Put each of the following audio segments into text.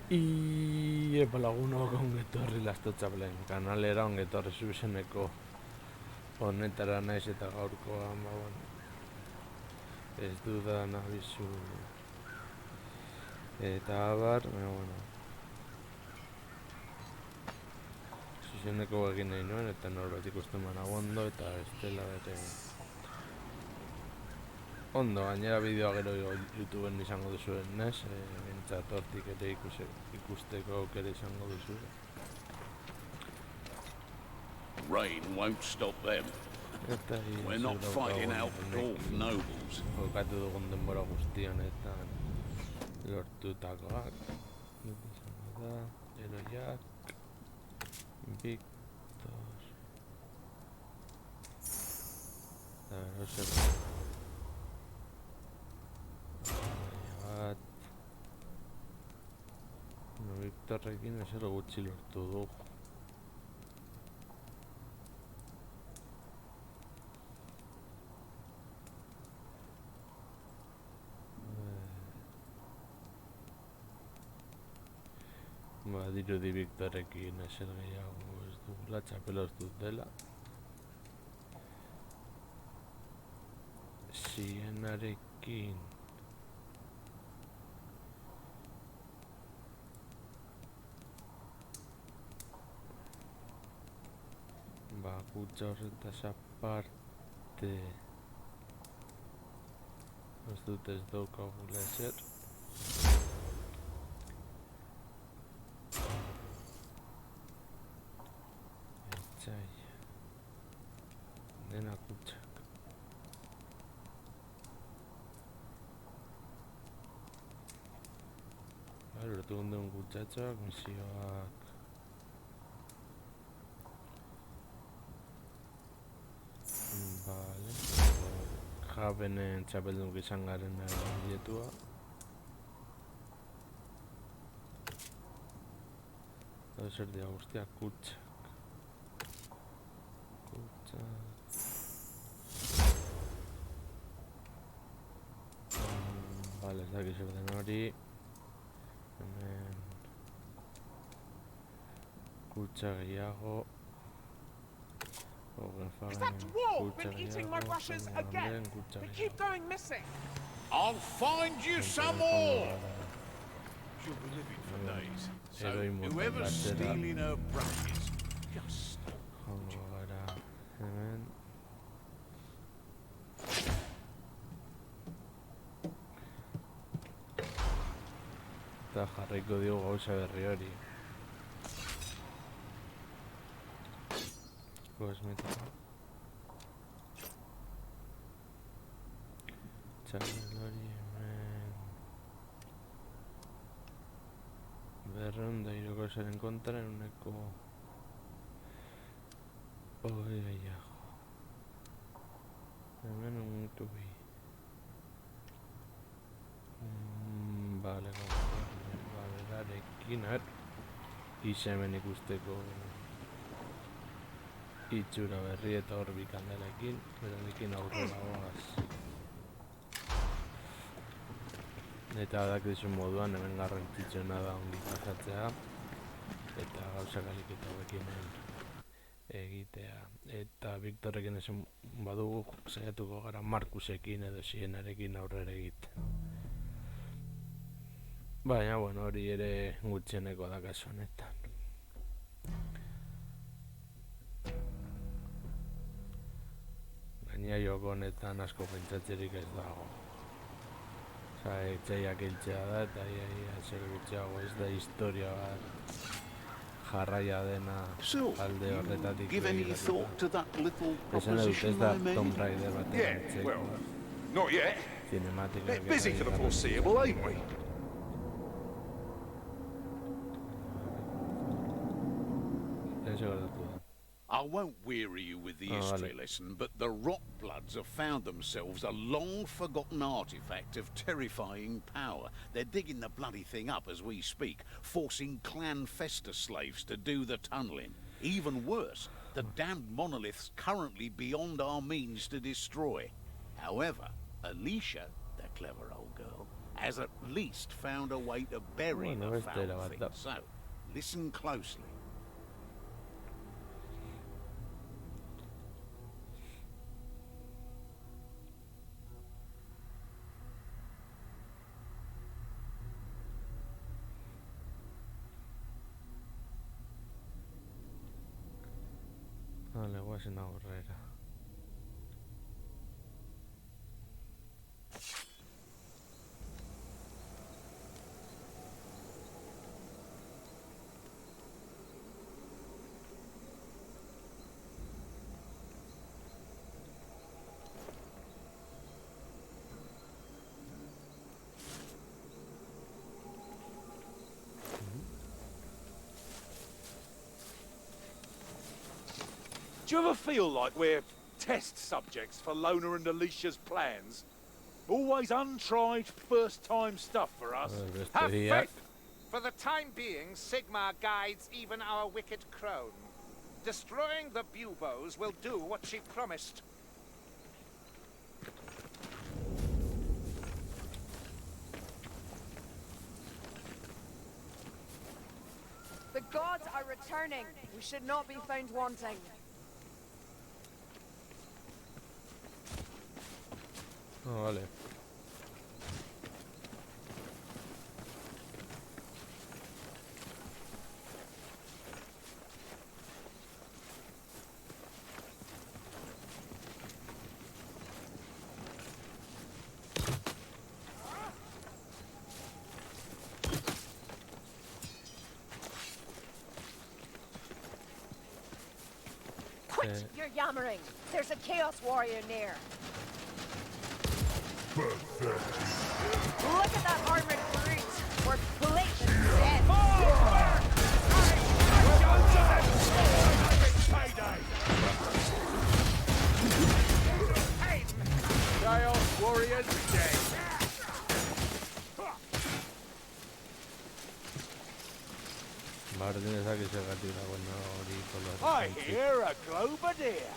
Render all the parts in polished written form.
Lagunok ongi etorri Lastotxapelen kanalera, ongi etorri zuzeneko honetara naiz eta gaurkoan, ez dudan abizu eta abar, zuzeneko egin nahi nuen eta norbait ikusten banago ondo eta ez dela bere ondo, gainera bideoa gero YouTubeen izango duzuen, nez? Bintzat hortik ere ikusteko aukera izango duzu. Rain won't stop them. We're not fighting elf nobles. Jokatu dugun denbora guzti honetan lortutakoak. Heroiak, Victor... Victorrekin ezer gutxi lortu dugu. Dirudi Victorrekin ezer gehiago ez dugula, txapelortu dela. Sienarekin gutxa horretaz aparte ez dut ez daukagula ezer. Etxai dena gutxak. Lortu gondun gutxatxoak, misioak Javenen txapeldun izan garen biletua. Zer dira guztiak kutxak. Ez dakiz zer den hori. Hemen kutxa gehiago. Is that dwarf been eating my brushes again? They keep going missing. I'll find you some more. She'll be living for days. So whoever's stealing her brushes, just stop. Eta jarriko diogu gauza berri hori. Kosmetika. Txapel hori hemen... Berrehunda hirukoaren kontra uneko... Hogei gehiago. Hemen untu bi. Balerarekin, Ixa hemen ikusteko itxura berri eta hor bikandelekin, beranekin aurrera goaz. Eta dakizun moduan hemen garrantzitsuena da ongi pasatzea eta gauzak aliketa horrekin egitea. Eta Victorrekin esan badugu saiatuko gara Markusekin edo Sienarekin aurrera egite. Baina, hori ere gutxieneko da kasu honetan. Gaina joko honetan asko pentsatzerik ez dago. Etxaiak hiltzea da eta zer gutxiago ez da historia bat jarraia dena alde horretatik begiratuta. Esan dut ez da Tomb Raider bat egitzeko cinematika. Busy for the foreseeable, ain't we? I won't weary you with the history lesson, but the Rockbloods have found themselves a long-forgotten artifact of terrifying power. They're digging the bloody thing up as we speak, forcing Clan Festa slaves to do the tunneling. Even worse, the damned monolith's currently beyond our means to destroy. However, Alicia, the clever old girl, has at least found a way to bury Bueno, the esta era foul thing. verdad. So, listen closely. Vale, voy a hacer una barrera. Do you ever feel like we're test subjects for Lona and Alicia's plans? Always untried, first-time stuff for us. Have faith! For the time being, Sigmar guides even our wicked crone. Destroying the buboes will do what she promised. The gods are returning. We should not be found wanting. Oh, vale. Quit your yammering. There's a Chaos Warrior near. Look at that armored brute. We're blatant dead. Chaos Warriors dead. Ahora tienes a que se gatira bueno ahorita. I hear a Globadier.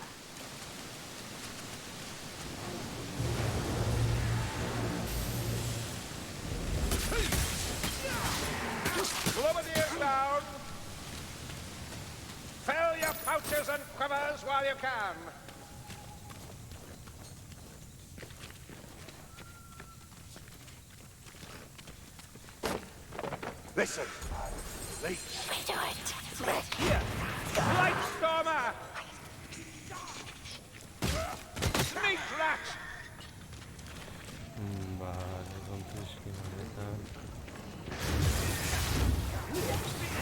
Globadier down! Fill your pouches and quivers while you can. Listen, Leech. We do it. Here! Blightstormer! Sneak rat! Vale, entonces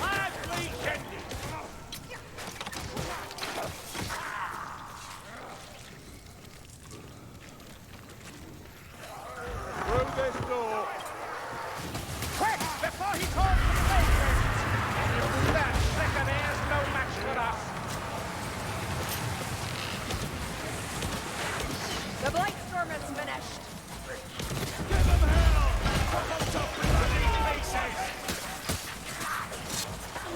Madly tended! Through this door. Quick! Before he calls for the vagrants! That slicker there's no match for us! The Blightstormer's finished. Give them hell! What's up with bloody faces?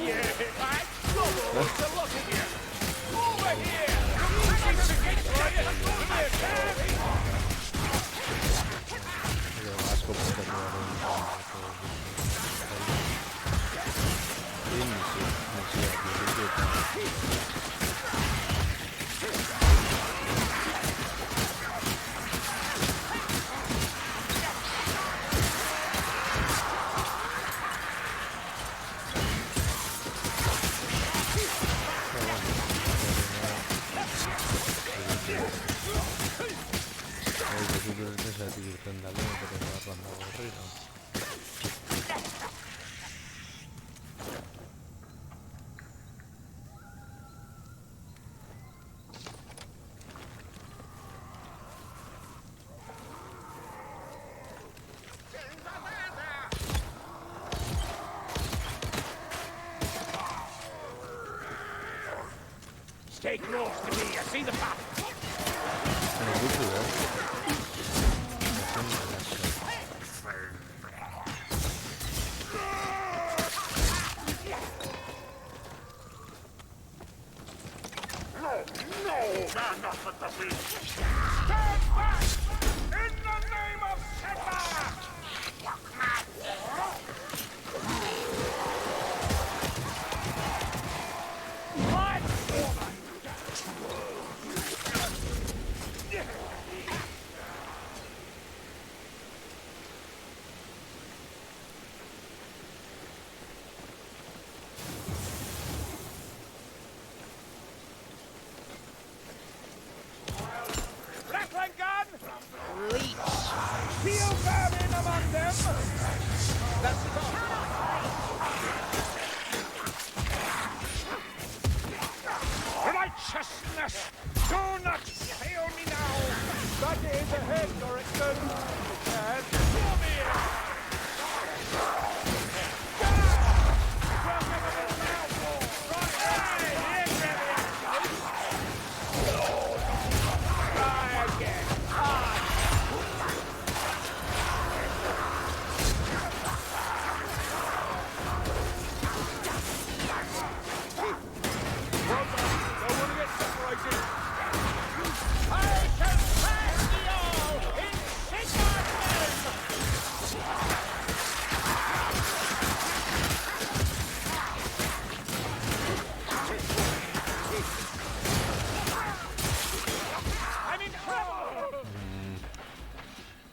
Yeah, man! What's the look at you? Over here! Come here, Cat! asco por Stay close to me, I see the path! Enough of the beast! Stand back! In the name of Sigmar! Here's ahead, Dorrington. And come here.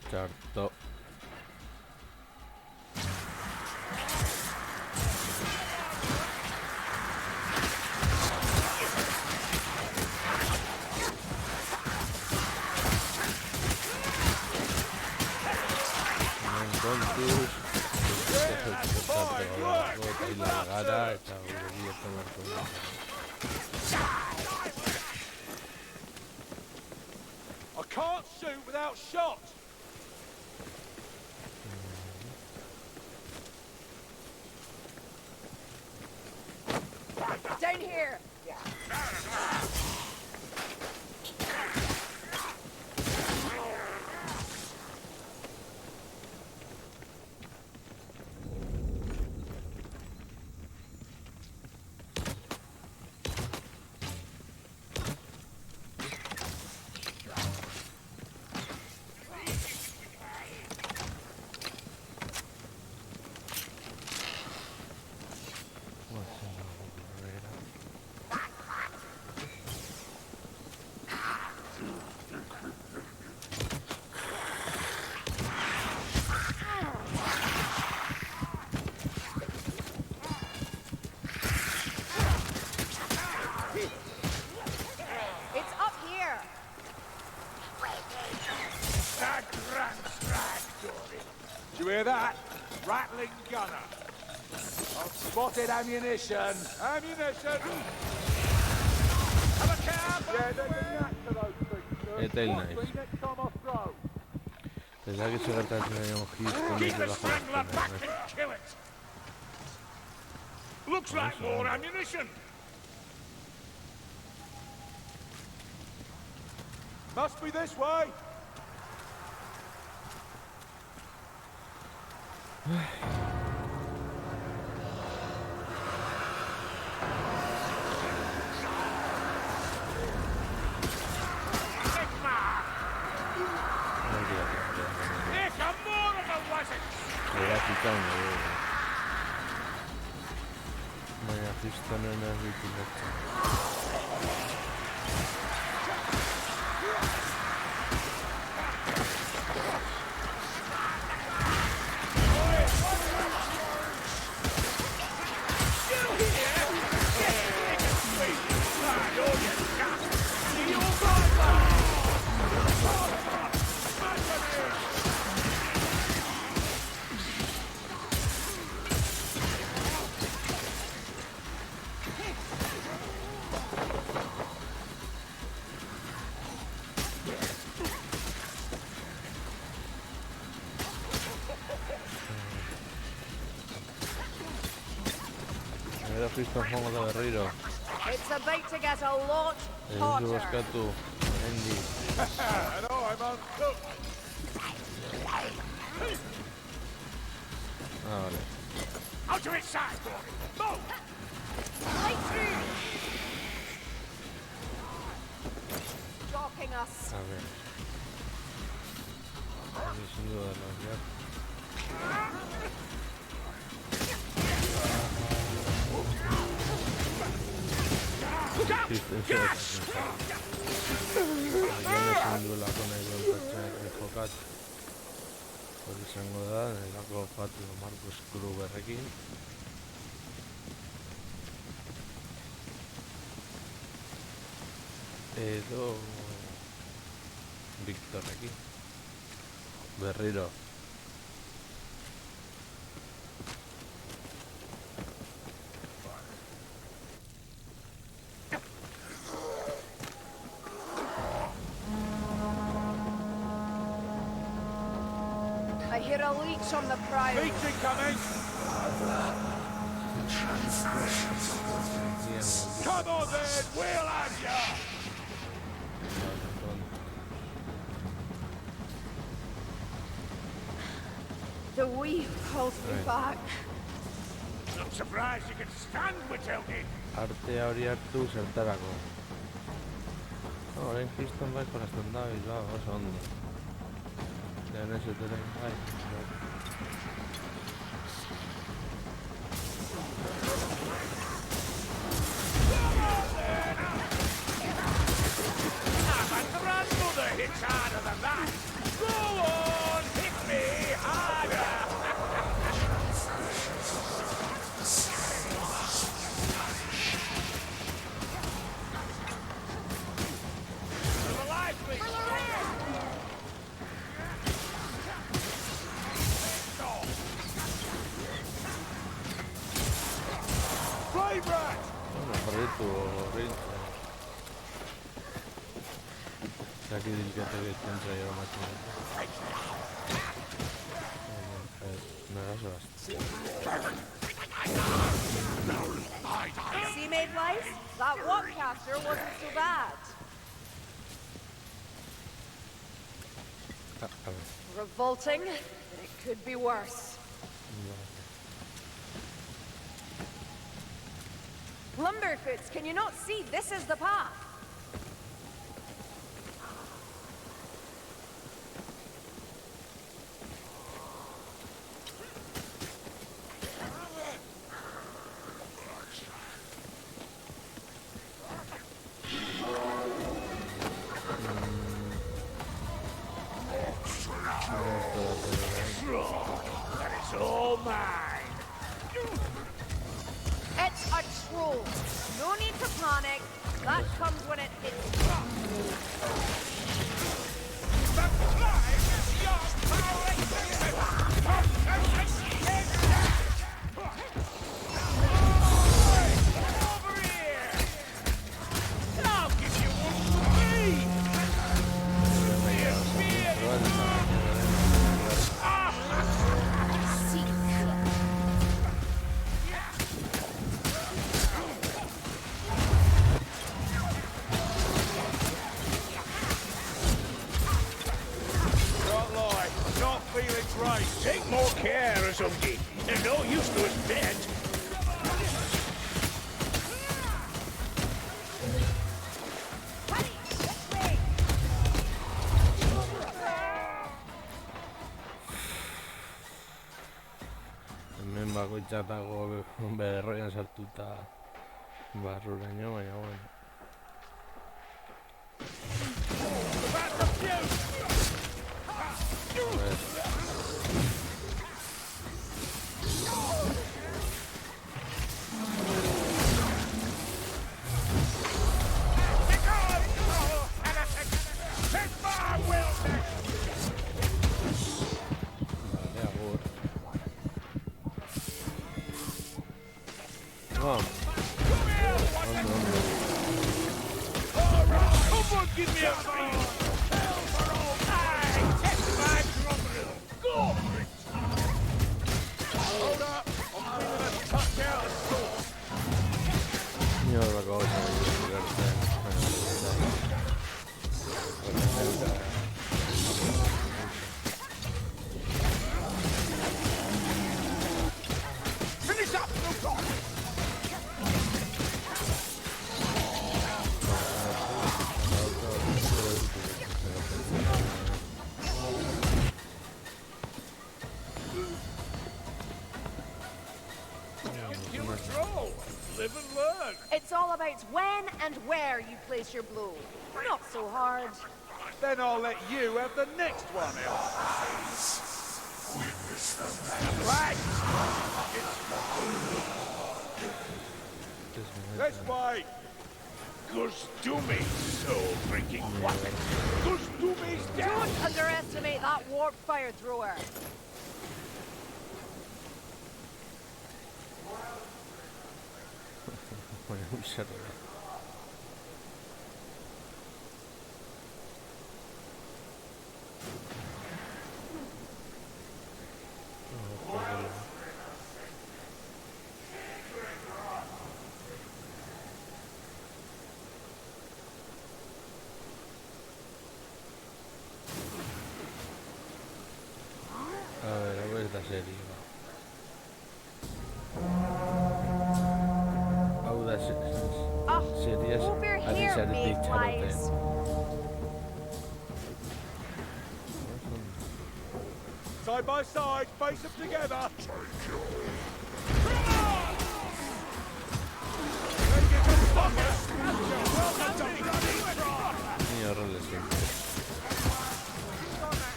Certo. I can't shoot without shot. Down here. It's up here. Do you hear that? Rattling gunner. I've spotted ammunition. Ammunition! Have a cab! Yeah, there's a knack to those things, sir. Eta hil Watch naiz. me next time I throw. Pensaba que se gertatzen arion hit Keep konik the debajo strangler back batzen. and kill it. Looks like more ammunition. Must be this way. Sigma! Here come more of the wizards. Erakitan, baina kristonen ez ditu batzen. Era kriston jongo da berriro. It's about to get a lot Ez du hotter. boskatu, hendi. And I'm uncooked. Ah, vale. Out to its side, Gordon. Move! Right through. Stalking us. A ver. Eso sin duda no, ya. Existentzia agian ezin duelako nahi duen pertsonekin jokatu. Hori izango da, nahilako Patio Marcos Krugerrekin. Edo Victorrekin. Berriro. hear a leech on the prowl. Leech incoming! Come on then, we'll have ya! The weave calls me back. Not surprised you can stand without it. Artea hori hartu zertarako. Orain kriston bai jolasten da Bilbao, oso ondo. Lehen ez zuteren bai. My grandmother hits harder than that. Go on, hit me harder. Aquí diría que entra yo más See, made lice? That Walkcaster wasn't so bad. Revolting, but it could be worse. Lumberfoots, can you not see? This is the path. That is all mine. It's a troll. No need to panic. That comes when it hits you. The climb is your power. Over here. I'll give you one for me. Right, take more care or something. They're no use to us dead. Hemen bakoitza dago berroian sartuta barruraino, baina bueno. Live and learn. It's all about when and where you place your blow. Not so hard. Then I'll let you have the next one, Elf. Right. Let's wait. Gustumi's so freaking quiet. Gustumi's down. Don't underestimate that warp fire thrower. Shut up. serioa. Hau da seriaz Over hasi here, zarete itxaroten. mayflies. Side by side, face them together. Ni horrela ezin.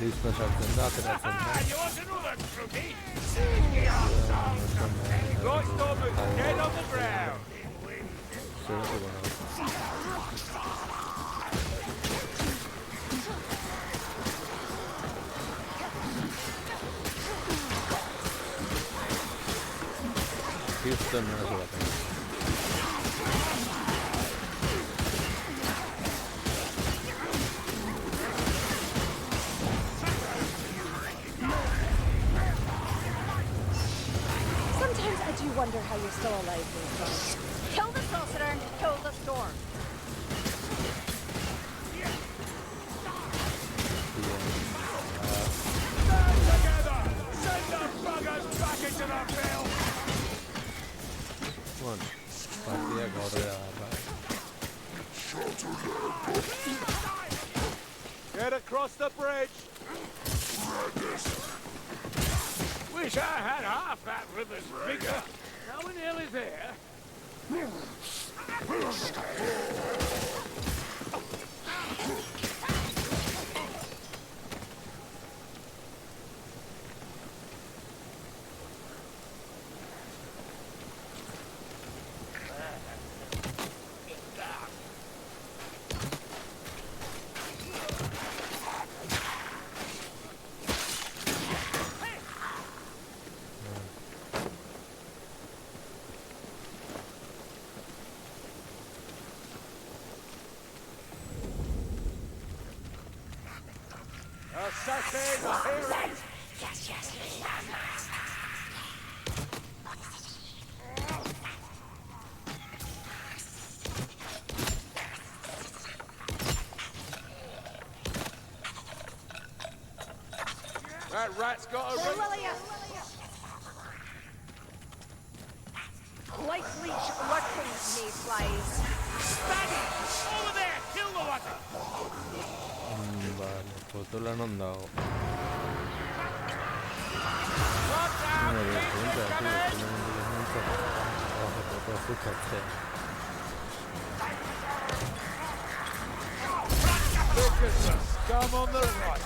Listo sartzen da, ateratzen da. Right, Thomas, head on the ground. Zeratuko nago. Houston arazo baten. Sometimes I do wonder how you're still alive these days. Kill the Solicitor, kill the Storm. Stand together. Send the buggers back into the field. Bueno, partidak aurrera darra. Get across the bridge. Wish I had half that river's bigger. How in hell is there? Assassin, here it. That rat's got a ring. Light leash lurking, mayflies. Daddy! Over there! Kill the water! Vale, fotola non dago. Watch out! Nire, Legions pregunta, coming! Look at the scum on the right.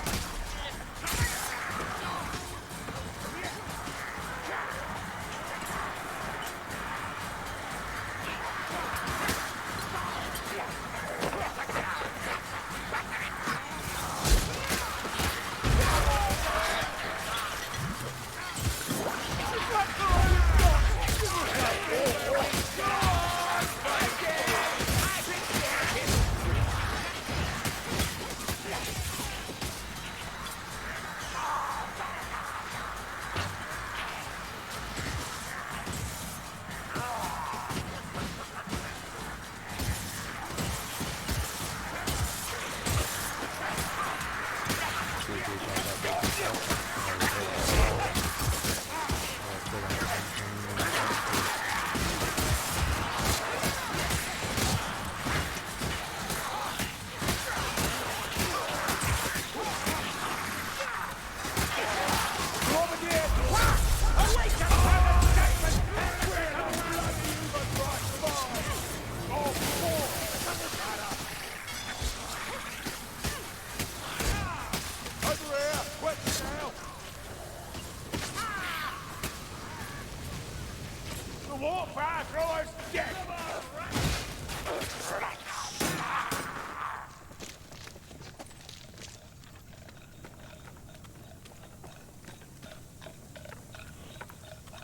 Warfire thrower's dead!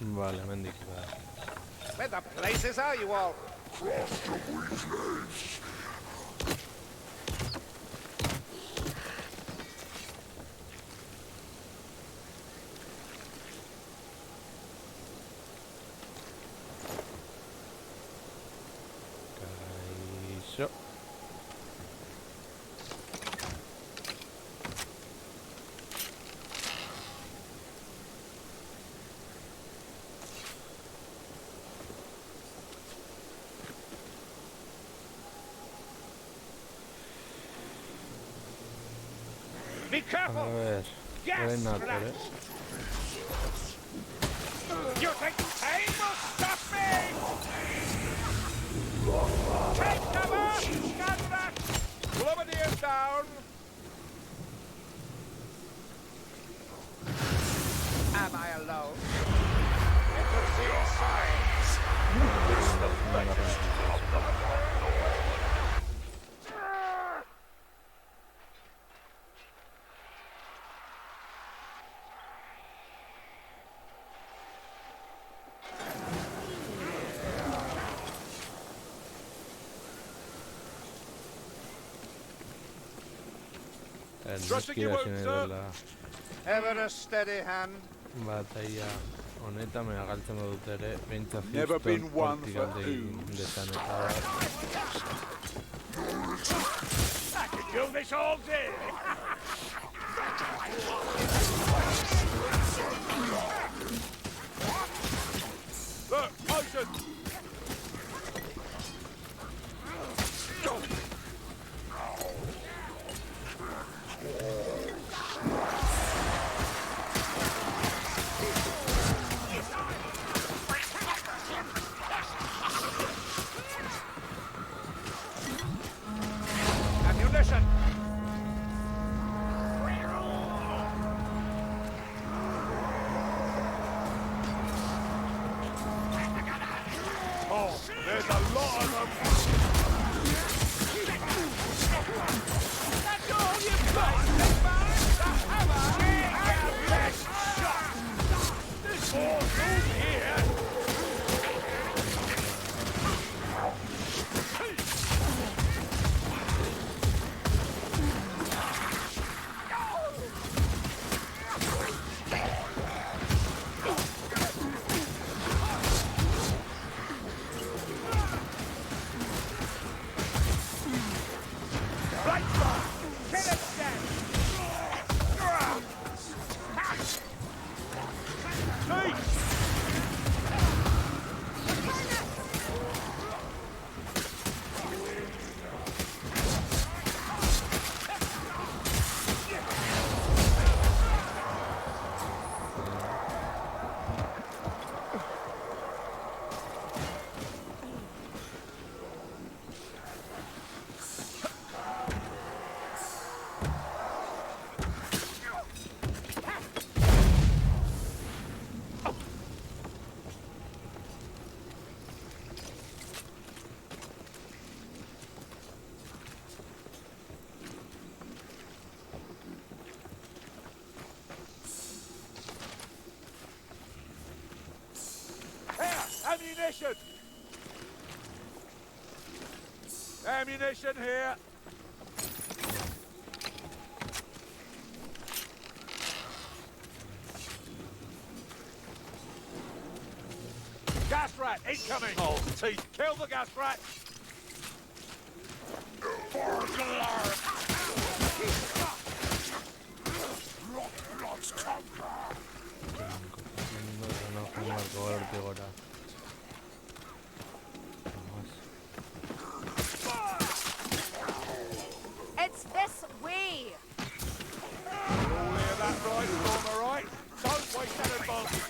Vale, mendik da. Where the places are you all? Kaixo. careful! ver, Gas Renato, blast! You think pain will stop me? Take cover! Scatrat! Globadier down! Am I alone? Interesting signs. No quiero la Ever a steady hand. batalla honetan galtzen dut ere, behintzat Never been Houston one hortik for alde egin ooze. dezan eta bar. I could do this all day! Look, Ocean! Ammunition! Oh, there's a lot of them! That's all you've got, Sigmar! The hammer! Take your best shot! There's more food here! Right, kill it then! Ammunition! Ammunition here! Gas rat incoming! Oh, teeth! Kill the gas rat! It's this way! You'll all hear that right, Storm, all right? Don't waste that advantage!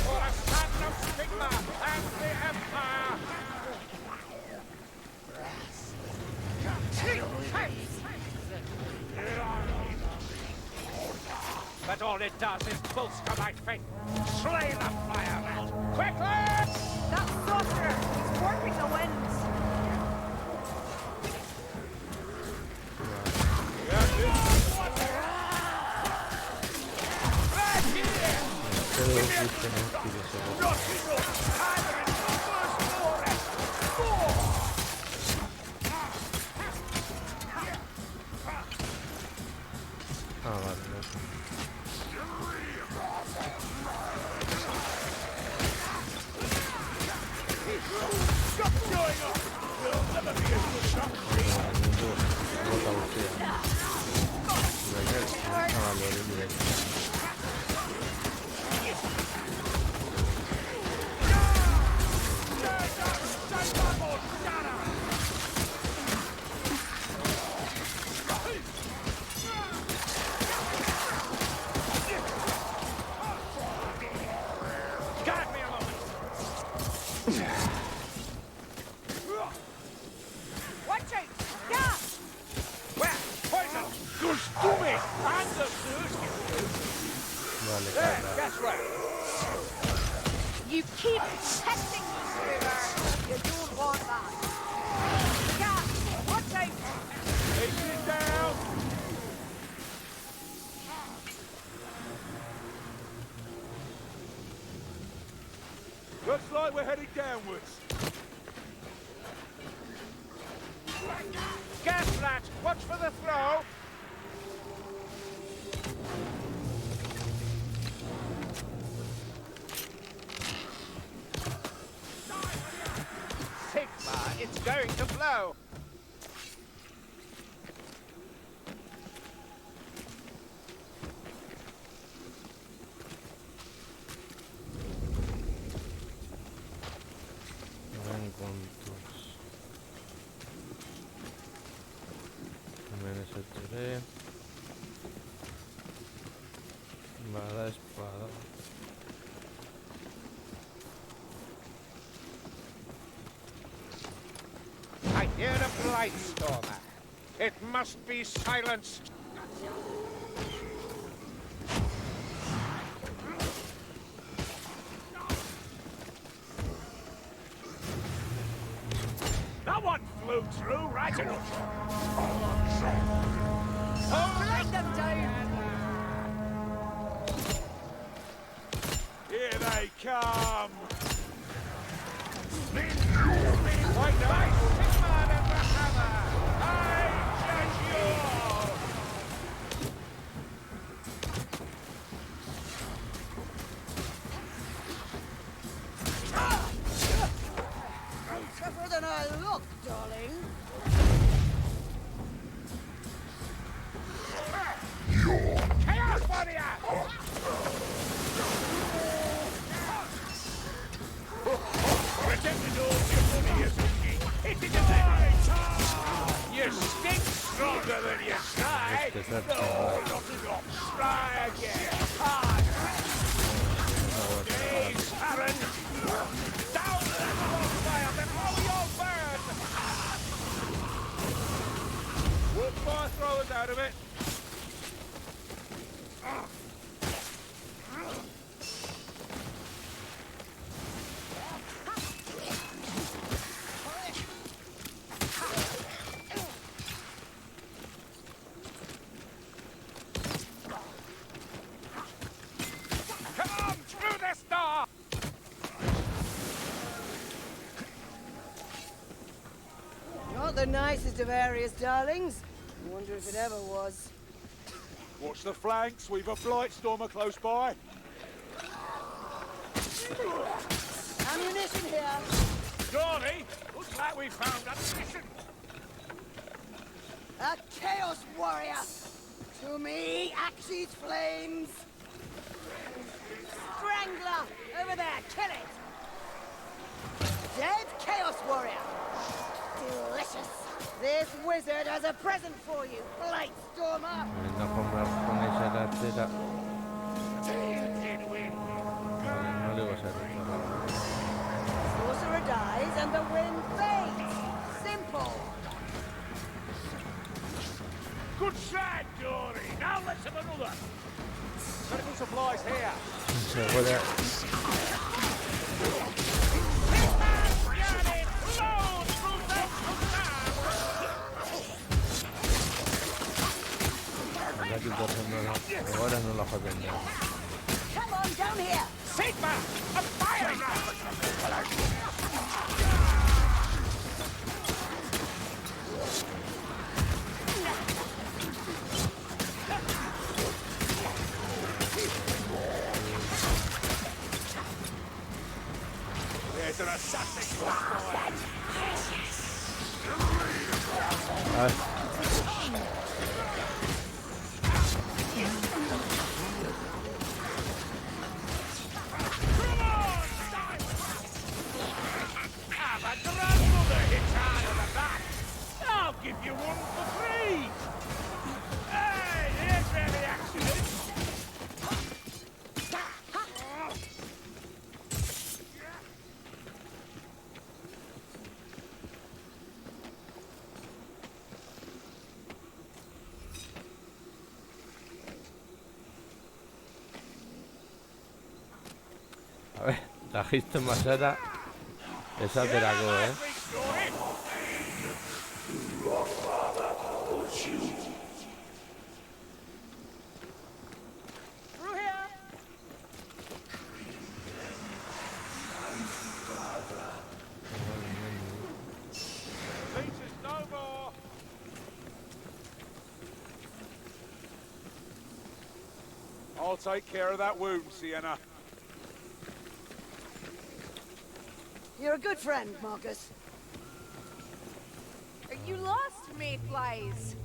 For a son of Sigma and the Empire! But all it does is bolster my faith. Slay the fireman! Quickly! That sorcerer! He's warping the winds! Ah, vale, no. You keep testing me, Silver. You don't want that. The gas! Watch out! Take it down! Looks like we're heading downwards. Gas rat, watch for the throw. Sigma, it's going to blow. Ven con tus... También ese Vada espada. I hear a blight stormer. It must be silenced. That one flew through right enough. Let them down! Here they come! Right now, Sigma and the hammer. I judge you all. Tougher than I look, darling. Chaos warrior! Protect the door with your money, you stinky. Hit it in the head. You stink stronger than you say. Este es el No, chaval. not enough. Try again. Hard. Days, Aaron. Down to that bonfire, then how you'll burn. Wood fire throwers out of it. Come on, through this door! Not the nicest of areas, darlings. I wonder if it ever was. Watch the flanks, we've a blight stormer close by. Ammunition here. Dory, looks like we found ammunition. A Chaos Warrior! To me, Axe's flames! Strangler! Over there, kill it! Dead Chaos Warrior! Delicious! This wizard has a present for you, Blight Stormer! Venga, con esa cartera. Vale, no le voy a servir. Sorcerer dies and the wind fades! Simple! Good shot, Dory. Now let's have another. Medical supplies here. Se puede... Aquí ahora no la joden ya. Come on, down here! Sigma! A fire rat! There's an assassin. Have a grandmother hits harder than that. I'll give you one for free. Hey, here's where the action is. Eta jisten bazara, esaterako, Through here! Leeches no more! I'll take care of that wound, Sienna. You're a good friend, Marcus. You lost, Mayflies.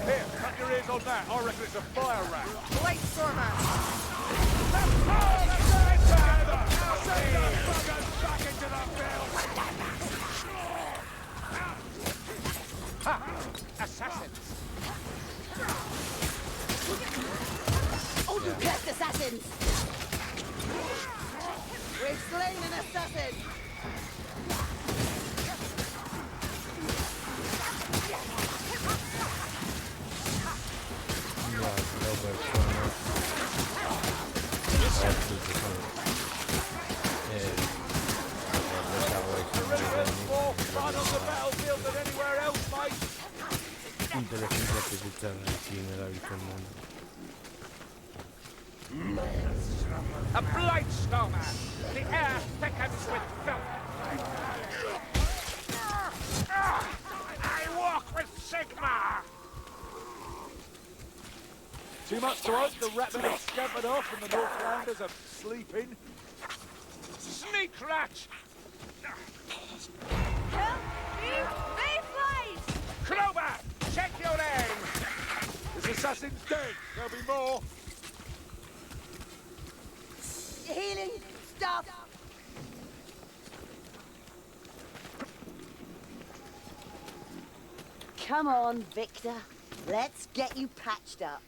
Here, cut your ears on that. I reckon it's a fire rat. Light Stormer. Send those buggers back into the field! Ha! Assassins! Oh, you cursed assassins! We've slain an assassin! More fun on the battlefield than anywhere else, mate! Inteligencia artificial aquí erabiltzen duen. A blight stormer! The air thickens with filth! I walk with Sigmar! Too much to hope the rat that scampered off and the Northlanders are sleeping. Sneak rat! Help me, Mayflies! Clover! Check your aim! This assassin's dead. There'll be more. Healing! Stop! Come on, Victor. Let's get you patched up.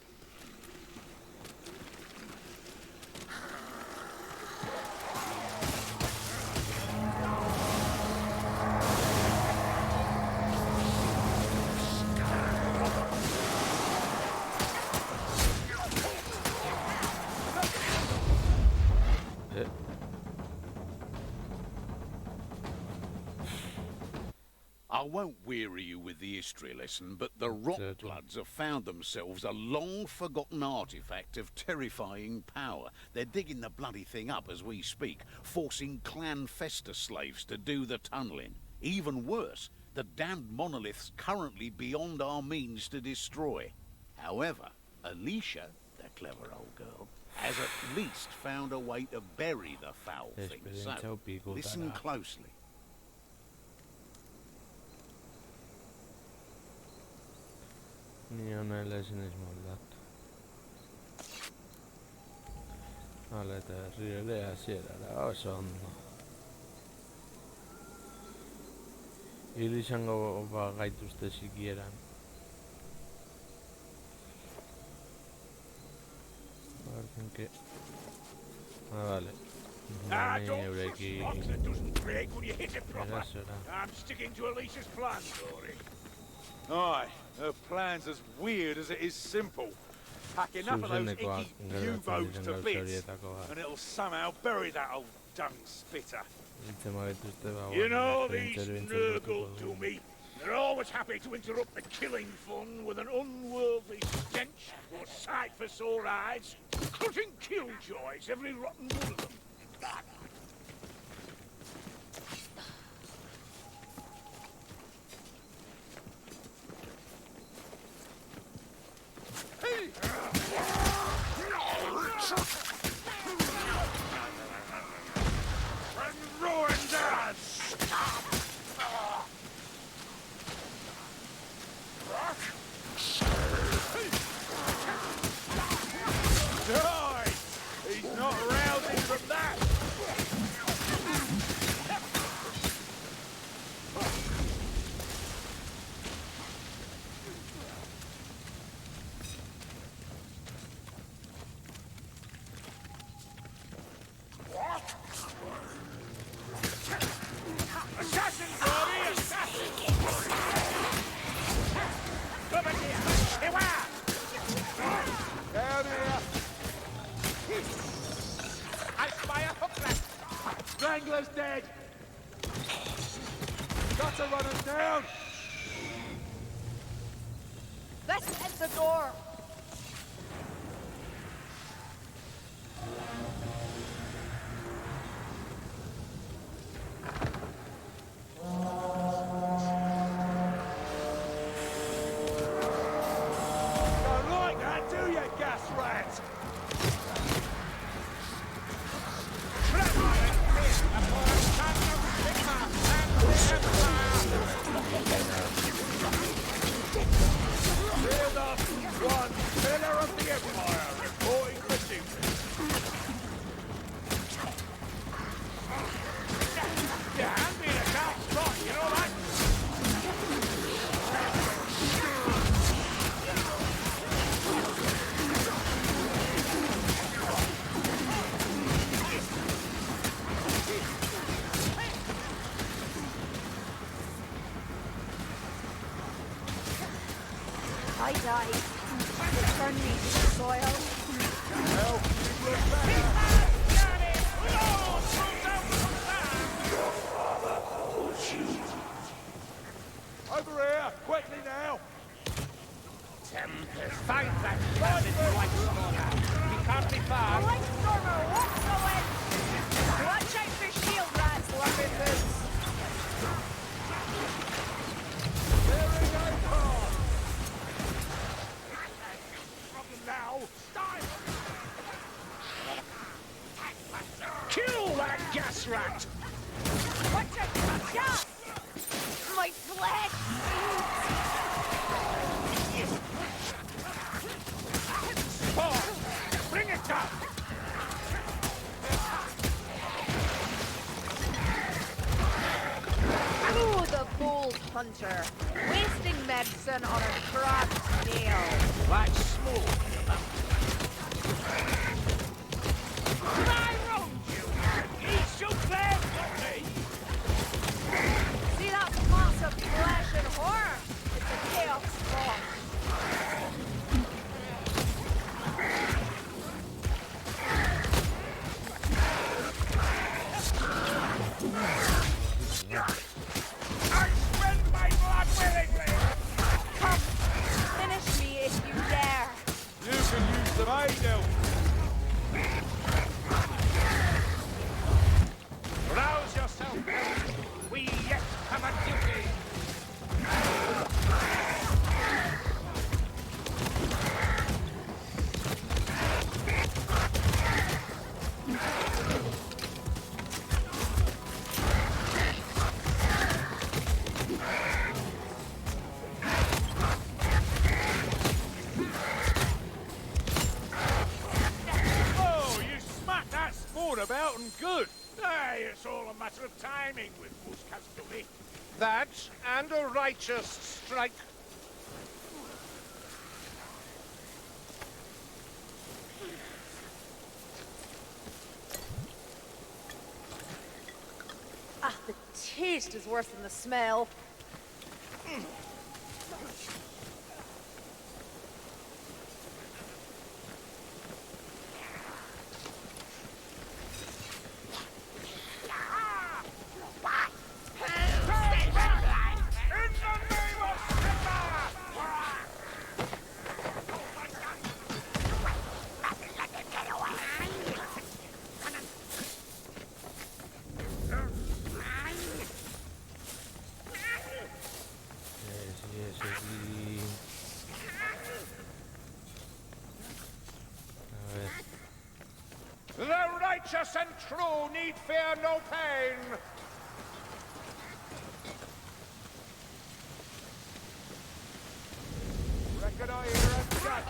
I won't weary you with the history lesson, but the Rockbloods have found themselves a long-forgotten artifact of terrifying power. They're digging the bloody thing up as we speak, forcing Clan Festa slaves to do the tunnelling. Even worse, the damned monolith's currently beyond our means to destroy. However, Alicia, the clever old girl, has at least found a way to bury the foul thing. So, listen closely. Nii on jälle sinismoldat. Aletaan riileä siellä osonna. Ilisango va gaituzte sikieran. Parten que... vale. That doesn't break when you hit it proper. I'm sticking to Alicia's plan, Dory. Aye, her plan's as weird as it is simple. Pack enough of those icky U-boats to bits, and it'll somehow bury that old dung spitter. You know, these Nurgle do me. They're always happy to interrupt the killing fun with an unworldly stench or sight for sore eyes. Cutting killjoys, every rotten one of them. And ruined us! Right! He's not rousing from that! Strangler's dead! Got to run us down! This is the door. Don't like that, do you, gas rat? We're the one pillar of the Empire, reporting for duty. Yeah, hand me the cat's right, you know that? I died. Return me to the soil. Help, you look better. Over here, quickly now! Tempest, find that bandit White Stormer. He can't be far. White Stormer won't go in. Watch out for shield rats, lumber boots. There we go, Carl! Now, die! Kill that gas rat! Watch out for gas. My flesh. Paul, bring it down! Ooh, the bold hunter. Wasting medicine on a crab's nail. Like smoke. I wronged you! He should blame for me! See that mass of flesh and horror? It's a chaos spawn. I spend my blood willingly! Come, finish me if you dare. You can use some aid help. Rouse yourself. We yet have a duty. Oh, you smacked that spawn about and good. Hey, it's all a matter of timing with Muskazguli. That and a righteous strike. Ah, the taste is worse than the smell. Seguí. A ver. The righteous and true need fear no pain. Reckon I hear a shot.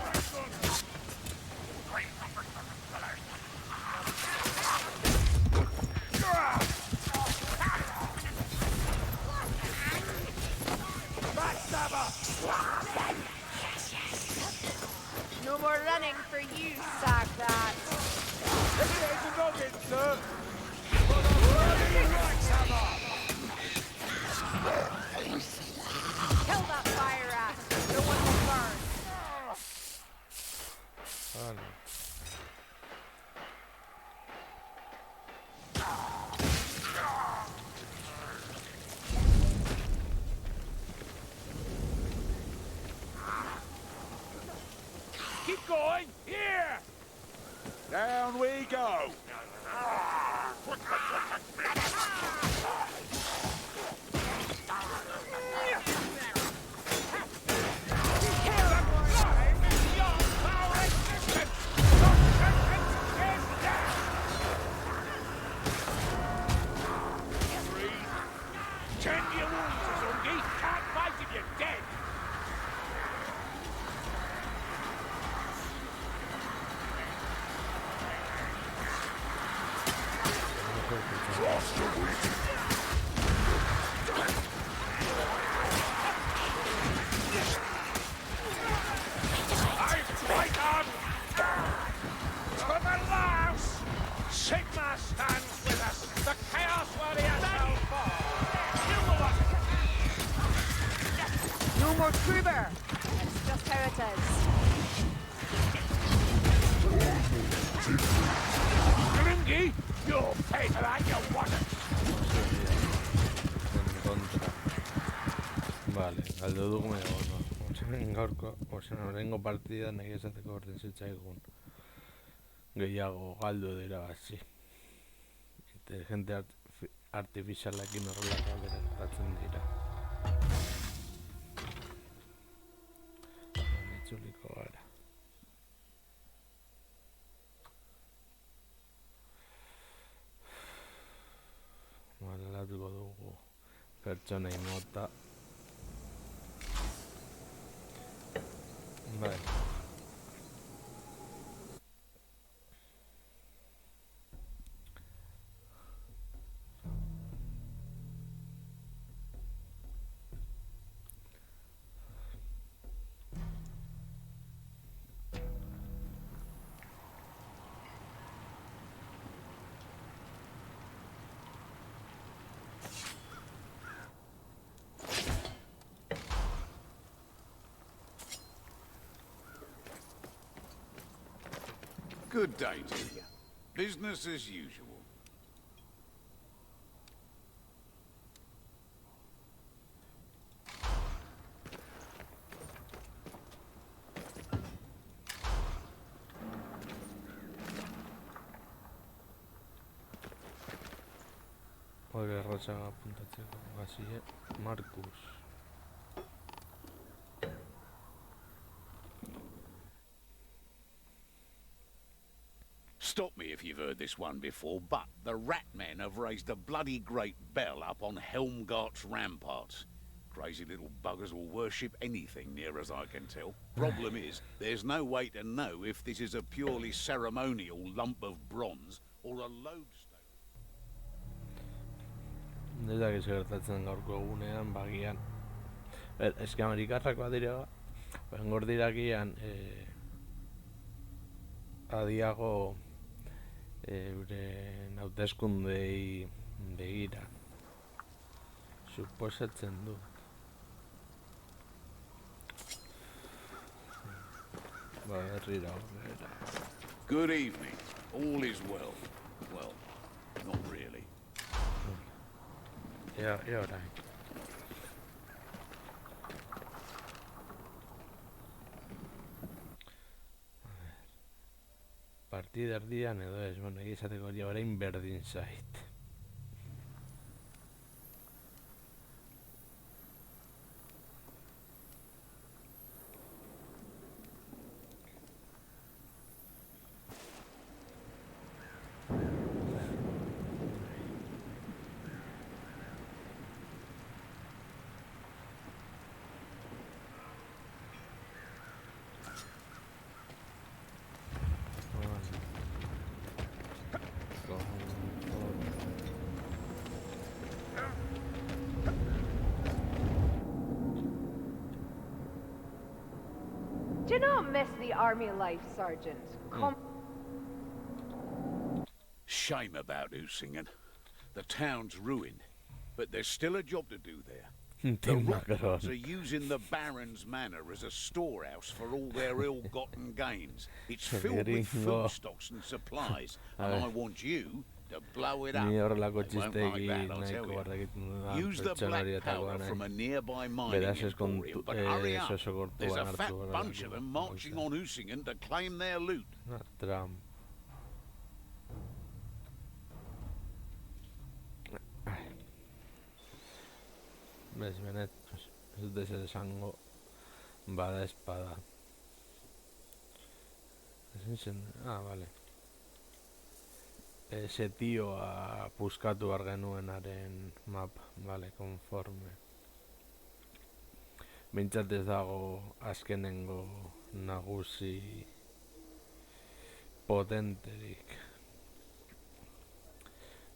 No more running for you, Sagrat. This is a noggin, sir. Kill that fire rat. No one will burn. Vale, galdu dugu gaurko, horrengo partida nahi esateko orden zitzaigun gehiago galdu dira batzi. Inteligente artifizialekin horrelako gertatzen dira. Itzuliko gara. Aldatuko dugu pertsonei mota. Vale. Good day to you. Business as usual. Hori erratxaga apuntatzeko, gazie, Markus. Stop me if you've heard this one before, but the Rat Men have raised a bloody great bell up on Helmgart's ramparts. Crazy little buggers will worship anything near as I can tell. Problem is, there's no way to know if this is a purely ceremonial lump of bronze or a lodestone. Nizak gertatzen gaurko egunean, bagian. Eski Amerikarrak badira, bengor dirakian adiago euren hauteskundei begira. Suposatzen du. Herrira horrela. Good evening. All is well. Well, not really. Ja orain. Partida erdian edo ez, bueno, egizateko hori orain berdin zait. Do not miss the army life, Sergeant. Shame about Usingen. The town's ruined, but there's still a job to do there. The Rocklands are using the Baron's Manor as a storehouse for all their ill-gotten gains. It's filled with food stocks and supplies, and I want you to blow it up. They won't like that, I'll tell you. Use the black powder from a nearby mining emporium, but hurry up. There's a fat bunch of them marching on Usingen to claim their loot. Ves, Benet, ez dut ezer esango bada espada. Ezin zen, vale. Ese tioa puskatu behar genuenaren map, vale, konforme. Bintzat ez dago azkenengo nagusi potenterik.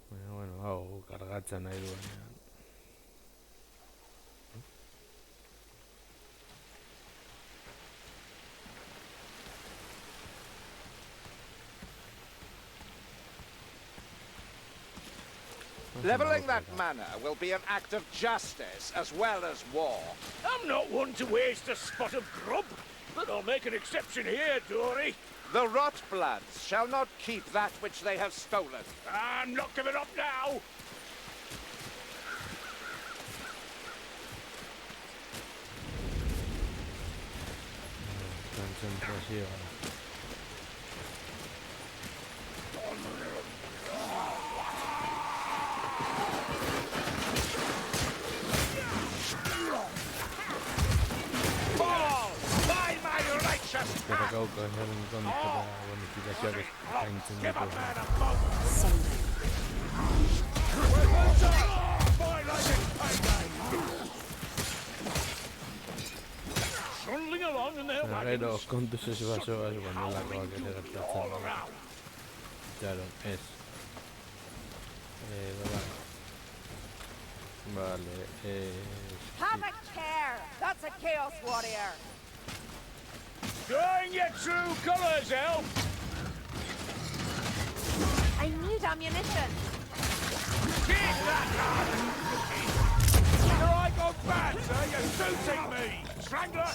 Bueno, hau kargatzen nahi duenean. Leveling that manor will be an act of justice as well as war. I'm not one to waste a spot of grub, but I'll make an exception here, Dory. The Rotbloods shall not keep that which they have stolen. I'm not giving up now. Concentración. Que acabo de coger en contra de la bonificación que está intentando. Gero kontuz ez basoaz, bonelakoak ere gertatzen. Claro, ez. Vale, Have a care! That's a Chaos Warrior! Showing your true colours, Elf! I need ammunition! Keep that gun! Here I go bad, sir! You're shooting me! Strangler!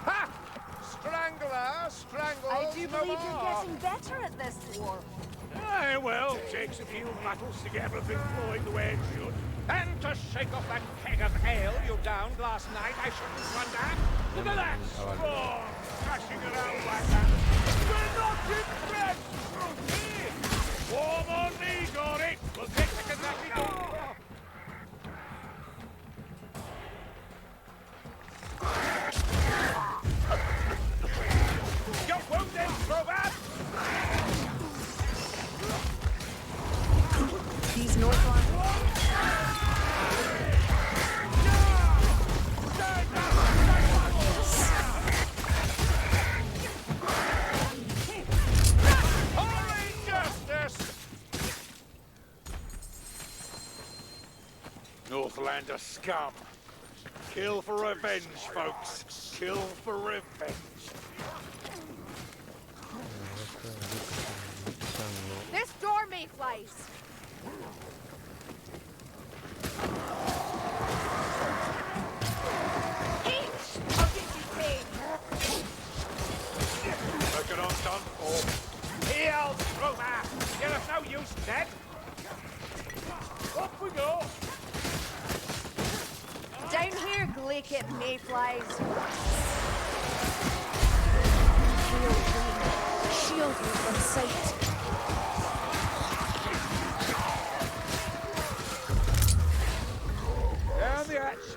Ha! Strangler, strangle. I do believe you're getting better at this, dwarf. Aye, well, takes a few battles to get everything flowing the way it should. And to shake off that keg of ale you downed last night, I shouldn't wonder. Look at that straw crashing around like that. We're not impressed, Rookie! Warm on me, Dory! We'll take the Kentucky door! You're wounded, Robot! These Northland... Northlander scum. Kill for revenge, folks. Kill for revenge. This door mayflies! Each of you paid! Look at us done for. Heal, Roma! You're of no use, dead! Up we go! Down here, Glaikit mayflies! Shield you from sight! Down the hatch!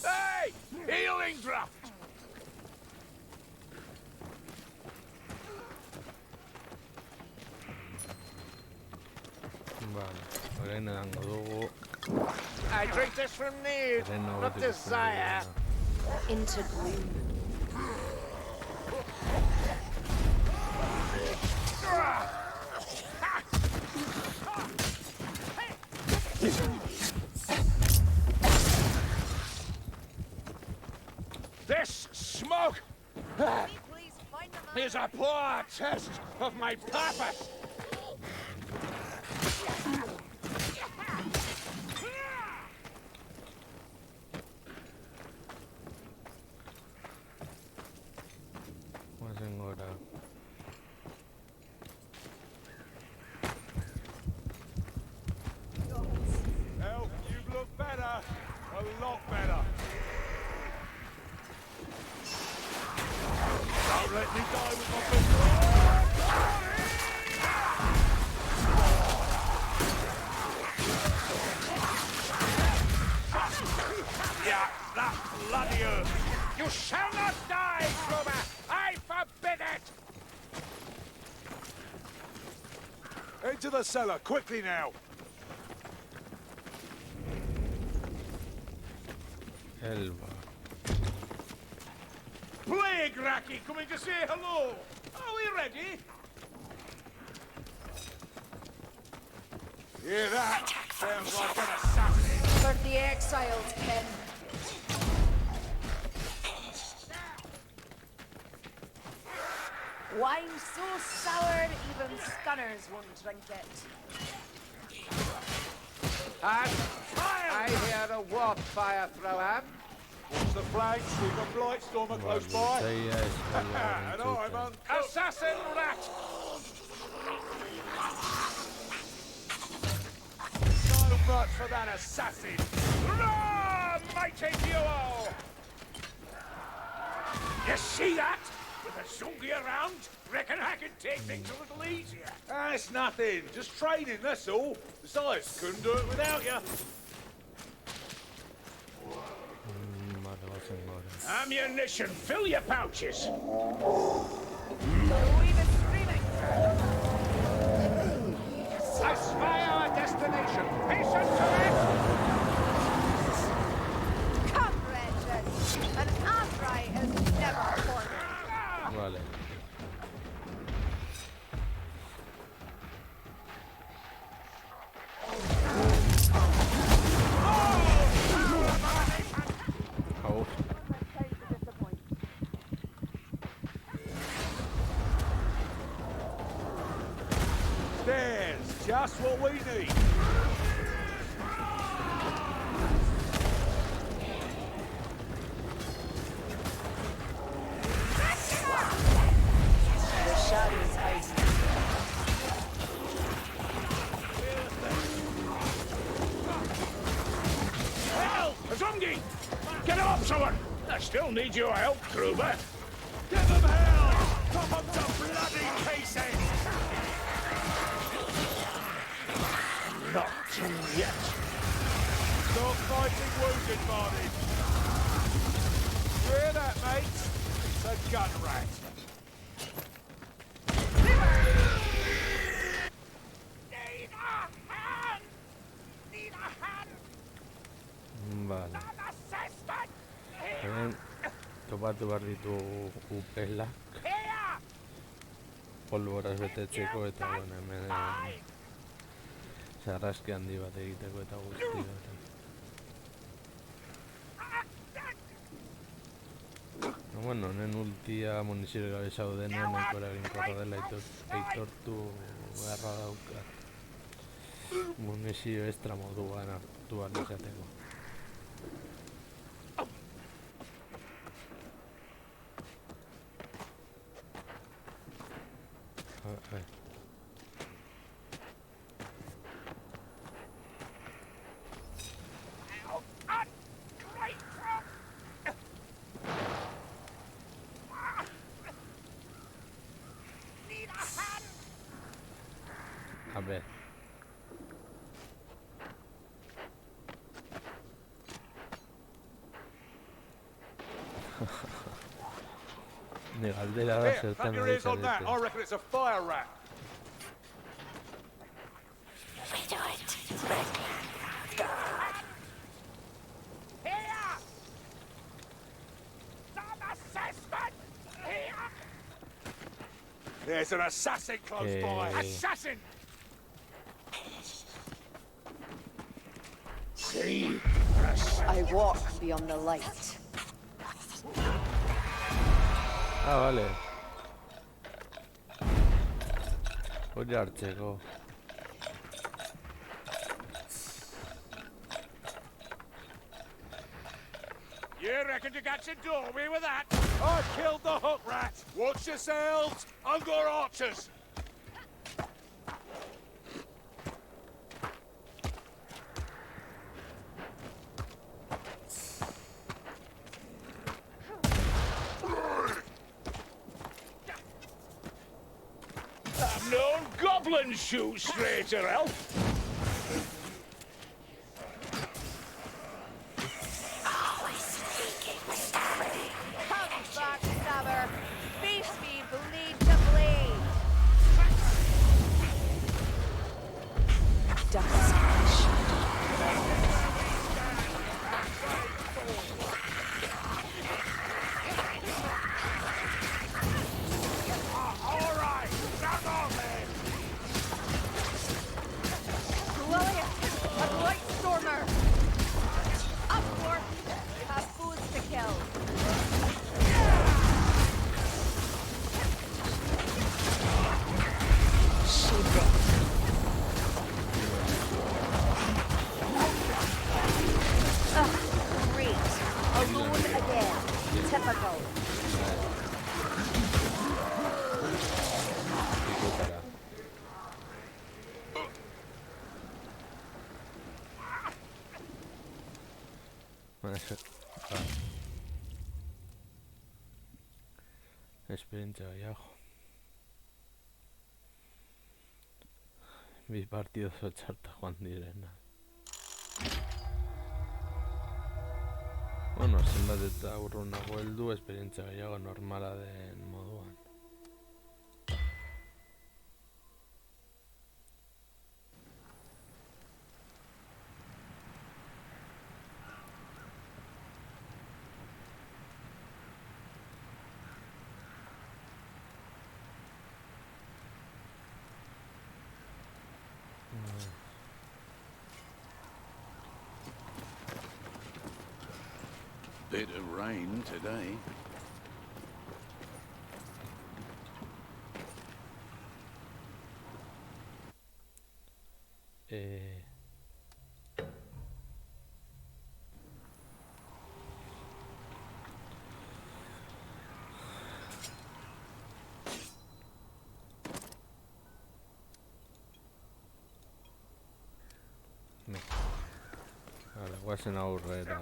Hey! Healing draft! I drink this from need, not desire. Into gloom. This smoke is a poor test of my purpose. Elf, you look better. A lot better. Don't let me die with my pistol. Yeah, that bloody earth. You shall not die, Kruber! I forbid it! Into the cellar, quickly now. Elva. Plague Raki coming to say hello! Are we ready? Hear that? Sounds like an assassin. For the exiles, Ken. Wine so sour, even scunners won't drink it. And I hear a warp fire thrower. Watch the flanks, we've got Blightstormer close by. Say yes. And I'm on Assassin rat! so much for that assassin. Roar, mighty duo! You see that? With a Zungi around, reckon I can take things a little easier. It's nothing, just training, that's all. Besides, couldn't do it without you. Ammunition, fill your pouches. So even screaming. I spy our destination. Hasten to it! Come, wretches. An Azrai is never cornered. Vale. Oh. There's just what we need. The shadows hide. Help! Zungi! Get him up, someone! I still need your help, Kruber. Give them hell! Pop them to bloody pieces! Not yet. Stop fighting wounded, Marty. You hear that, mates? It's a gun rat. Need a hand! Need a hand! Vale. An assistant! Hemen topatu behar ditu upelak. Here! Polvoraz betetzeko eta bueno, hemen sarraski handi bat egiteko eta guzti bat. Bueno, honen ultia munizio gabe zaudenen nahiko eraginkorra dela aitortu beharra daukat. Munizio extra moduan hartu ahal izateko. A ver. Ni galdera da Here, zertan clap your ari ears on that. zarete. I reckon it's a fire rat. Here! Some assistant! Here! There's an assassin close by. Okay. Assassin! I walk beyond the light. Ah, vale. Hori hartzeko. You reckon you got your doorway with that? I killed the hook rat. Watch yourselves. I've got archers. goblin shoe straighter, elf. Come, backstabber. Face me blade to blade. Dust and shadow. All right, stand on then. Lilius, a blight stormer. Upward, you have foes to kill. Great. Alone again. Typical. Esperientzia gehiago. Bi partido txarta joan direna. Bueno, zenbat eta urrunago heldu, esperientzia gehiago normala den moduan. Bit of rain today. Vale, guazen aurrera.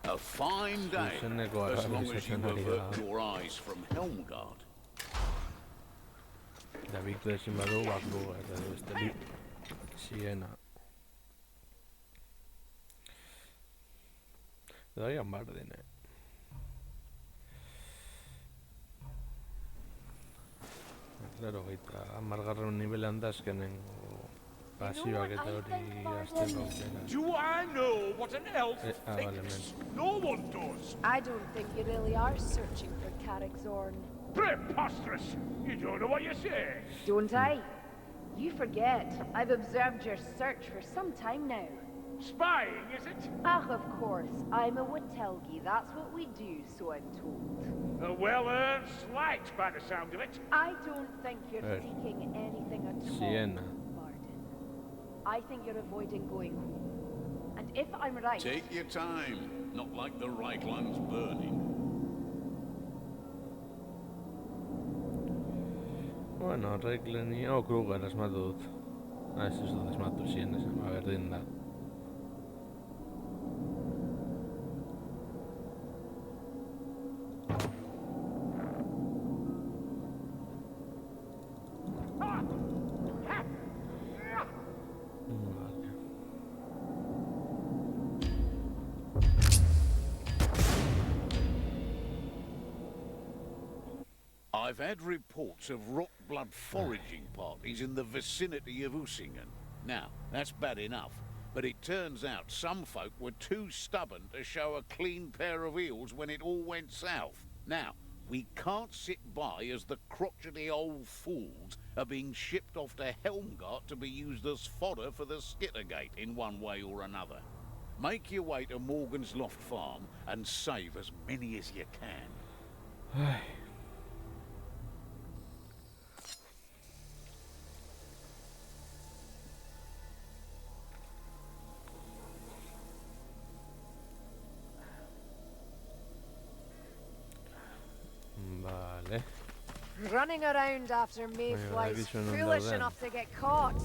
A fine day, as long as you avert your eyes from Helmgard. Da Victor ezin badu, bako eta beste Siena. Dagoian bardin, Claro, gaita, amargarren nivelean da azkenengo pasioak eta hori azteko aukera. Do I know what an elf vale, thinks? No one does. I don't think you really are searching for Carrickzorn. Preposterous! You don't know what you say. Don't I? You forget. I've observed your search for some time now. Spying, is it? Ah, of course. I'm a Witelgi. That's what we do, so I'm told. A well-earned slight by the sound of it. I don't think you're seeking anything at all, Siena. Martin. I think you're avoiding going home. And if I'm right... Take your time, not like the Reichland's burning. Bueno, Reichland o Kruger asmatu dut. Ez dut asmatu Siena esan, berdin da. I've had reports of Rockblood foraging parties in the vicinity of Usingen. Now, that's bad enough, but it turns out some folk were too stubborn to show a clean pair of heels when it all went south. Now, we can't sit by as the crotchety old fools are being shipped off to Helmgart to be used as fodder for the Skittergate in one way or another. Make your way to Morgan's Loft Farm and save as many as you can. Vale. Running around after mayflies, foolish enough to get caught.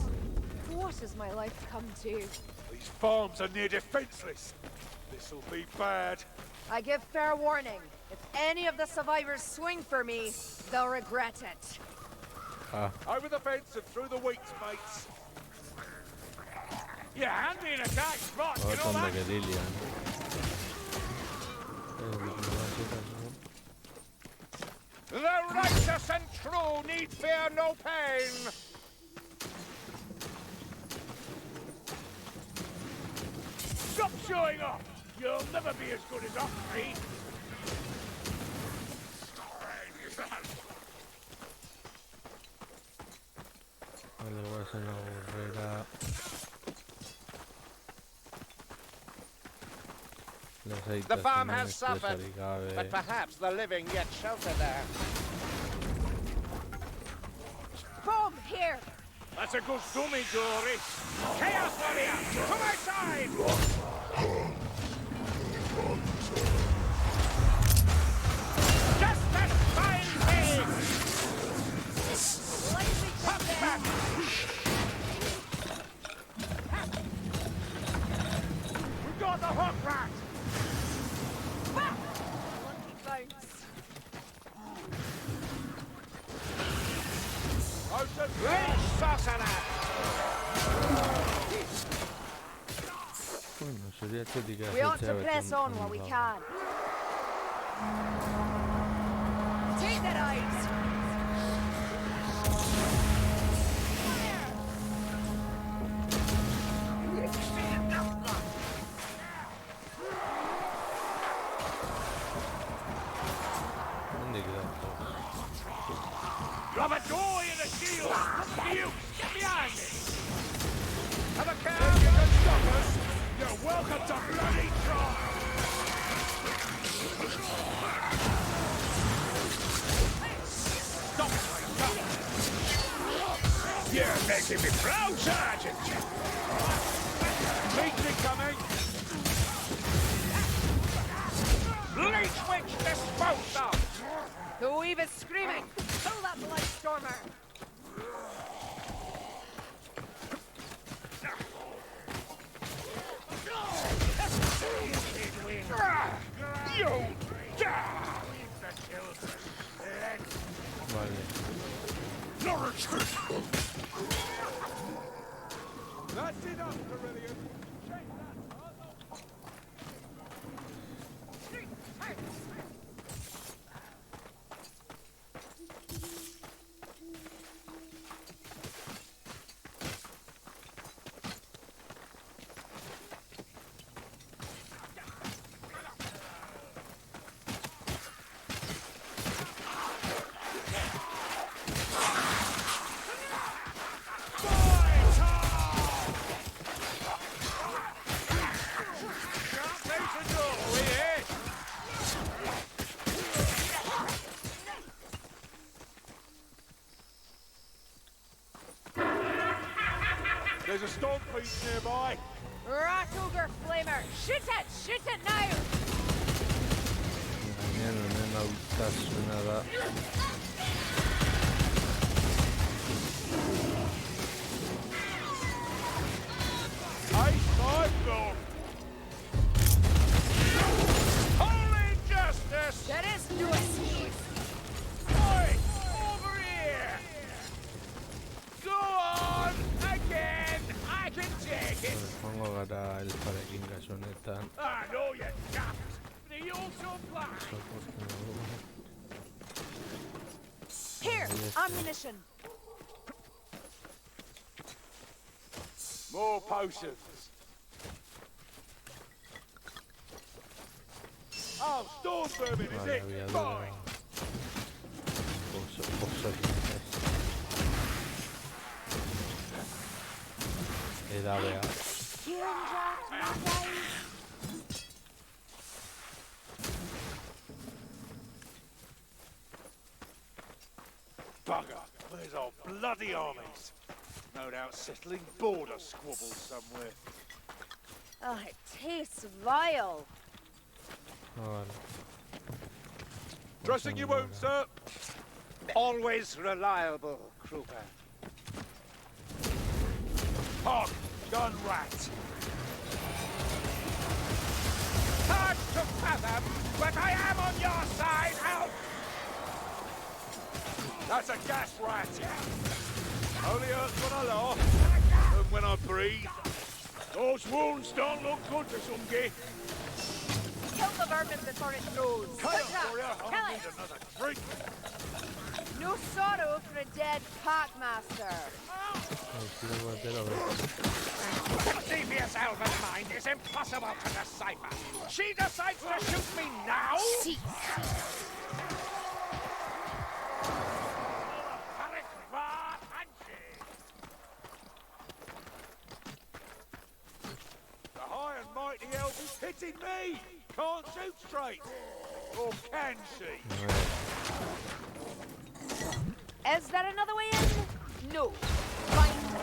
What has my life come to? These farms are near defenseless. This'll be bad. I give fair warning. If any of the survivors swing for me, they'll regret it. Over the fence and through the weeds, mates. Yeah, hand me an attack spot, you know Otan da that? geri yani. The righteous and true need fear no pain. Stop showing off! You'll never be as good as Osprey. Vale, voy a hacer una barrera. The farm has suffered, but perhaps the living yet shelter there. Boom! Here! That's a good dummy, Dory. Chaos Warrior, to my side! Justice finds me! Hop back! We got the hook rat! Lucky bounce. Rage sorcerer! Bueno, sería estética. We ought to press on while we can. Take that eyes! ¿Dónde queda todo? You have a door in the shield! You, get behind me! Have a care! If you can stop us, you're welcome to bloody try! Stop! You're making me proud, Sergeant! Leech incoming! Bleach witch disposed of! The weave is screaming! Kill that blood stormer! You die! Vale. That's enough, Carillion. There's a storm piece nearby. Rat ogre flamer! Shoot it! Shoot it now! Mañana no me gustas nada. Gone. Holy justice! There is no escape! Oi! Over here! Go on! Again! I can take it! Pongo ahora el paraquín gasoneta. I know you can't! But you also blind! Here! Ammunition! More potions. Oh, store's moving, is Vale, it? aviador. Fine. Pozo. He dado a... Here, Jack, my guys! Bugger. Where's our bloody armies? No doubt settling border squabbles somewhere. Oh, it tastes vile! Ah, vale. Dressing your wound, sir. Always reliable, Kruger. Hog, gun rat. Hard to fathom, but I am on your side, Alf! That's a gas rat. Only hurts when I laugh and when I breathe. Those wounds don't look good to some gay. Kill the vermin before it grows. Chaos Warrior, Kill I need it. another drink. No sorrow for a dead packmaster. Devious elven mind is impossible to decipher. She decides to shoot me now? The high and mighty elf is hitting me. Can't shoot straight. Or can she? Is there another way in? No. Find the...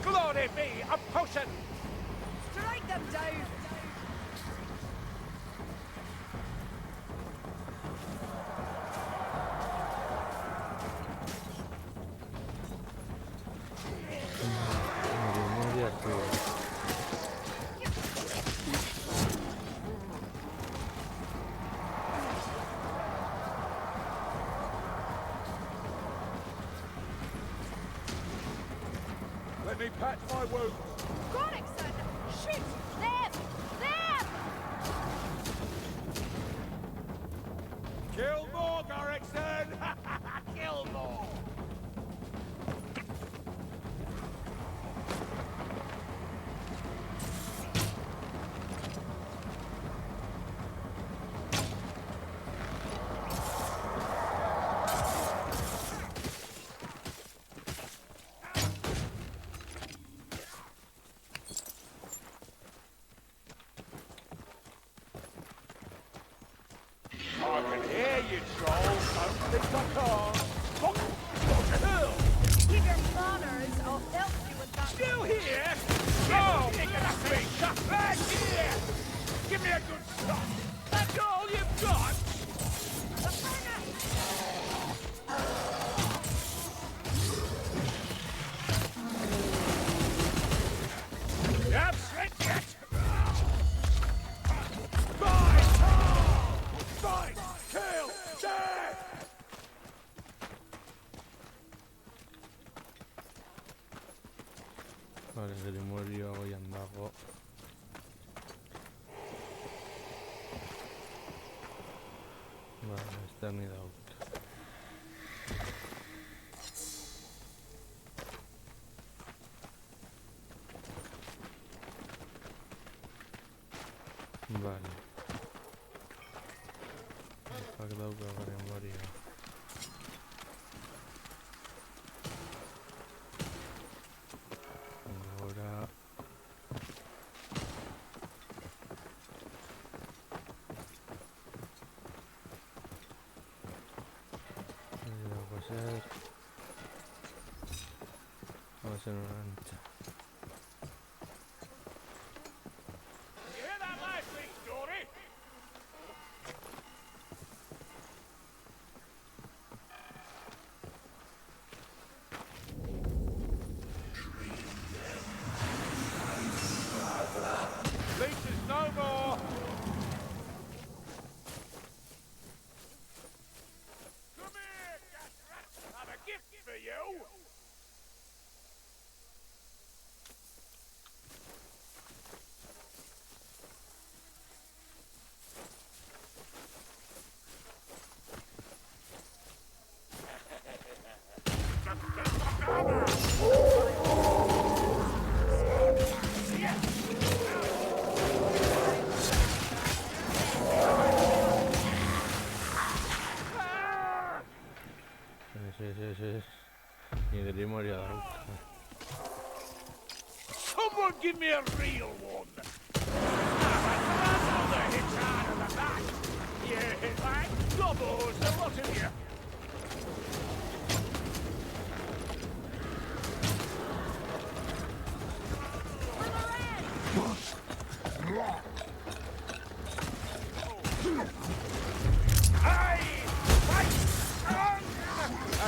Glory be, a potion! Strike them down! Let me patch my wound. Gorrickson! Shoot! Them! Them! Kill more, Gorrickson! Kill more! I can hear you, troll. Don't think I can't. What the hell? Keep your manners, I'll help you with that. Still here? Oh, pick it up, big back here! Give me a good shot. That's all you've got? Yep, slit yet. Fight! Kill! Death! Vale, Grimorio goiandago. Vale, esta ni da out. Vale. Pak dauka Grimorio. Ahora va a ser una ancha. You hear that last thing, Dory? Leeches no more! Come here, gas rat. I have a gift for you. Sí. Y Grimorio da out. Someone give me a real one. Another hit harder than that. Yeah, hit like gobbles, the lot of you.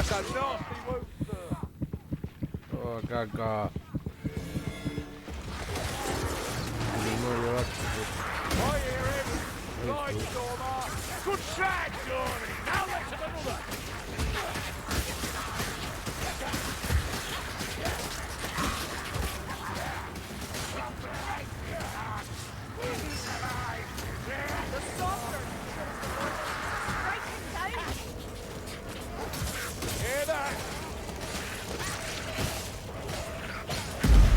That's a nasty wound, sir. Oh, caca. No lleva. I hear him. Right, Stormer. Good shot, Johnny. Now let's have another. The softer. Strike him down. Hear that?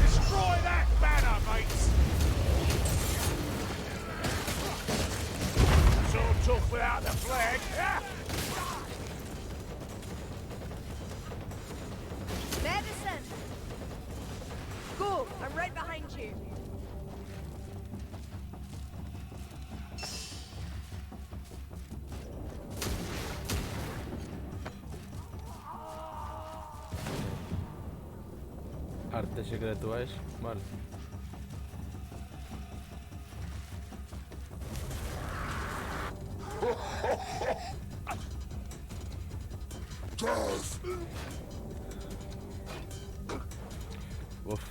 Destroy that banner, mates. So tough without the flag. Medicine. Go. I'm right behind you. Arte secreto es. Vale. Uf.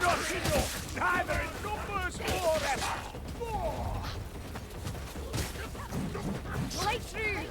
Not enough. Neither in numbers nor effort. Light through.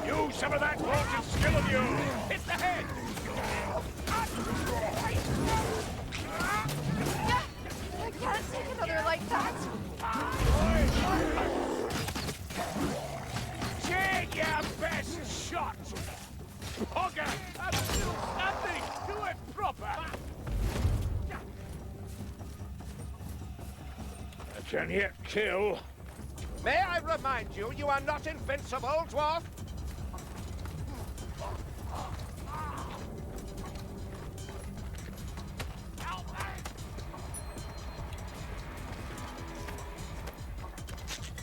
Use some of that vaulted skill of yours. Hit the head. I can't take another like that. Take your best shot. Hogger, I'm still standing. Do it proper. I can yet kill. May I remind you, you are not invincible, dwarf?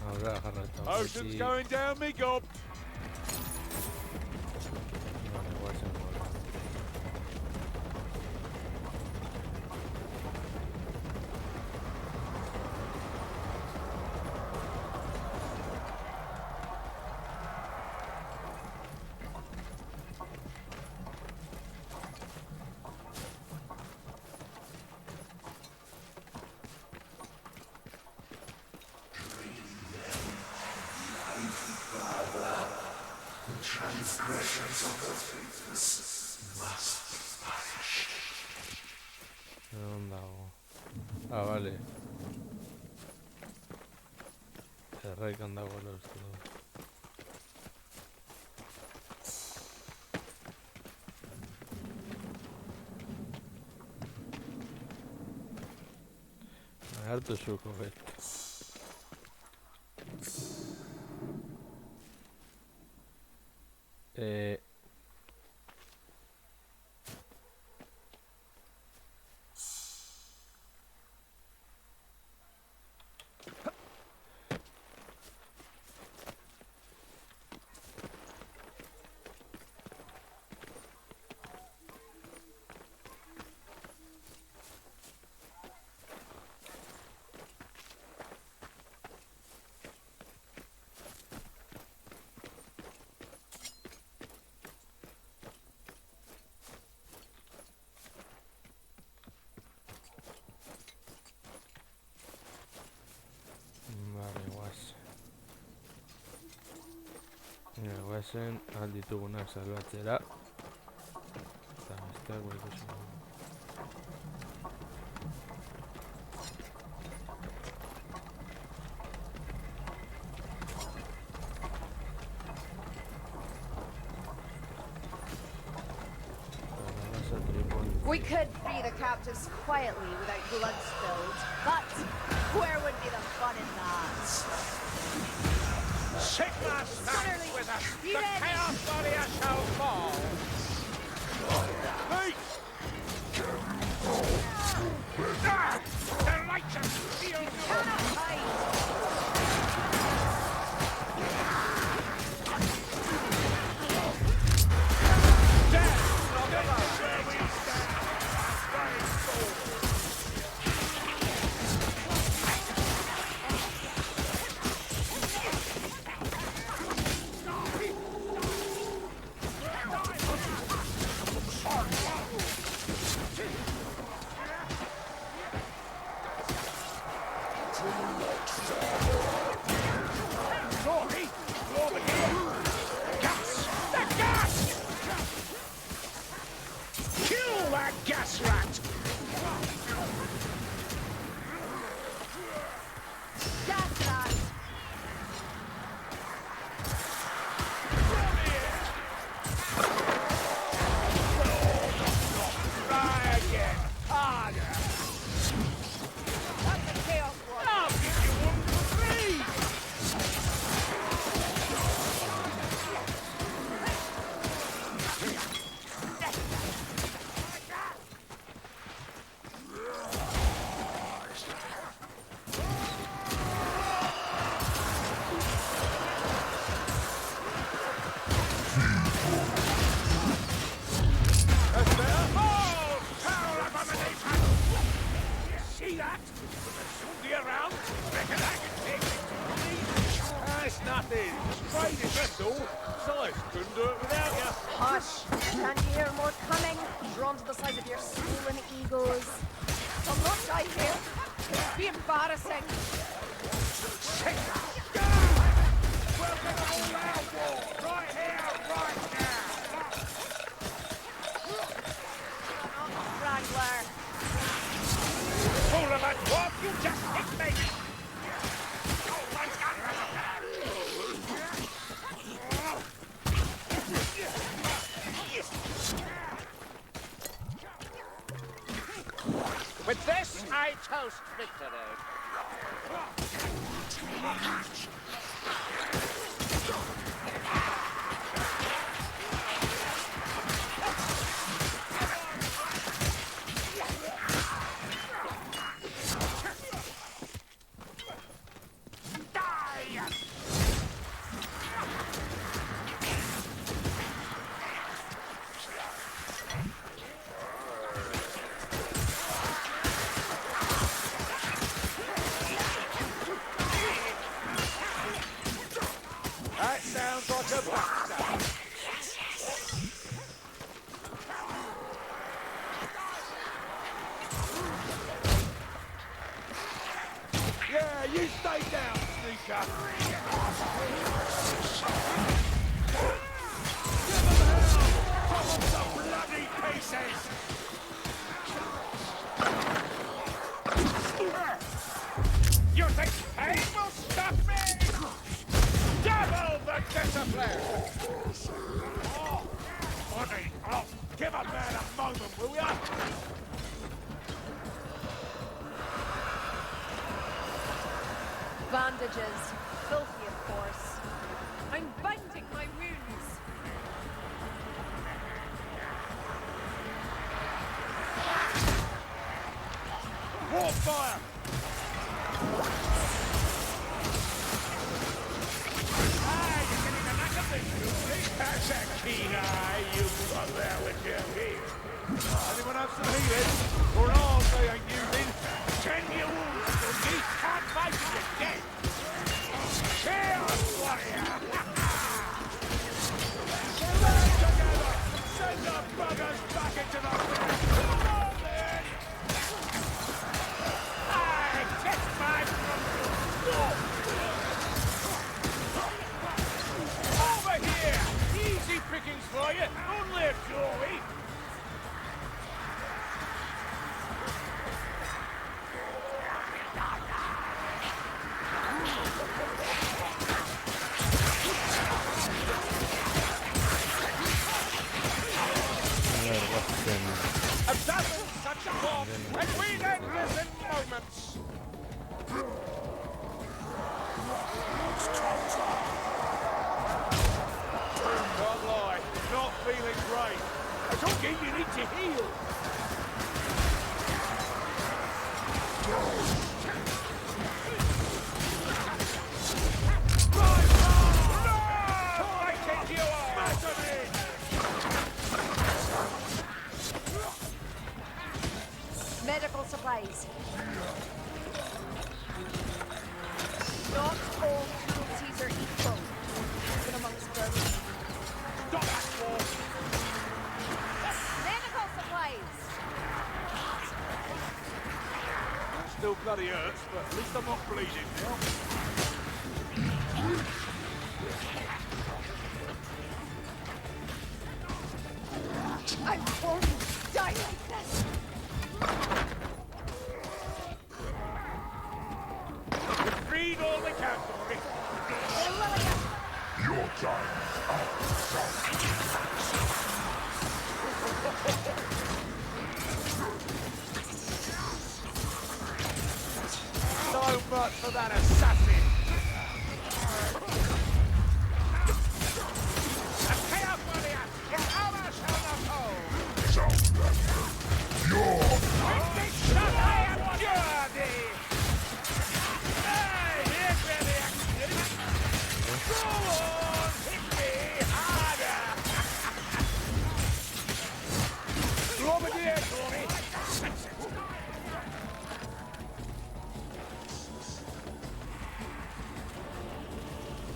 Ahora agarra el tablero Ocean's aquí. going down me gob. Vale, igual se mola. ¿Dónde hago? Ah, vale. El rey que anda con los dos. Harto suco esto. Guazen alditugunak salbatzera eta besteak ikusi. Pasa tripunto. We could free the captives quietly without blood spilled, but where would be the fun in that? Sigma stands with us. Be The ready. Chaos Warrior shall fall. Hey! Ah! The righteous feel no Cannot hide. death, not alone. Where we stand, going forward. Glory, glory here. Gas, the gas! Kill that gas rat! Gas rat. Try again. Harder. That's a chaos one. I'll give you one for free. That's better. Oh, foul abomination! You see that? Somebody around? Reckon I can take it to me? Ah, it's nothing. Spiders, that's all. Besides, couldn't do it without you. Hush! Can't you hear more coming? Drawn to the size of your swollen egos. I'll not die here. It'd be embarrassing. Welcome to all our war. Right here, right now. Wrangler. Fool of a dwarf, you just hit me. With this, I toast victory. That sounds like a buster. Yeah, you stay down, sneaker. Give him hell! Come on, some bloody pieces! You think pain will stop me? Double the discipline! Oh, buddy, oh, give a man a moment, will ya? Bandages. Filthy, of course. I'm binding my wounds. War fire! Ah, you're getting the knack of this, Julie. That's a keen eye you've got there with your heel. Anyone have some healing? For an arm they ain't using. Tend your wounds, Dundee. Can't fight if you're dead. Chaos Warrior! Work together! Send the buggers back into the pit! Come on, then! I kiss my over here! Easy pickings for you! Only a Joey! Sweet endless in moments. Can't lie, not feeling great. I told you you need to heal. Medical supplies. Not all cruelties are equal, even amongst them. Stop that wall. Medical supplies. It still bloody hurts, but at least I'm not bleeding now. I won't die like this. You freed all the cavalry. Your time. So much for that assassin! The chaos warrior is our shall not hold. Sound that. Your Shut I am Jordy! Hey, here's where the action is. Go on, hit me harder! Globadier, Tony!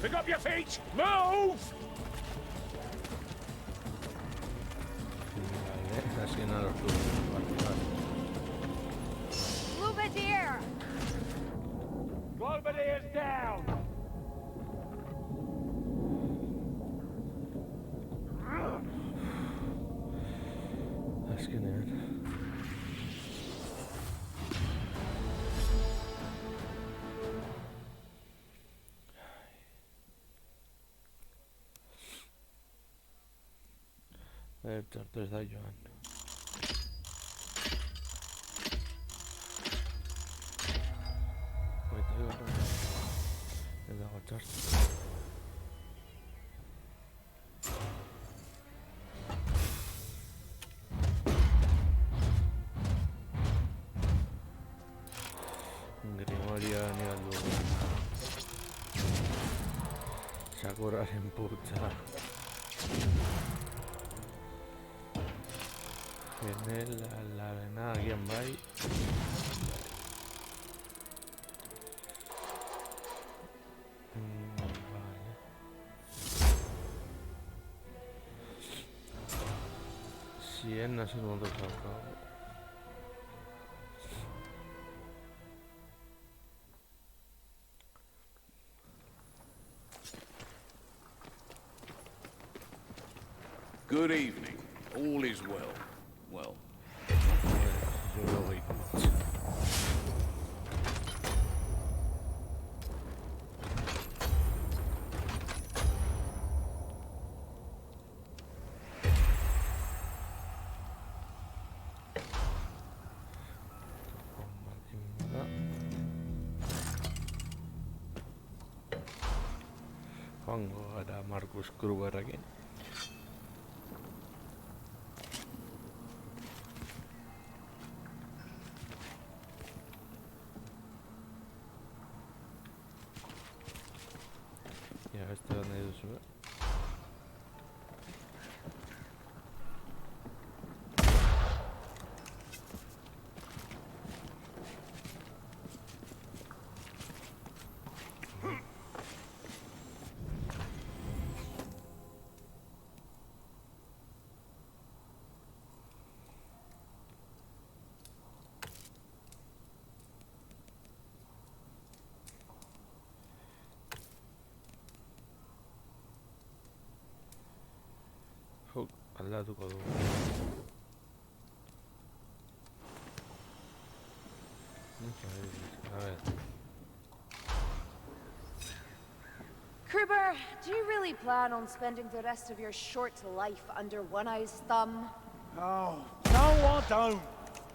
Pick up your feet! Move! Vale, así no los tuve. Globadier! Globadier's down! Es que no. El torto está Joan. Pues te digo, es de agacharte. Grimorio nivel 2. Sakura en puta. Tiene la venada aquí en Bay. Vale. Si es no sé cómo te salga. Good evening. All is well. Well, joango gara Markus Krugerrekin. Ja, este nahi duzu, aldatuko dugu. A ver. Kruber, do you really plan on spending the rest of your short life under One-Eye's thumb? Oh, no I don't.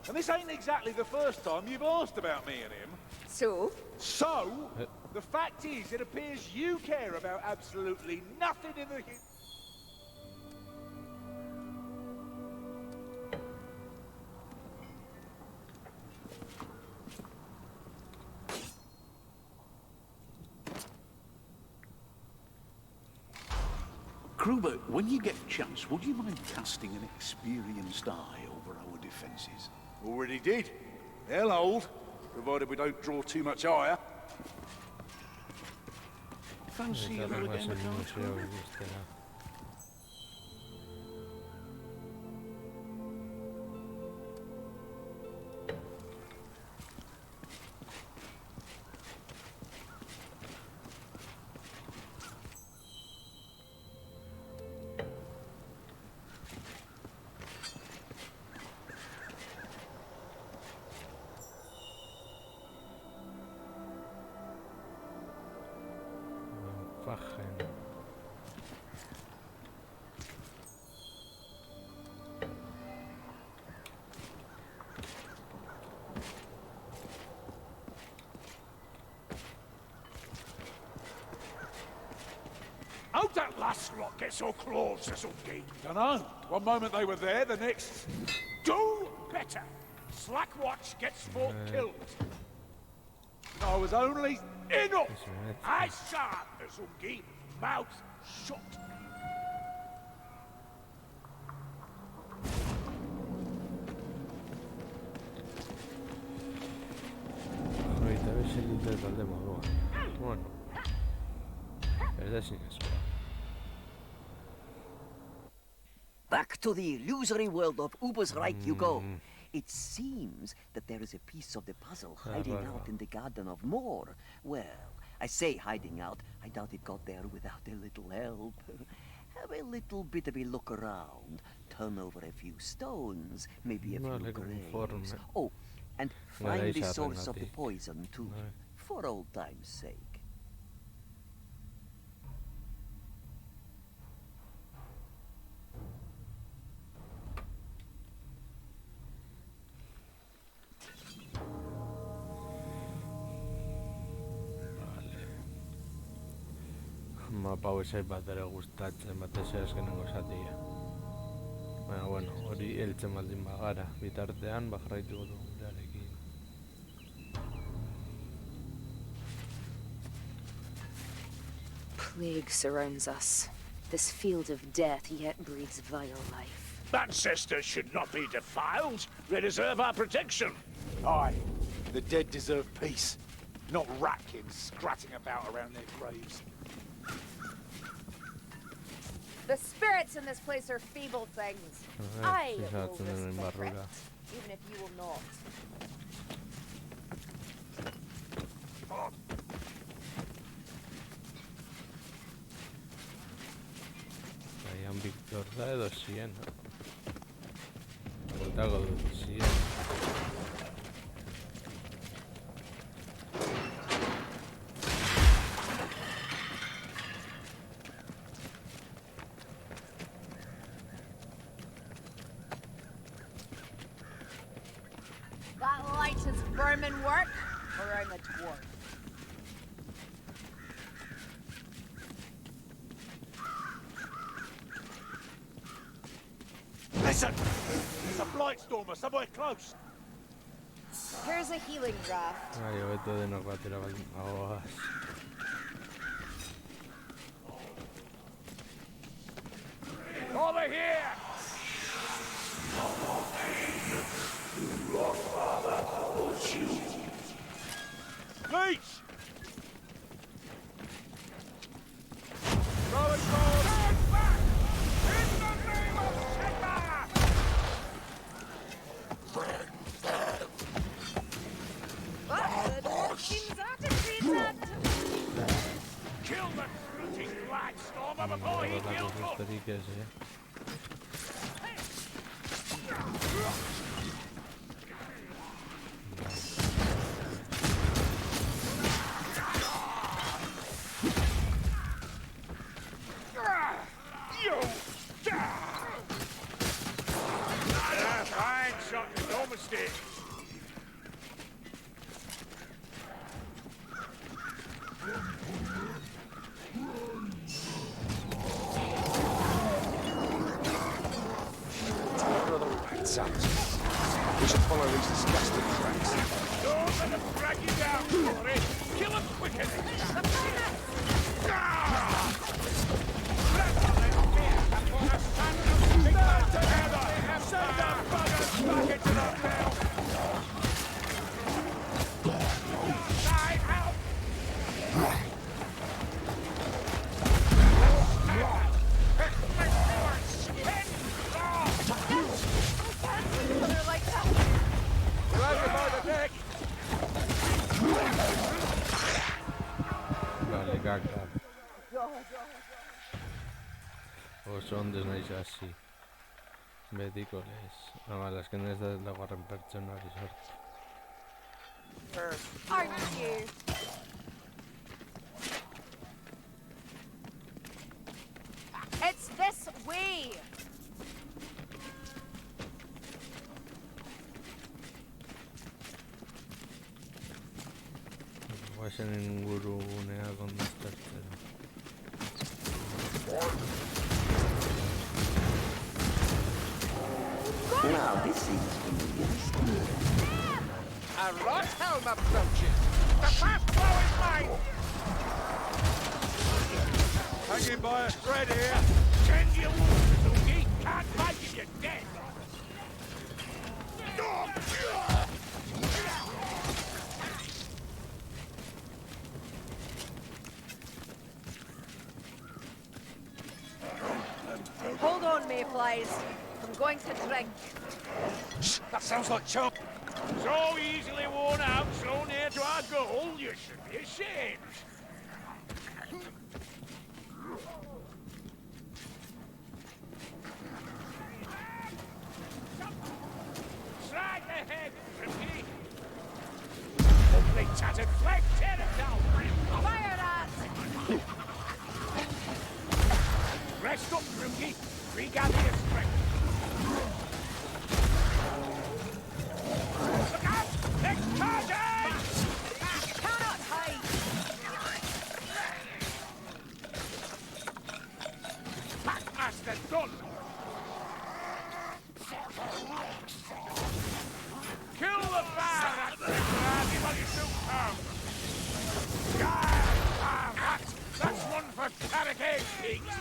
And this ain't exactly the first time you've asked about me and him. So? So, the fact is, it appears you care about absolutely nothing in the... Kruber, when you get a chance, would you mind casting an experienced eye over our defences? Already did. Hell old, provided we don't draw too much ire. Fancy another game of cards, Kruber? Fajen. How'd that last lot get so close, Sasuke? Dunno. One moment they were there, the next... Do better. Slack watch gets folk killed. I was only... Enough! Eyes sharp, Sasuke. Mouth shut. Ahorita a ver si el interval de modo. Bueno. Verdad sin eso. Back to the illusory world of Uber's Reich you go. It seems that there is a piece of the puzzle hiding out in the Garden of Moor. Well, I say hiding out. I doubt it got there without a little help. Have a little bit of a look around. Turn over a few stones, maybe a few graves. Oh, and find the source of the poison too, for old time's sake. Mapa hauek bat ere gustatzen, batez ere azkenengo zatia. Baina, bueno, hori heltzen baldin bagara, bitartean jarraituko dugu gurearekin. Plague surrounds us. This field of death yet breathes vile life. Ancestors should not be defiled. They deserve our protection. Aye, the dead deserve peace, not ratkins scratching about around their graves. The spirits in this place are feeble things. I will respect, even if you will not. Hayan Víctor da de 200. Vuelta con 200. That light is vermin work, or I'm a dwarf. Listen! There's a Blightstormer somewhere close. Here's a healing draft. Ah, yo esto de no va a tirar aguas. Over here! Your father calls you. Leech! Throw it forward! Turn back! In the name of Sigmar! What? The dwarf seems attitude Kill the fruiting Blightstormer before he kills us! Fine shot, no mistake. follow these disgusting tracks. Don't let them drag you down, Corey. Kill them quicker next time. Let's not let fear before the sun comes together. Send the buggers back into the mill. Side out. Like that. Grab him by the neck. Vale, caca. Oso ondez naiz hasi. Betiko lez. Ama, azken ez da laugarren pertsonari sortu. Aren't you? It's this way. Guazen ingurunea kondastatzera. Now, this seems familiar. A Rothelm approaches. The fast blow is mine. Hanging by a thread here. Send your wounds, Luigi. Can't fight if you're dead. Hold on, Mayflies. I'm going to drink. That sounds like chump. So easily worn out, so near to our goal, you should be ashamed. Strike ahead, Grimky. Ugly tattered flag, tear it down. Fire that! Rest up, Grimky. Regather your strength. Look out! Next target! Cannot hide! Back as the gun! Kill the bear that anybody shoot her! That's one for Carricade Peaks!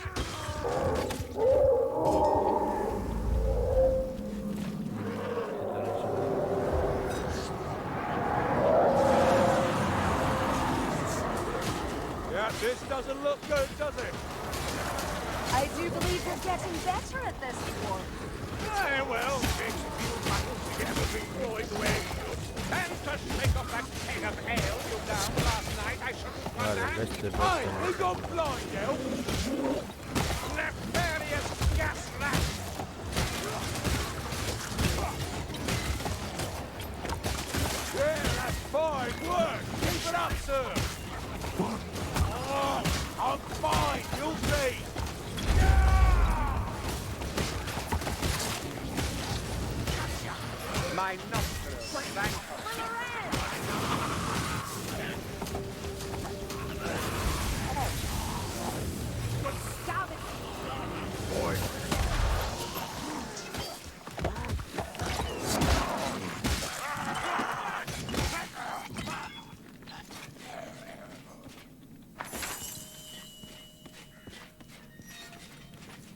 Yeah, this doesn't look good, does it? I do believe we're getting better at this war. Aye, well, takes a few battles to get everything going the way it should. And to shake off that keg of ale you down last night, I shouldn't Vale, wonder. beste Hey, pertsona. we gone blind, Del. Nefarious gas rat! Yeah, that's fine work. Keep it up, sir. Oh, I'm fine. You'll see. My nostrils rankle.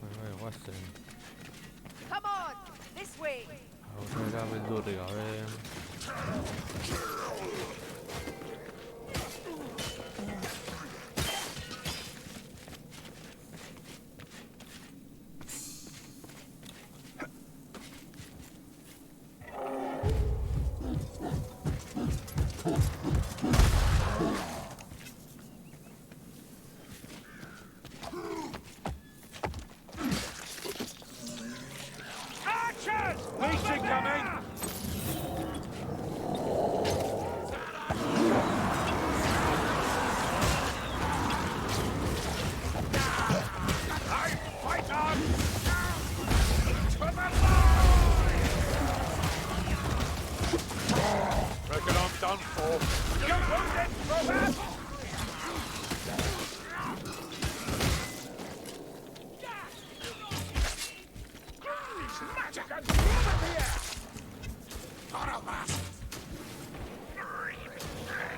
Bai, guazen. Come on, this way. Aurrera beldurri gabe. Archers! Legion coming. I fight on! To the line! Reckon I'm done for. You're wounded, Robert! Magic and over here!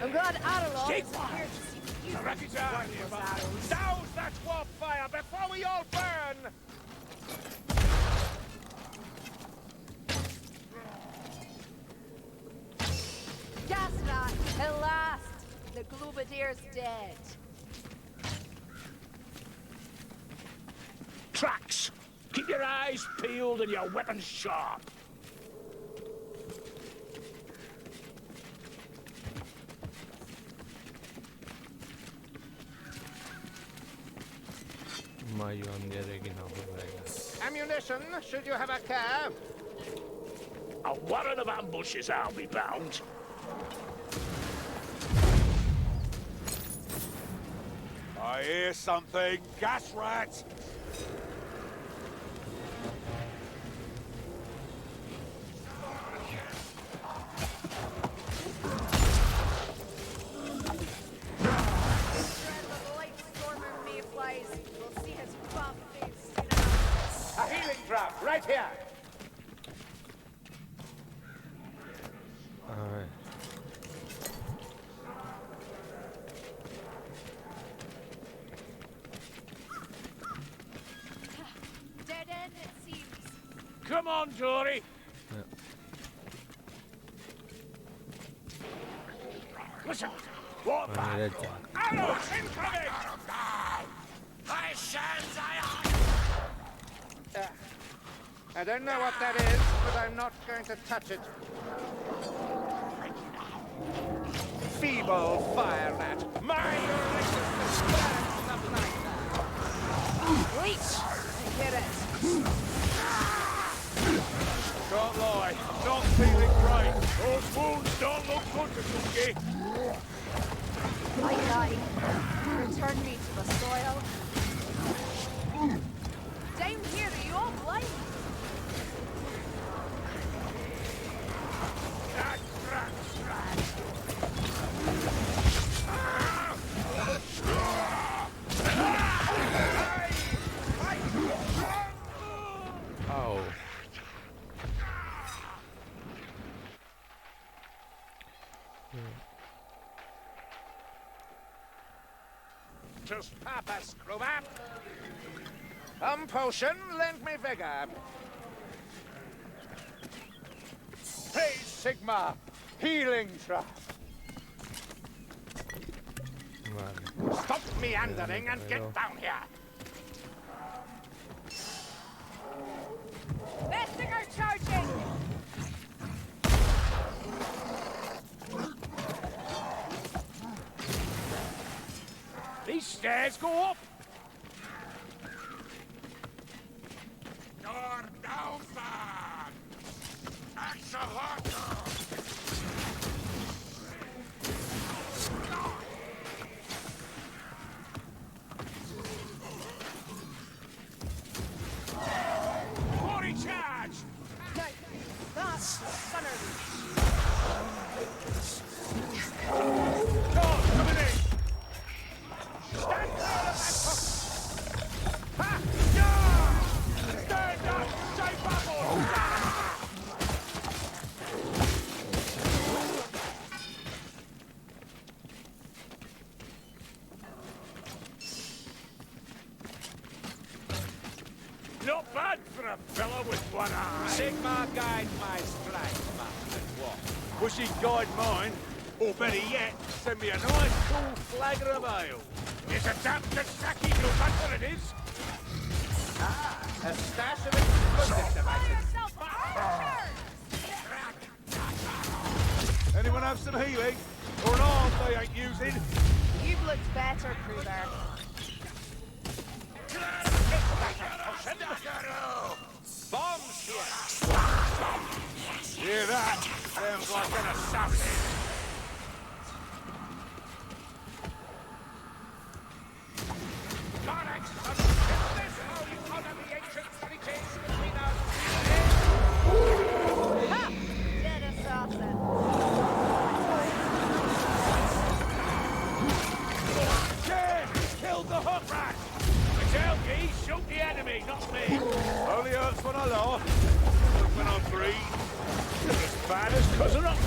I'm glad Adelon Keep is quiet. here to see if you The wreck is out here, those but arrows. douse that warp fire before we all burn! Gasrat, at last, the Glubadier's dead. Tracks! Keep your eyes peeled and your weapons sharp. Ammunition, should you have a care. A warren of ambushes, I'll be bound. I hear something. Gas rat! A healing drop, right here. Dead end, it seems. Come on, Jory. Listen. What back? Arrows incoming! I don't know what that is, but I'm not going to touch it. Feeble fire rat. My deliciousness burns up like that. Leech! I hear it. Can't lie, not feeling great. Those wounds don't look good to Cookie. I die. Return me to the soil. Down here, are you all blind? Oh. Just Papa Screwbap. Potion, lend me vigor. Praise Sigma. Healing trap. Stop meandering and get down here. Vestigar charging! These stairs go up. Glory charge! That's Sunner. Doors coming in! Stand clear of that hook! Ha! Yeah! Stand up! Say bubble! Not bad for a fellow with one eye. Sigma guide my strike, Master Walk. Wish he'd guide mine, or better yet, send me a nice cool flagger of ale. It's a damn Kasaki, you that's what it is. A stash of explosive devices. Anyone have some healing? Or an arm they ain't using? You've looked better, Kruger. Bombs here. Hear that? Sounds like an assassin. Correct, son. Is this how you honor the ancient treaties between us? Ha! Dead assassin. Shit! Killed the hook rat! Tell me, shoot the enemy, not me. Only hurts when I laugh. But when I breathe, As bad as cousin of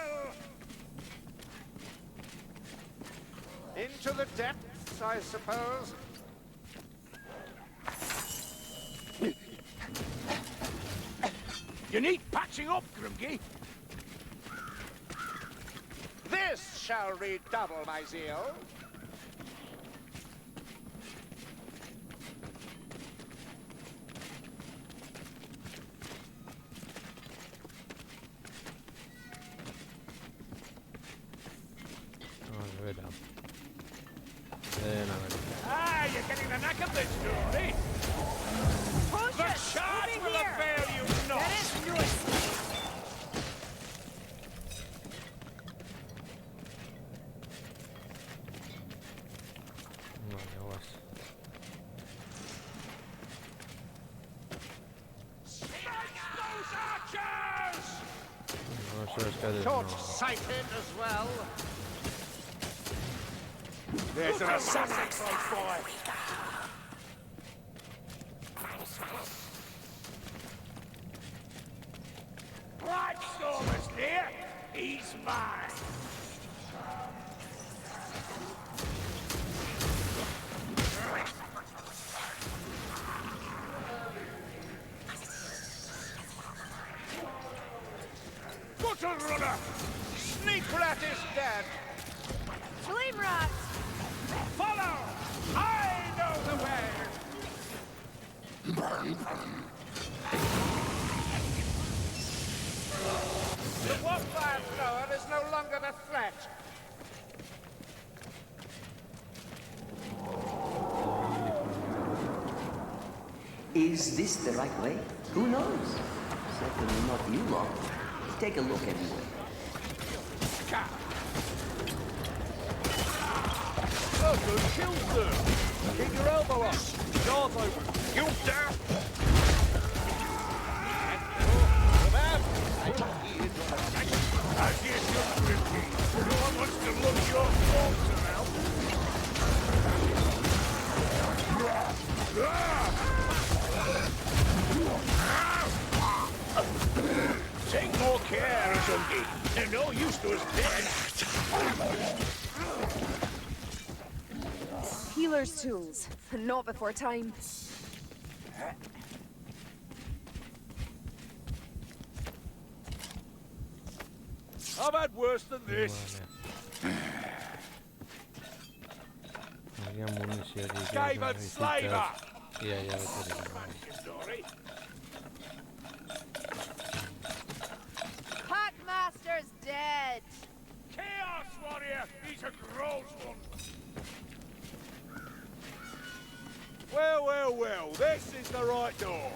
well! Into the depths, I suppose. You need patching up, Grimke. This shall redouble my zeal. Ah, you're getting the knack of this story. Push The it! charge Moving will here. avail you not. Get into it. Short-sighted as well. There's an assassin on fire. Blightstormer's near. He's mine. Bottle runner. Sneak rat is dead. Flame rat! Follow. I know the way. The wildfire thrower is no longer the threat. Is this the right way? Who knows? Certainly not you lot. Take a look anyway. Oh, good kill, sir. Keep your elbow up. Doors open. You dare. As you should, Grimke. No one wants to look your thoughts around. Take more care, Zungi. They're no use to us dead. Healer's tools. Not before time. I've had worse than this. Skaven slaver! Iya, iya betul. Story. Packmaster's dead. Chaos warrior. He's a gross one. Well, well, well. This is the right door.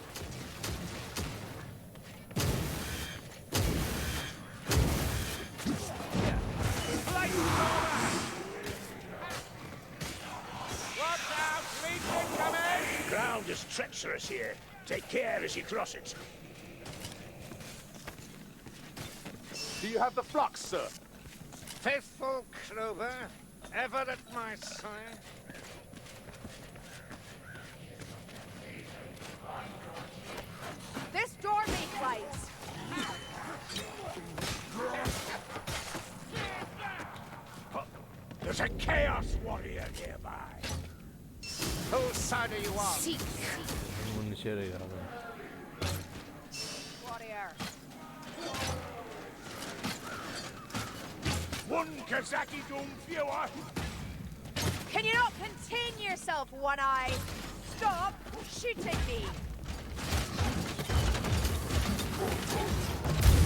Watch out! Legion coming! Ground is treacherous here. Take care as you cross it. Do you have the flux, sir? Faithful Clover, ever at my side. This door may fight. There's a chaos warrior nearby. Whose side are you on? Seek. Bunun işe yarıyor abi. Warrior. One Kazaki Doom viewer. Can you not contain yourself, One Eye? Stop shooting me.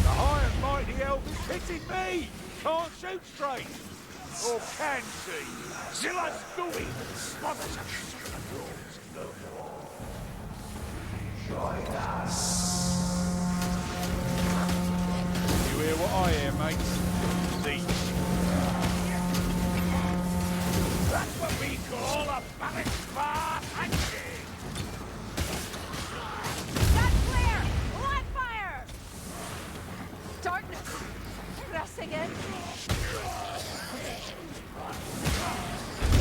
The high and mighty elf is hitting me! Can't shoot straight! Or can she? Zilla's gooey. Smothers a shot of rules. Join us. You hear what I hear, mates? These. That's what we call a balanced bar handshake. That's clear. Live fire. Darkness. Pressing in.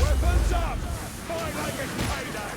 Weapons up! Fight like it's payday!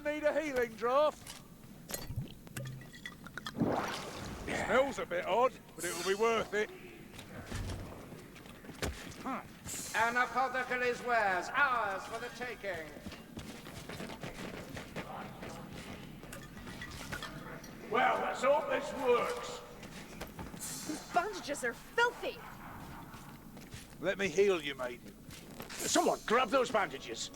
need a healing draft? Smells a bit odd, but it'll be worth it. An apothecary's wares, ours for the taking. Well, let's hope this works. These bandages are filthy. Let me heal you, maiden. Someone, grab those bandages.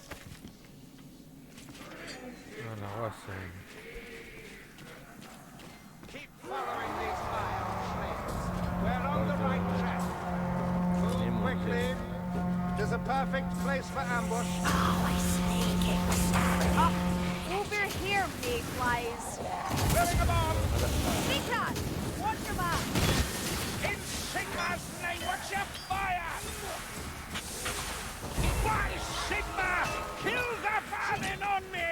No, what's that? Keep following these iron trails. We're on the right track. Move quickly. It is a perfect place for ambush. Over here, mayflies. Building a bomb. Nika, watch your back. In Sigma's name, watch your fire! Why, Sigma! Kill the vermin on me!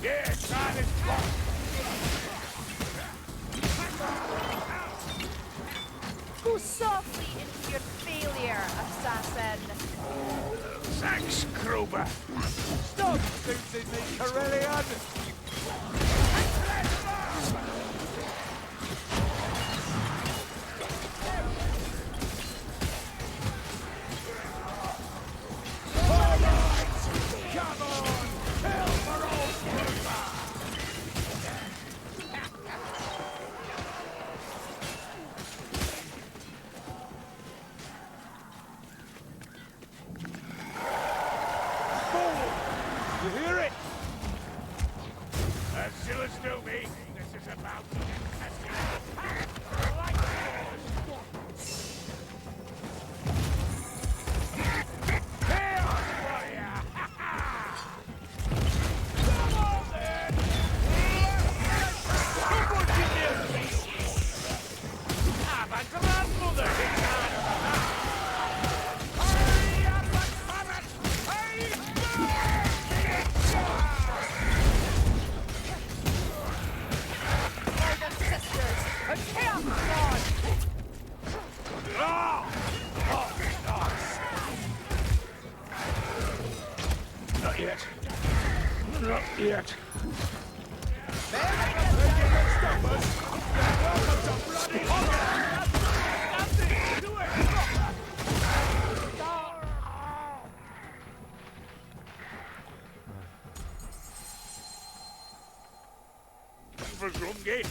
Yeah, try this one. Go softly into your failure, assassin. Thanks, Kruber. Stop shooting me, Corellian! Come on! Kill for old Kruber! You hear it? As still as do me, this is about to get escalated. Like Chaos Warrior! Come on then! Someone give me a piece! My grandmother did not! Hurry up and come it! Hurry! Murder sisters, a chaos god. Not yet. Not yet. Vrungi,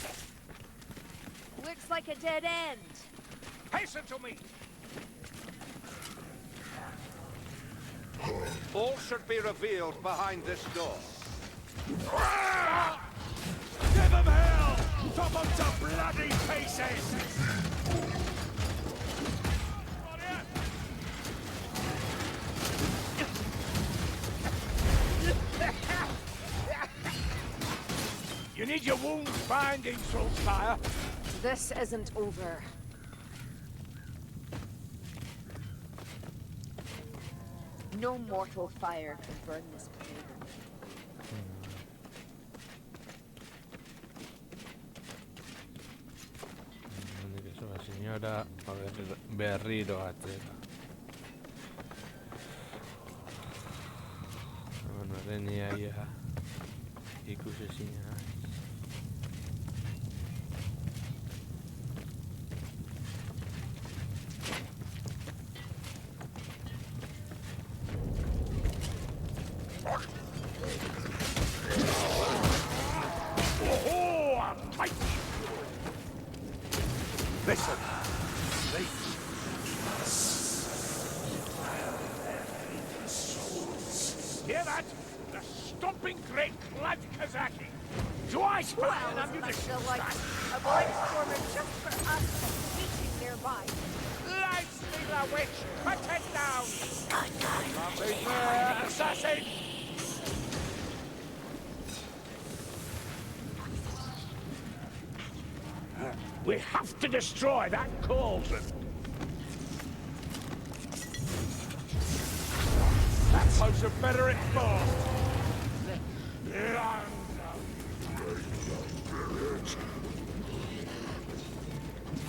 Looks like a dead end. hasten to me. All should be revealed behind this door. Give them hell! Chop them to bloody pieces! You need your wounds binding, Trollspire. This isn't over. No mortal fire can burn this blade. Quindi sulla signora berriroatzera. Honoren iaia ikusezina naiz. Oh, I'm tight. Listen. Hear that? The stomping great blood Kazaki. Do I spy Well, on you isn't to that like a blight stormer just for us meeting nearby? Lightstealer witch, cut it down! Nothing there, assassin! We have to destroy that cauldron! That potion better exposed.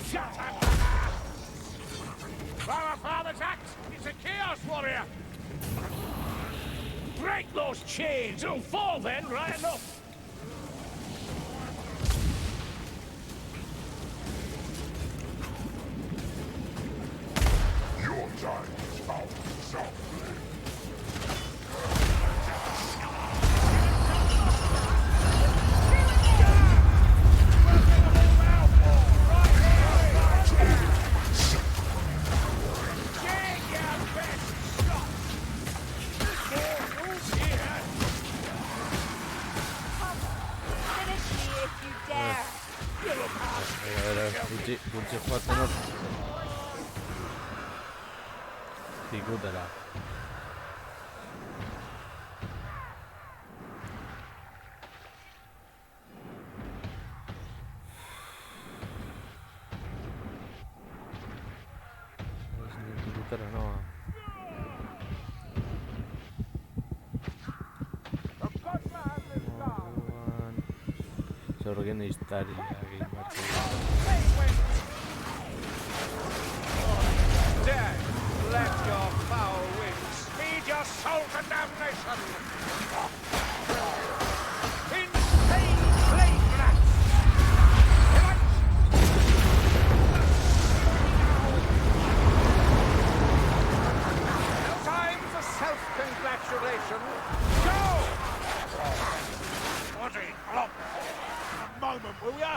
Shut up! From our father's axe, it's a Chaos Warrior! Break those chains! It'll fall then, right enough! Your time is out, Southland. Kunci kuatnya Tikutela. Tikutela no. Seurakin istari lagi marchin. Dead, let your foul winds speed your soul to damnation! Insane flame rats! No time for self-congratulation. Go! Bloody up! A moment, will ya?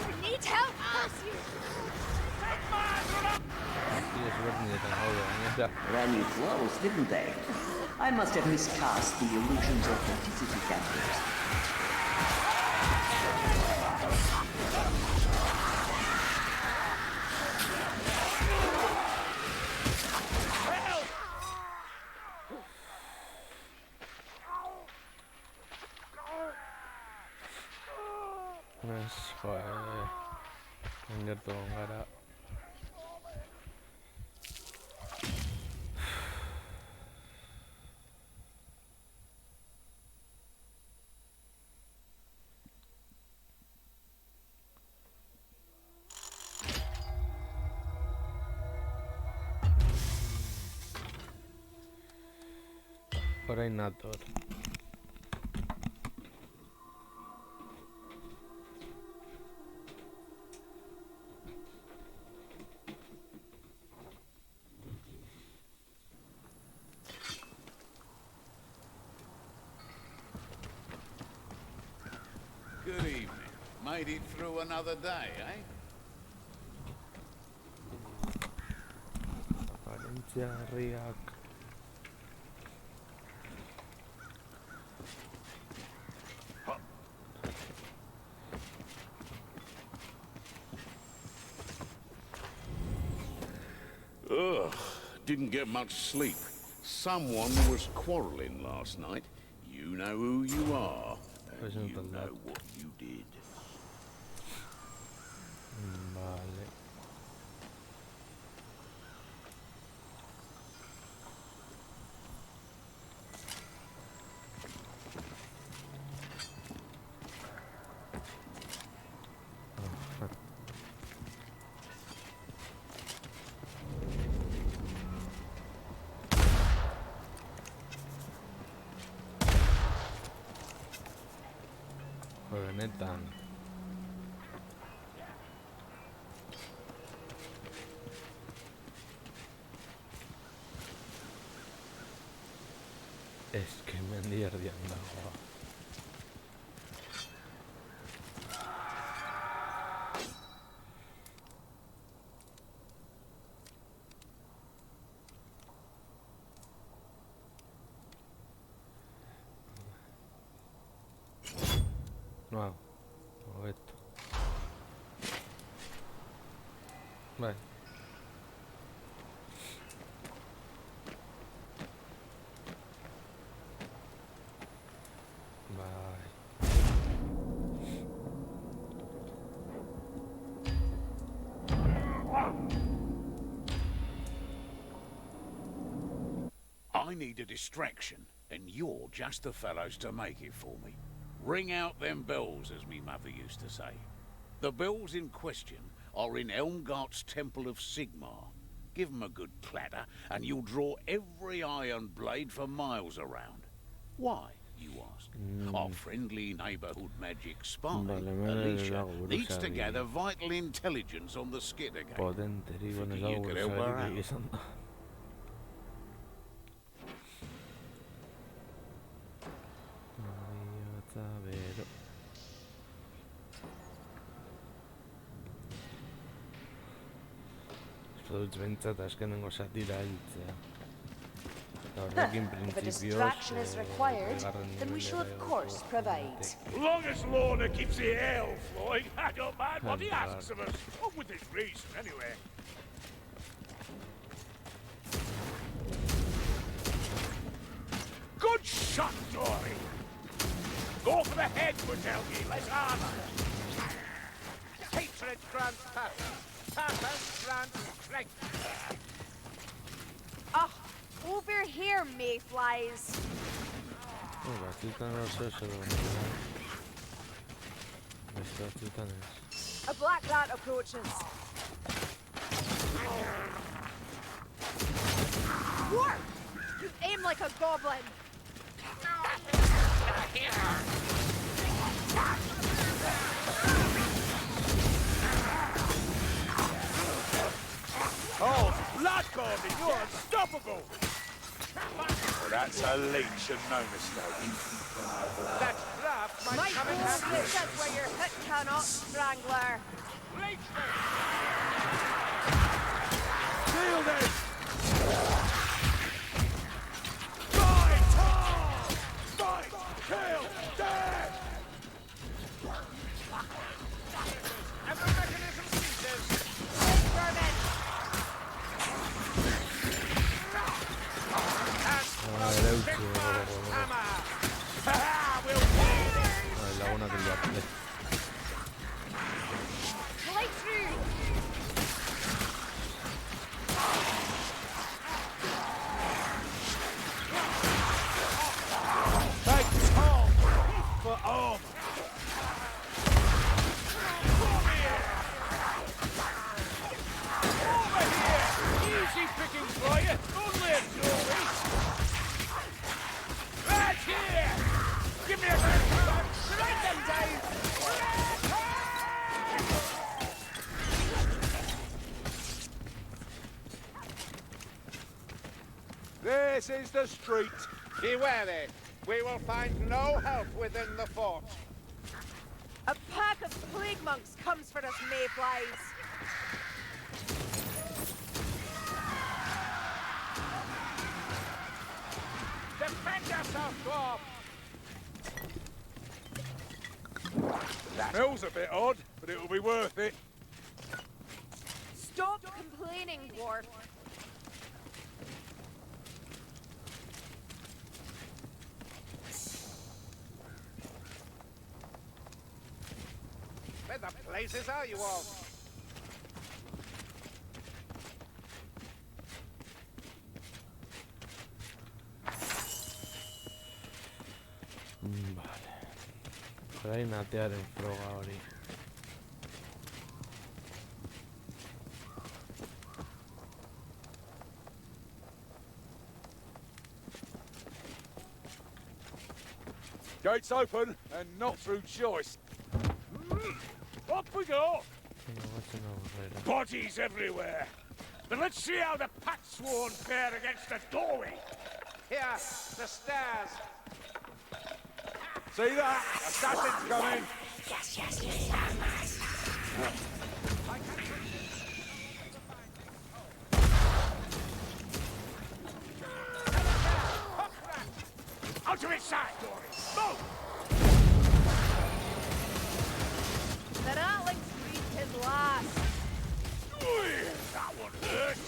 We need help, Percy! Ran you close, didn't they? I must have miscast the illusions of authenticity captors. Gara. Orain nator. Good evening. Made it through another day, eh? Valencia Riak. Ugh, didn't get much sleep. Someone was quarreling last night. You know who you are, and you know what you did. Vale. Benetan. Es que mendiardian dago. No hago. Hago esto. Vale. I need a distraction, and you're just the fellows to make it for me. Ring out them bells, as me mother used to say. The bells in question are in Elmgart's Temple of Sigmar. Give 'em a good clatter, and you'll draw every iron blade for miles around. Why, you ask? Our friendly neighbourhood magic spy, Alicia, needs to gather vital intelligence on the skid again. Figure you could help her out. Behintzat azkenengo satira hiltzea. If a distraction is required, then we shall of course provide. As long as Lorna keeps the ale flowing, I don't mind what he asks of us. Oh, with his reason, anyway. Good shot, Dory! Go for the head, Butelgi. Let's armor. Hatred grants purpose. Purpose grants strength. Ah, over here, mayflies. A black rat approaches. What? You aim like a goblin. Oh, Bloodgordy, you're unstoppable! That's a leech and no mistake. That craft might My come in bold handy. is just where your hit cannot, Strangler. Shield it! Fight! Fight! Kill! Dead! Every mechanism ceases. Vermin. Light through. Take Tom for arm. Over here! Easy pickings for you. Only a jewelry. Right here! Give me a hand! Strike them down! This is the street. Be wary. We will find no help within the fort. A pack of plague monks comes for us, mayflies. Defend yourself, dwarf! Smells a bit odd, but it'll be worth it. Stop complaining, dwarf. Where the blazes are you all? Vale. Por ahí natear en froga hori. Gates open, and not through choice. Up we go! What's in over there? Bodies everywhere. But let's see how the Patsworn fare against the doorway. Here, the stairs. See that? Assassin's coming. Out of its sight, Dory! Move! The ratlings breathed his last. That one hurt!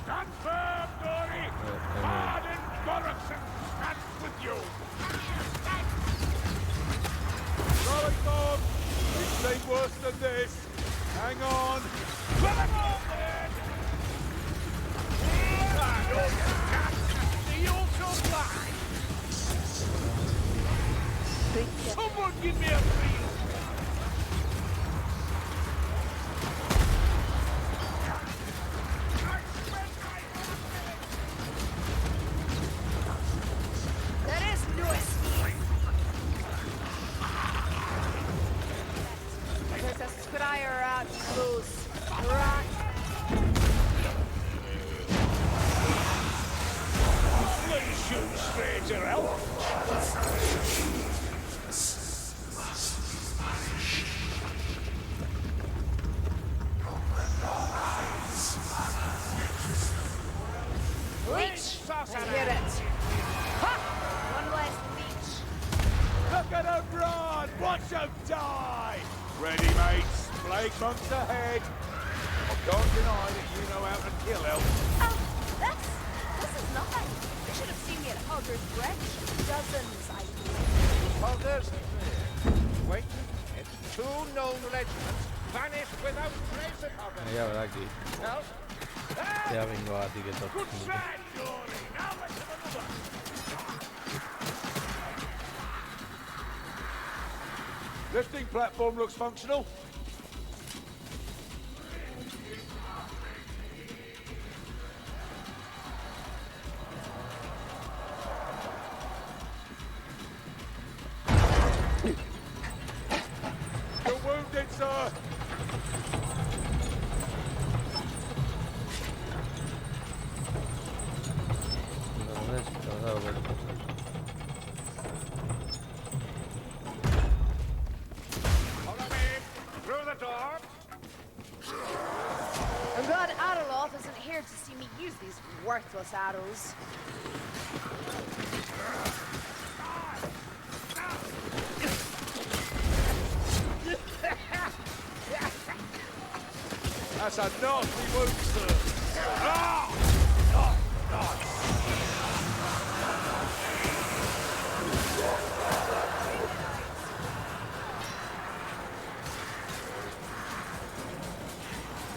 Stand firm, Dory! Harden Gorrickson stands with you! Sorry, Bob. It's been worse than this. Hang on. Well, I'm on there! The also fly! Someone give me a breeze! to help. Leech! I hear it. Ha! One less leech. Look at them run! Watch them die! Ready, mates. Plague monks ahead. I can't deny that you know how to kill elves. This is nothing. You should have seen me at Hogger's Bridge. Dozens, I think. Hogger's wait a minute. 2 known regiments vanished without trace of Hogger. Ya verá aquí. Well, Ya vengo a ti que toques. Good side, Dory. Now let's have another. Lifting platform looks functional. You're wounded, sir. follow me. Through the door. I'm glad Adaloth isn't here to see me use these worthless arrows. That's a nasty wound, sir. Ah!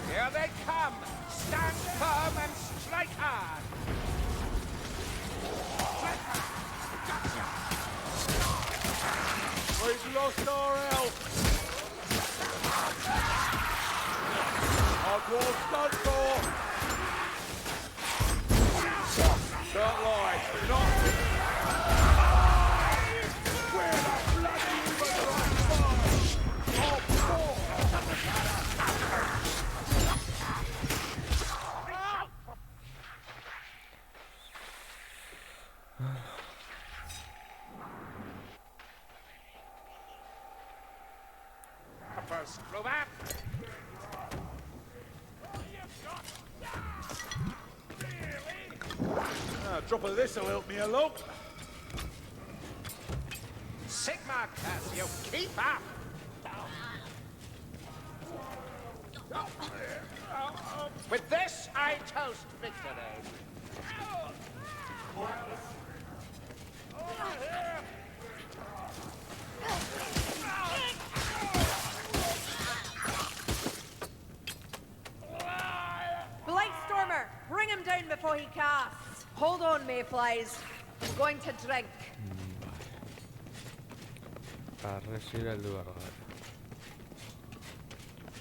Here they come. Stand firm and strike hard. We've lost our elf. Our dwarf's done for. Can't lie. Not. Where the bloody First, throw back. A drop of this will help me along. Sigmar curse you, keep up! With this, I toast victory. Blightstormer, bring him down before he casts. Hold on, Mayflies. I'm going to drink. Para resir el lugar.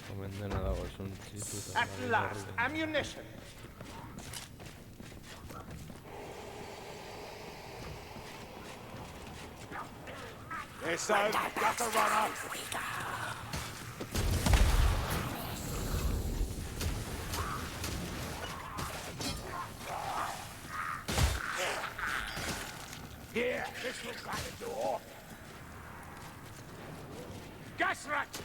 Comenden a dago es un chitu. At last, ammunition. Yes, son. Got to run up. Here, this looks like a door. Gas rat!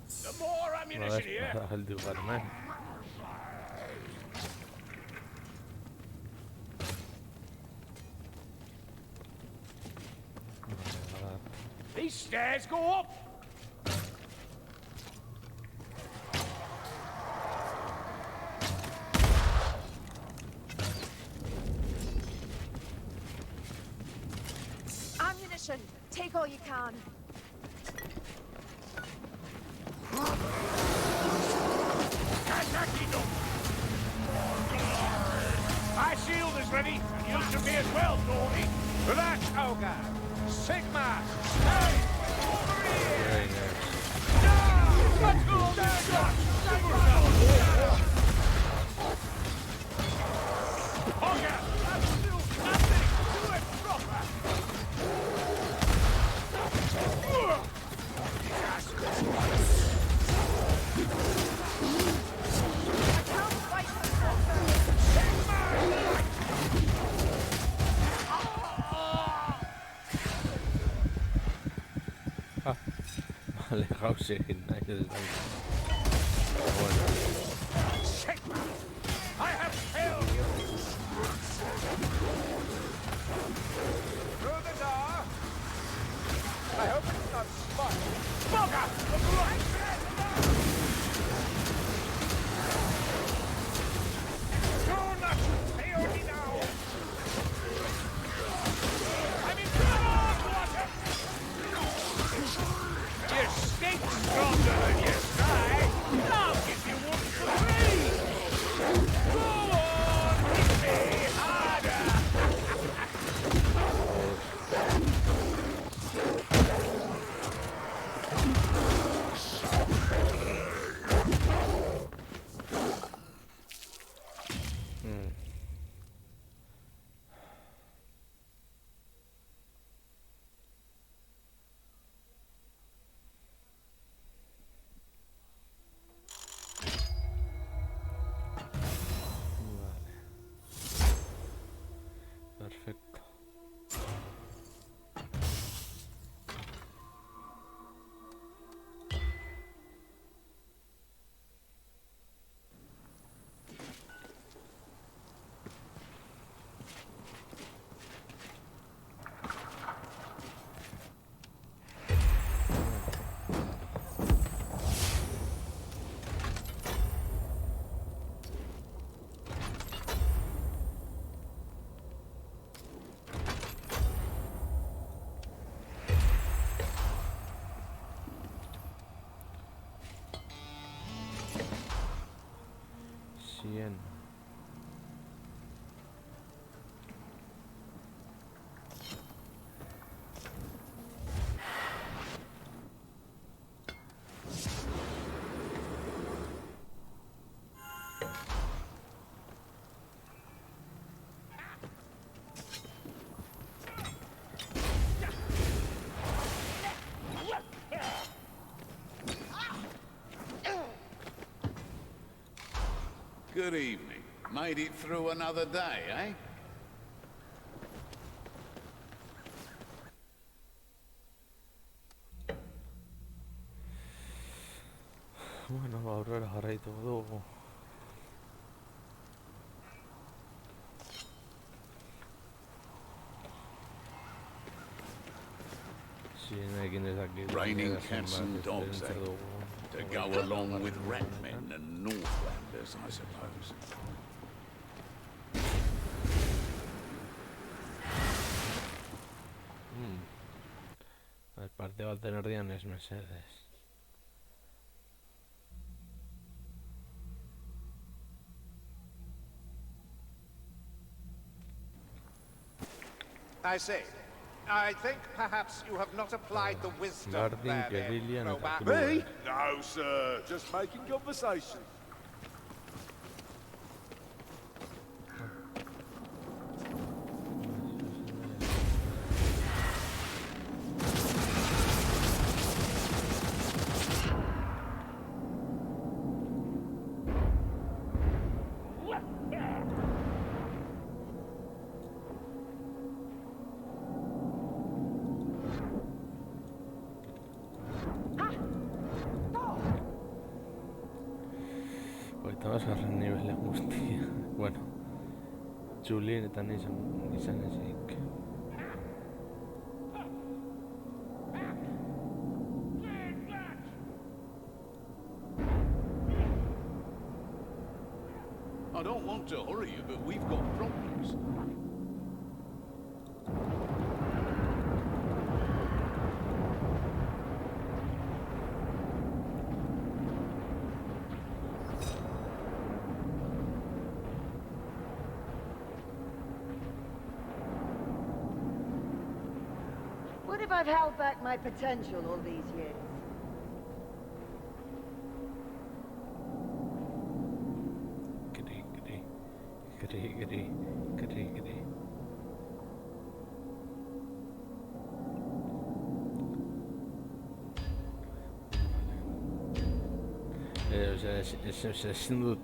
Some more ammunition here. El lugar, These stairs go up. Ammunition. Take all you can. My shield is ready, and you should be as well, Dormy. Relax, Ogre. Sigmar, stay over here. Let's go down. Ogre, that's still nothing. Do it proper. Vale, Hausekin näitä bueno. Sigma! I have failed you! Through the door! I hope it's not spot. Bugger! Right there! Do not fail me now! I'm in hot water! You stink stronger than you try! I'll give you one for free! Go on, hit me harder! Perfecto. Bien. Good evening. Made it through another day, eh? Bueno, va a volver a agarrar y todo. Sí, no hay quienes aquí. Raining cats and dogs, eh? To go along with Ratmen and Northlanders, I suppose. Aparte va a tener Dianes Mercedes. I say, I think perhaps you have not applied the wisdom therein, Robot. Me? No, sir. Just making conversation. Ahorita vas a nivel angustia. Bueno, Julien eta izan ezik. I don't want to hurry you, but we've got problems. What if I've held back my potential all these years? Gri. Se ezin dut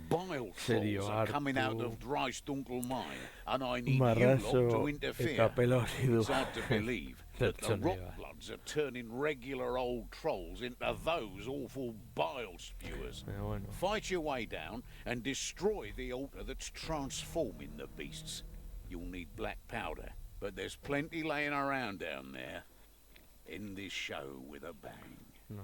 Bile serio falls are coming out hartu of Dreisdunkel mine, and I need you lot marrazo to eta interfere. pelo hori du. It's hard to believe, that the Rockbloods are turning regular old trolls into those awful bile spewers. Fight your way down and destroy the altar that's transforming the beasts. You'll need black powder, but there's plenty laying around down there. End this show with a bang. No.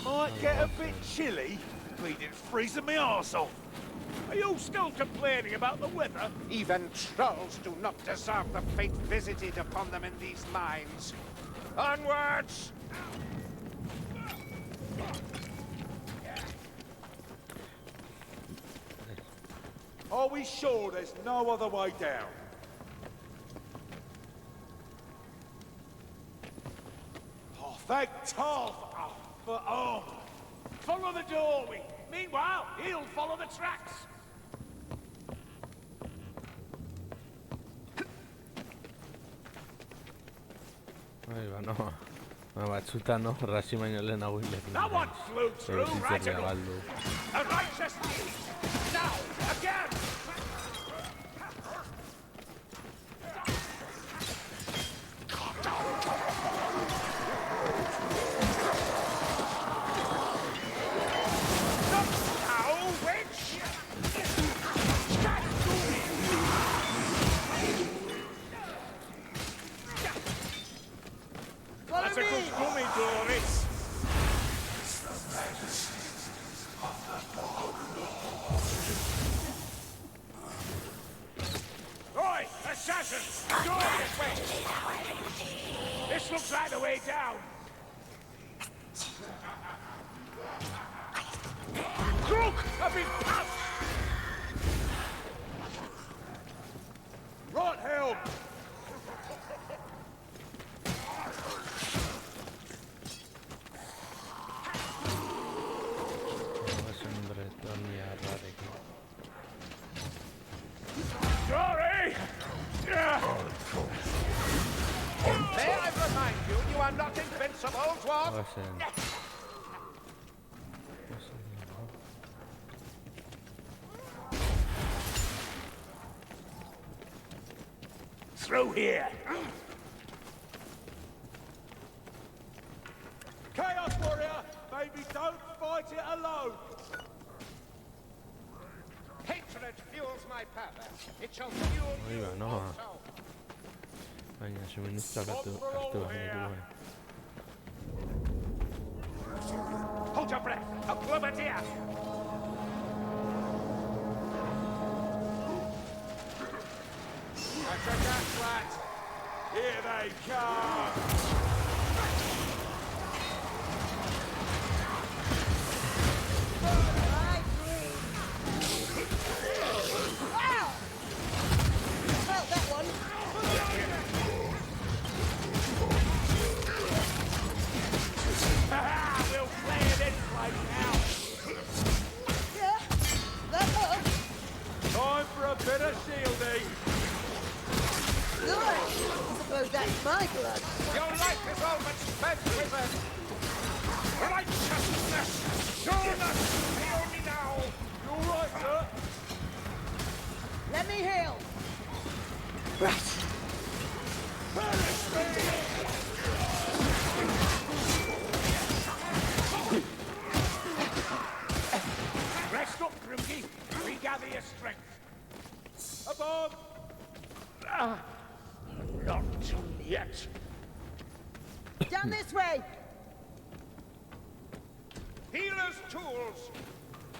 Might get a bit chilly. Bleeding freezing me arse off. Are you still complaining about the weather? Even trolls do not deserve the fate visited upon them in these mines. Onwards! Are we sure there's no other way down? Oh, thank Tarth for armor. Follow the doorway. Meanwhile, he'll follow the tracks. Ahí va, no. Batzuta no, Rashi baino lehenago hilekin. That one flew through right Bizitzerria enough. galdu. A righteous deed. Now, again. That's a good gummy, Doris. Oi, assassins! Go this way! This looks like the way down. Crook! I've been pounced! Right helm! Sorry! May I remind you, you are not invincible, dwarf! Through here. Chaos Warrior, maybe don't fight it alone. Hatred fuels my purpose. It shall fuel you Oiga, no. also. Baina, suministroak hartu behar Hold your breath. A Globadia. That's a gaslight. Here they come. Wow! Felt that one. We'll play it in right now. Yeah, that hurt. Time for a bit of shielding. Good. I suppose that's my blood. Your life is all but spent, wizard. Righteousness! Donuts! Feel me now! You all right, sir? Let me heal. Right. Rest up, Grimky. Regather your strength. Above. Not yet. Down this way. Healer's tools.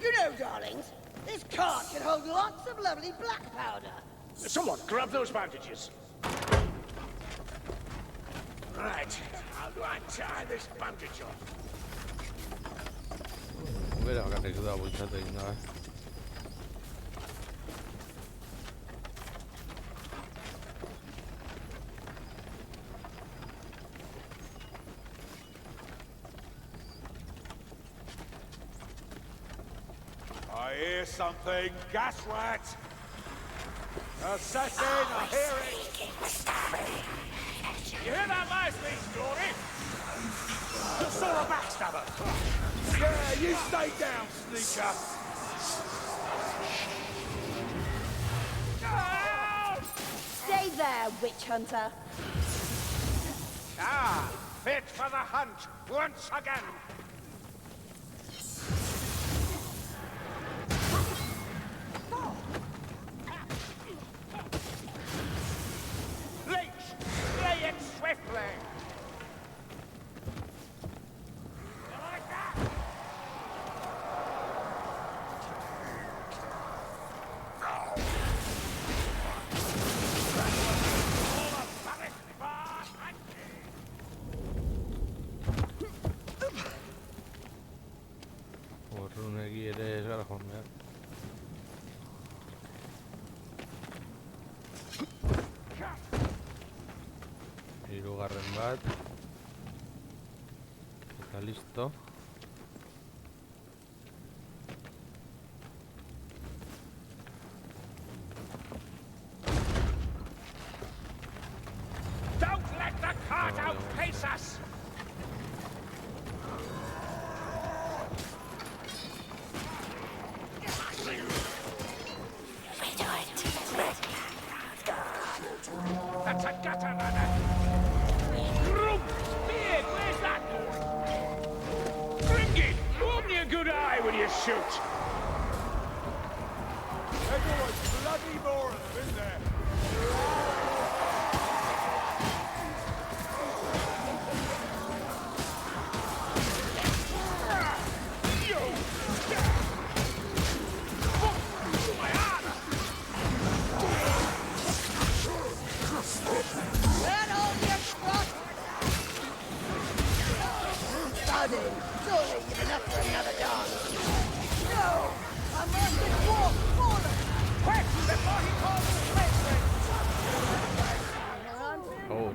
You know, darlings, this cart can hold lots of lovely black powder. Someone grab those bandages. Right. How do I tie this bandage off? Bera bakarrik da bultzatu egin da, I hear something. Gas rat! Assassin, I hear it! You hear that last bit, Story? Just saw a backstabber! Yeah, you stay down, sneaker! Stay there, witch hunter. Ah, fit for the hunt once again. Leech, slay it swiftly. Urrunegi ere ez gara joan behar. Hirugarren bat. Eta listo. Don't let the cart outpace us! That's a gutter runner! Grump! Beard, where's that? Bring it! Open your good eye when you shoot! There's always bloody more of them, isn't there? Let all your trust! Buddy, surely you've enough for another dance. No! A merchant dwarf fallen! Quick, before he calls the patrons! Oh.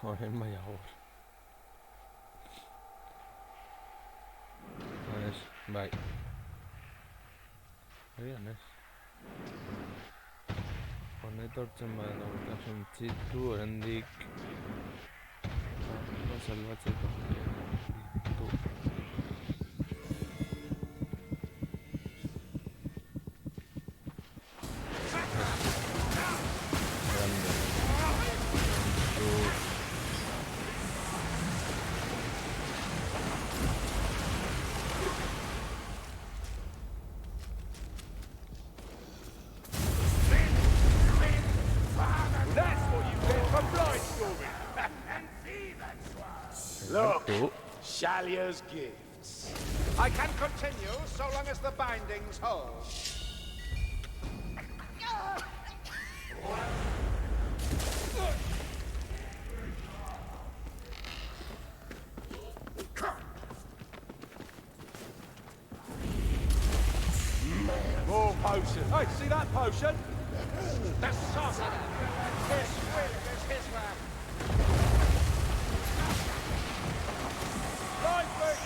Orain bai agur. Ez, bai. Egian ez. Honetortzen bada gurtasun txitu, oraindik arroa salbatzeko ditu. That's what you get for blind storming! Look, Shalier's gifts. I can continue so long as the bindings hold. More potion. Hey, see that potion? The sorcerer! His will is his work. Right, quick!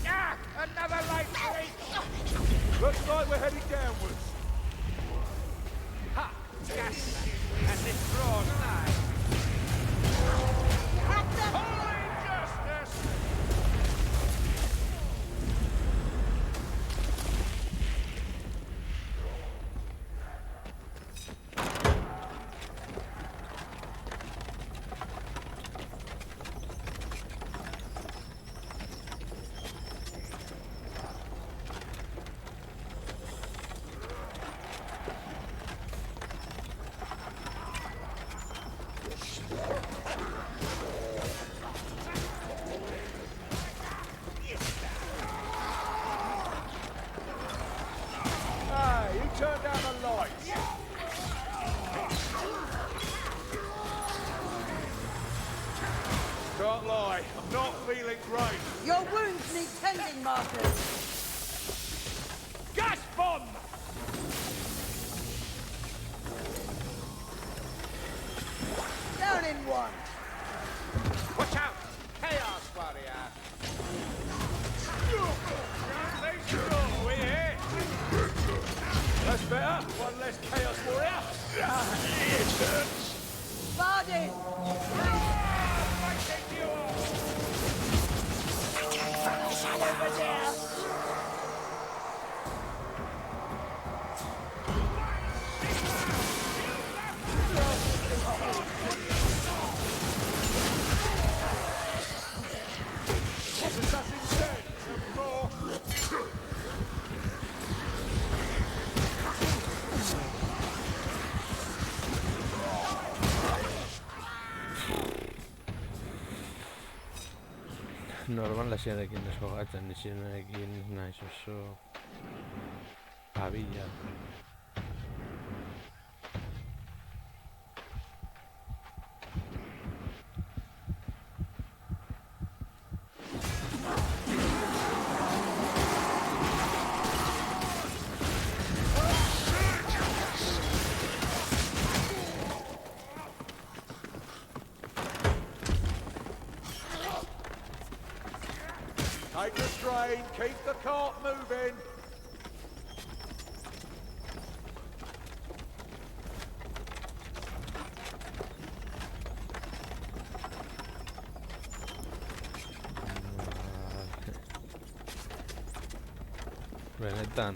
Ah! Another light break! Looks like we're heading downwards. Ha! Gas! And it draws lie, I'm not feeling great. Your wounds need tending, Marcus. Gas bomb! Down in one. Watch out! Chaos Warrior! We here? That's better. One less Chaos Warrior. Bardin! Over there. Normal hasiarekin desjogatzen, izenekin naiz oso abila. Take the strain, keep the cart moving. Benetan.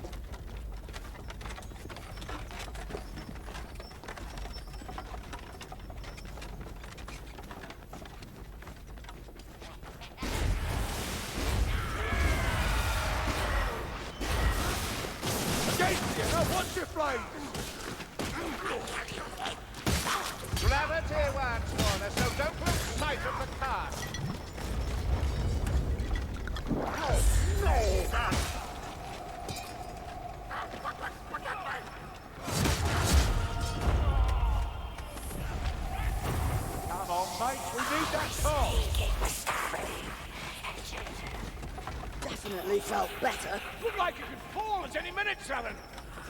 Against you, now watch your flames. Gravity works for us, so don't lose sight of the cart. Come on, mate, we need that cart. Definitely felt better. Look like you could fall at any minute, Talon.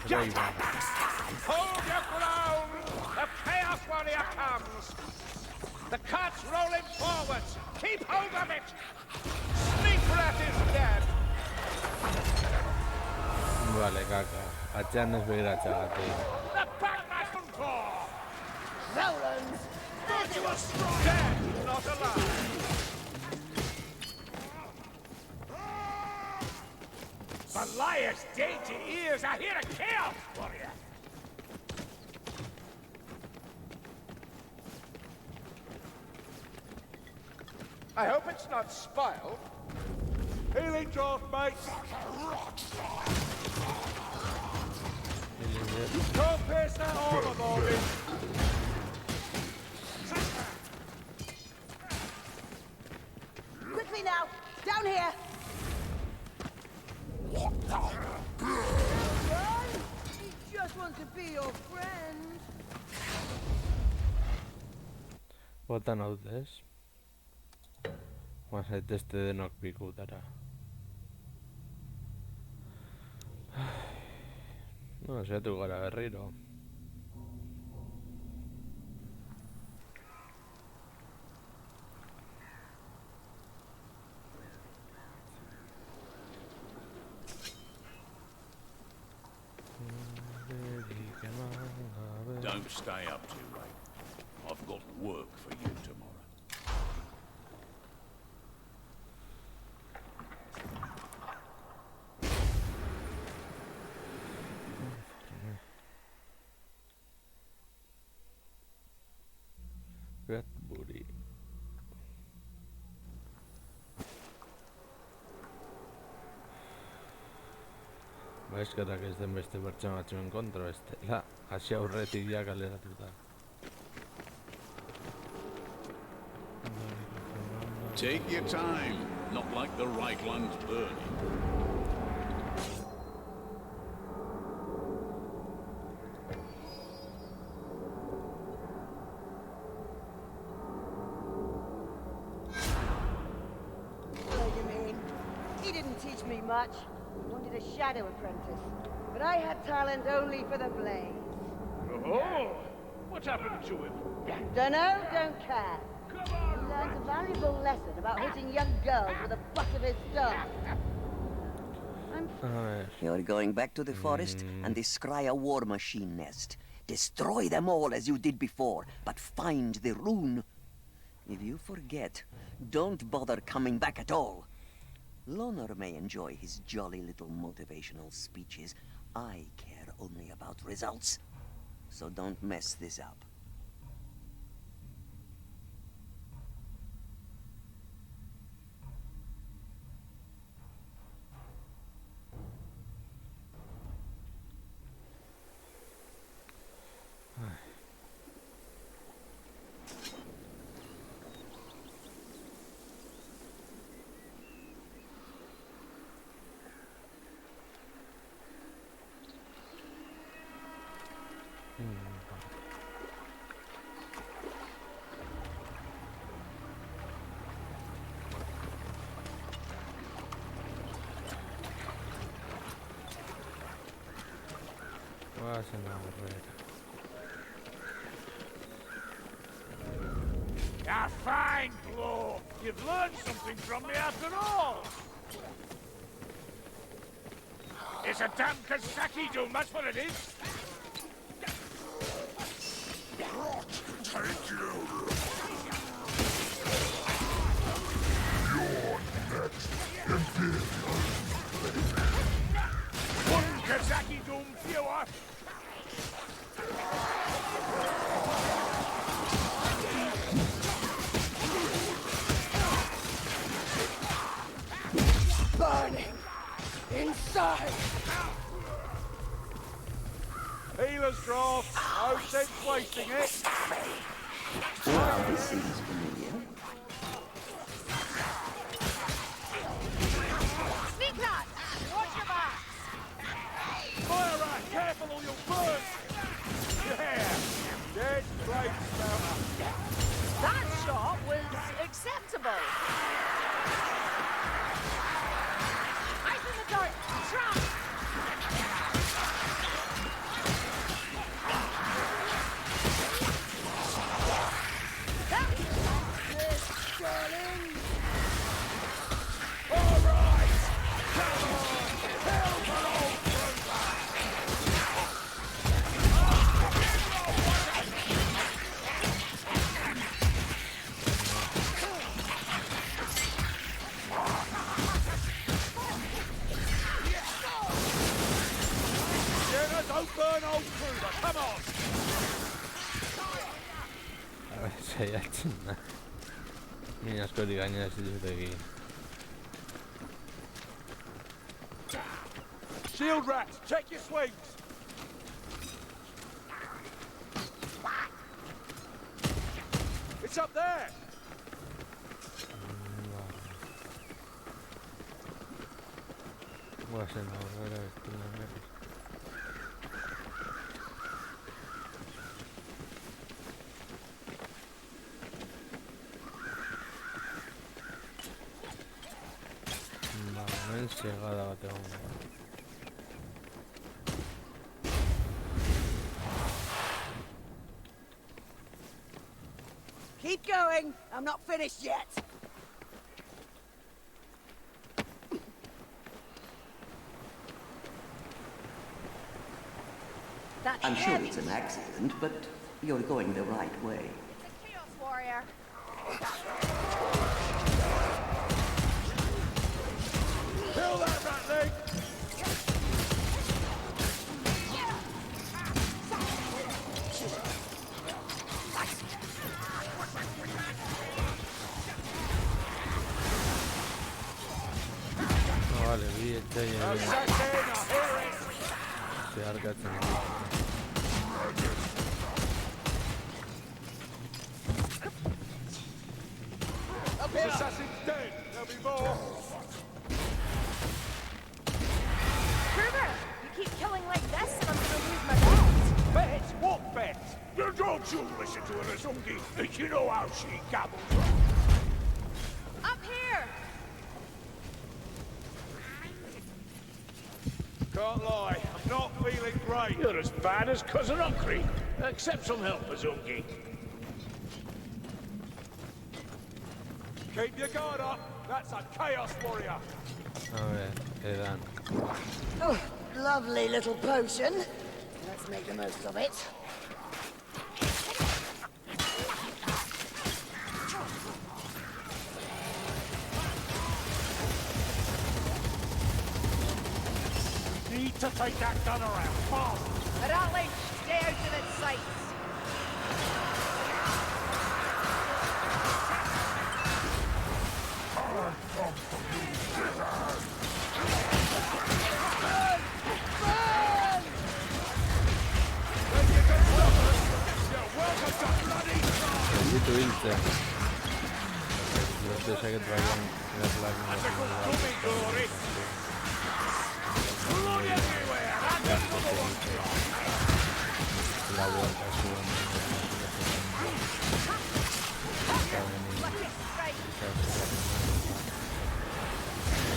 Hold your ground! The Chaos Warrior comes! The cart's rolling forwards! Keep hold of it! Sleep Rat is dead! Vale, caca. Atzean ez begiratzeagatik. The Batman Claw! Roland! Dead, not alive! Elias' dainty ears are here to Chaos Warrior! I hope it's not spoiled. Healing draft, mate. Can't pierce that armor, Morgan. Quickly now! Down here! He just wants to be your friend. Botan hau ez? Zaitezte denok pikutara. No, saiatu gara berriro. Don't stay up too late. I've got work for you tomorrow. Bradbury. Eskerrak ez den beste pertsona batzuen kontra, bestela hasi aurretik ja kaleratuta. Take your time. Not like the right one's burning. teach me much. I wanted a shadow apprentice, but I had talent only for the blade. Oh, what happened to him? Dunno, don't care. He learned a valuable lesson about hitting young girls with the butt of his staff. A ver. You're going back to the forest and descry a war machine nest. Destroy them all as you did before, but find the rune. If you forget, don't bother coming back at all. Loner may enjoy his jolly little motivational speeches. I care only about results. So don't mess this up. Voy a hacer una barrera. Ah, fine, Claw. You've learned something from me after all. It's a damn Kasaki doom, that's what it is. Take you. One Kasaki doom fewer. Burning inside. Healer's draft. No sense wasting it. Well, this seems familiar. Sneak that! Watch your back! Fire rat, careful or you'll burn. Yeah. Dead blade spouter. That shot was acceptable. Eyes in the dark! Trap! Don't burn old Kruger, come on! A ver si hay alguien. Mira, asko gaina ez ditut egin. Shield rats, check your swings! It's up there! Voy a hacer una barrera de estos. Llegada bat egon da. Keep going. I'm not finished yet. I'm sure it's an accident, but you're going the right way. It's a Chaos Warrior. Kill that ratling! No, vale, vi el chayo. No second, I hear it! Se argatzen. Assassin's dead, there'll be more! Kruger, you keep killing like this and I'm gonna lose my belt. Bet? What bet? You don't you listen to her, Azungi. You know how she gabbles. Up here! Can't lie, I'm not feeling great. You're as bad as Cousin Humphrey. Accept some help, Azungi. Keep your guard up. That's a Chaos Warrior. A ver, qué dan. Oh, lovely little potion. Let's make the most of it. Need to take that gun around, fast! Ratling, stay out of its sights. Gelditu hiltzea. Los dezaket bagian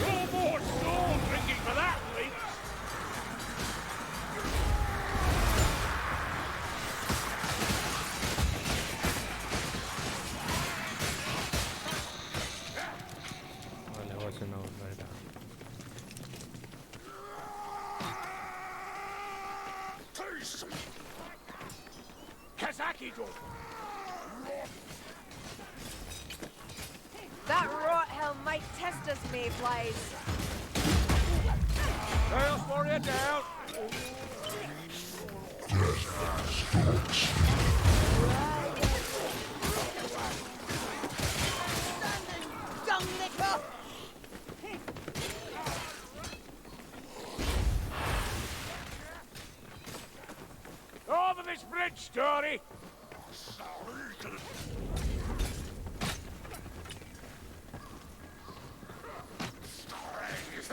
No more storm drinking for that, Lynx! Vale, voy a hacer una barrera. Kazaki-do! That rot hell might test us, mayflies. Chaos Warrior down. Dung licker! Over this bridge, Story!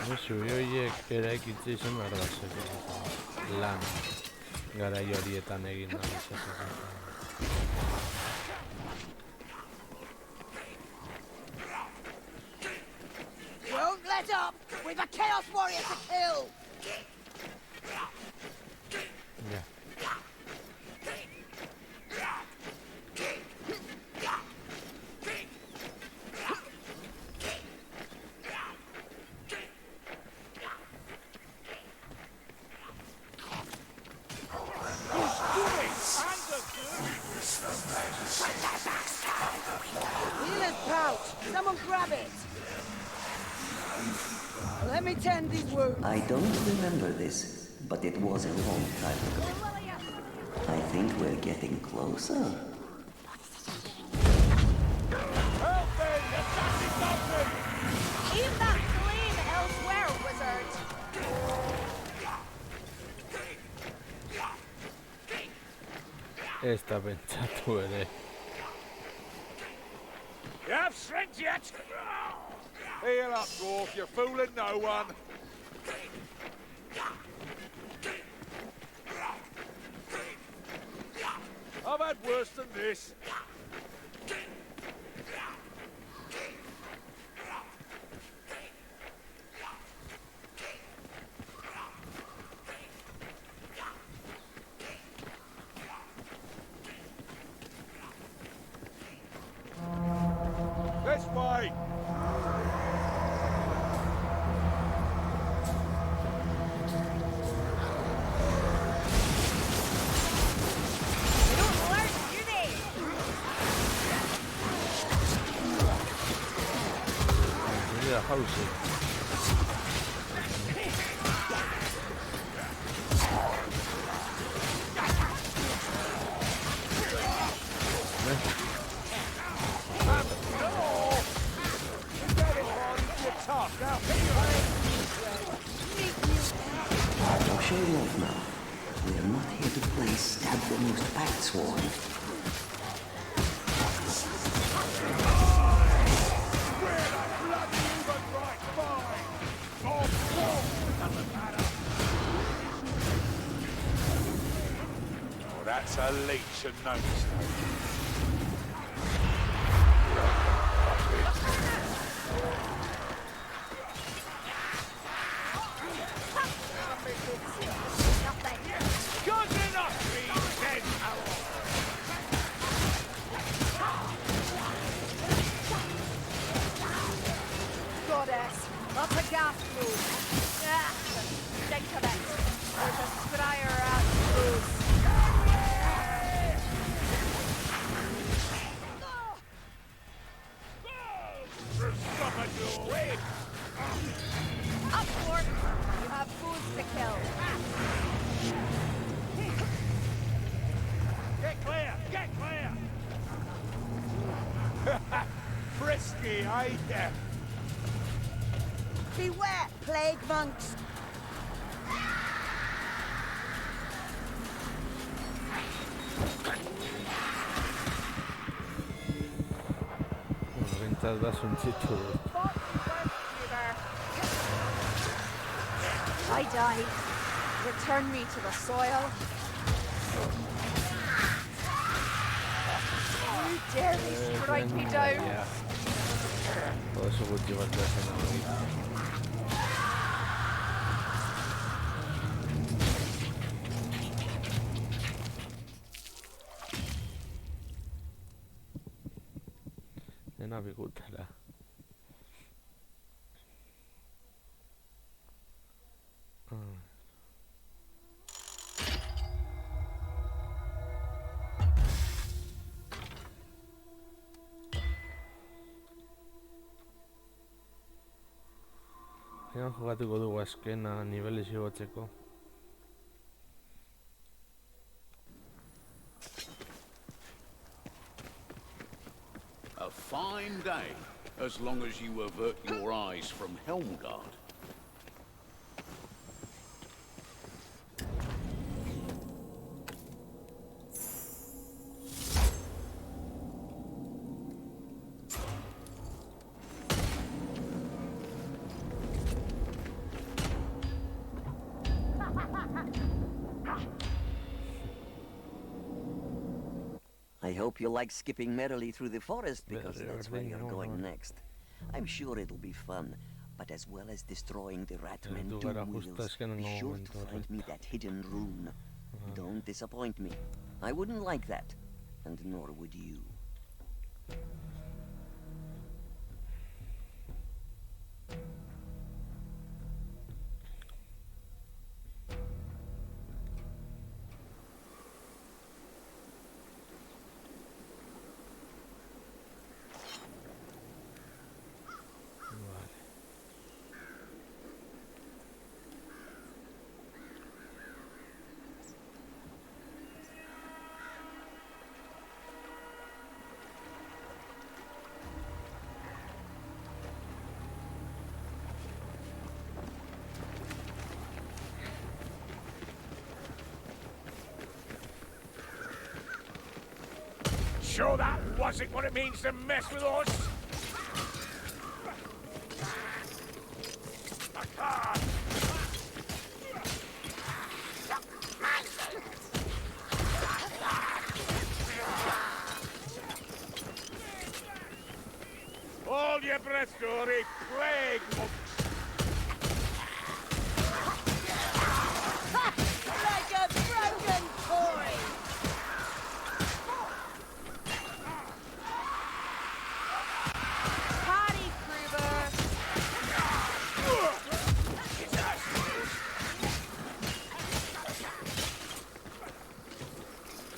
No subió horiek eraikitze izan behar da zeko. Lan. Garai horietan egin da izateko. Won't let up! We've a Chaos Warrior to kill! Ja. Healer's pouch! Someone grab it! Let me tend these wounds. I don't remember this, but it was a long time ago. I think we're getting closer. Help me! Assassin Dolphin! Aim that flame elsewhere, wizard. Esta pentsatu ere. You have strength yet? Heal up, dwarf. You're fooling no one. I've had worse than this. This way. They don't learn, do they? Mira, Hauser. Now show you off now. We're not here to play stab the most backsworn. Oh, that's a leech and no mistake. risky, eh? Beware, plague monks! Behintzat da suntzitu dut. I die. Return me to the soil. You dare they strike me down? Oso gutxi bat da zen hori. Dena bigutela. Egan jugatuko dugu azkena niveles igotzeko. A fine day, as long as you avert your eyes from Helmgard. I hope you like skipping merrily through the forest, because that's where you're going next. I'm sure it'll be fun, but as well as destroying the Ratmen Doom-wheels, be sure to find me that hidden rune. Don't disappoint me. I wouldn't like that, and nor would you. Sure that wasn't what it means to mess with us? Hold your breath, Dory. Plague monks. Like a broken toy! Party, Kruber!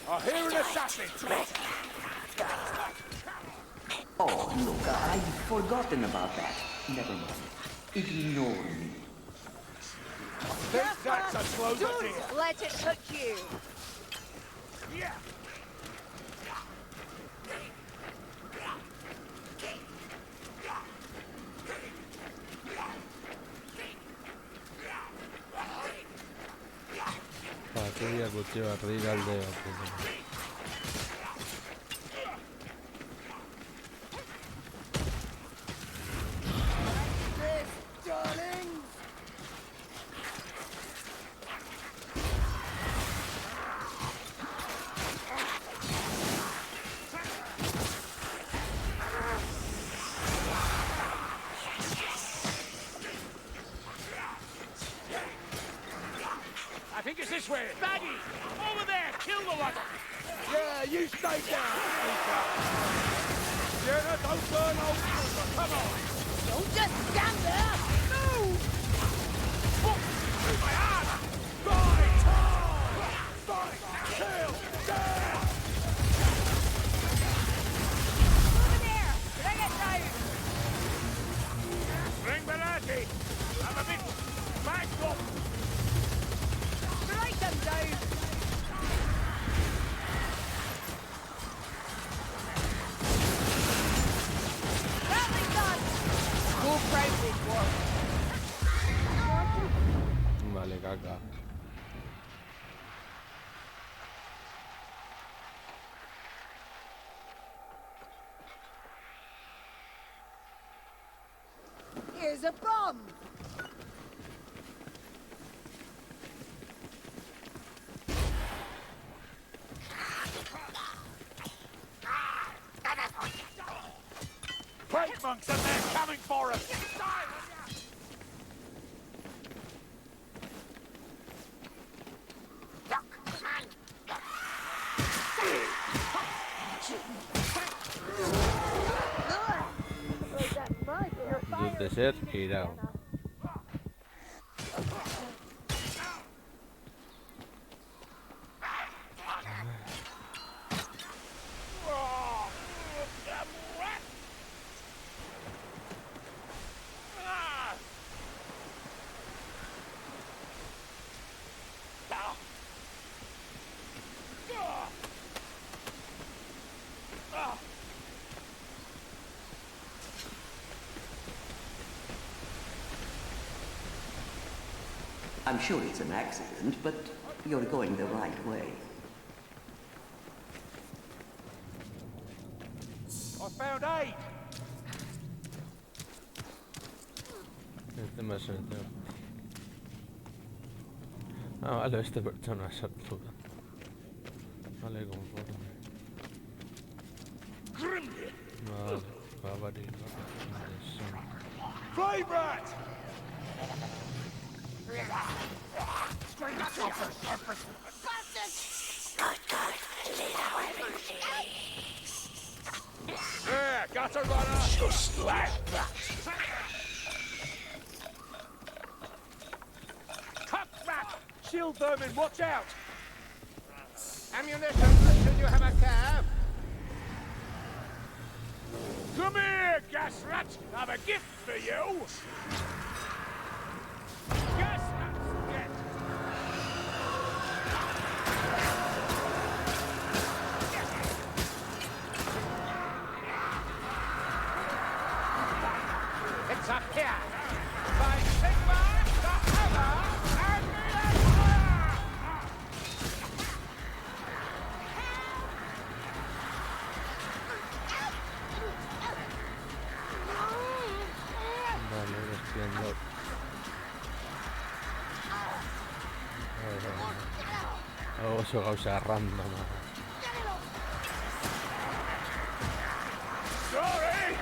I hear an assassin. Oh, look, I'd forgotten about that. Never mind. Ignore me. Think that's a closer deal. Let it hook you. Yeah. Bateria gutxi bat rigalde bat. This, darlings! I think it's this way. Baggy! Over there! Kill the lot! Yeah, you stay down, Peter. Yeah, don't burn old Silver. Come on. Don't just stand there! Move! Through my hand! Fight hard! Fight, kill, death! Over there! Bring it down! Bring Berardi! I'm a bit backed up. Strike them down! Rally acá. Here's a bomb! Great monks, and they're coming for us! Dude de ser girado. I'm sure it's an accident, but you're going the right way. I found aid! Este me siento. Ah, vale, esta persona es absurda. Vale, como puedo. Vale, va a variar. Flame rat! There, got a runner! Just like that! Cut rat! Shield vermin, watch out! Ammunition, should you have a cab? Come here, gas rat! I have a gift for you! Gas rats, get! It's up here! By Sigma, the Hammer, and the Emperor! Vale, despiendo. Oh, eso causa random. Sorry!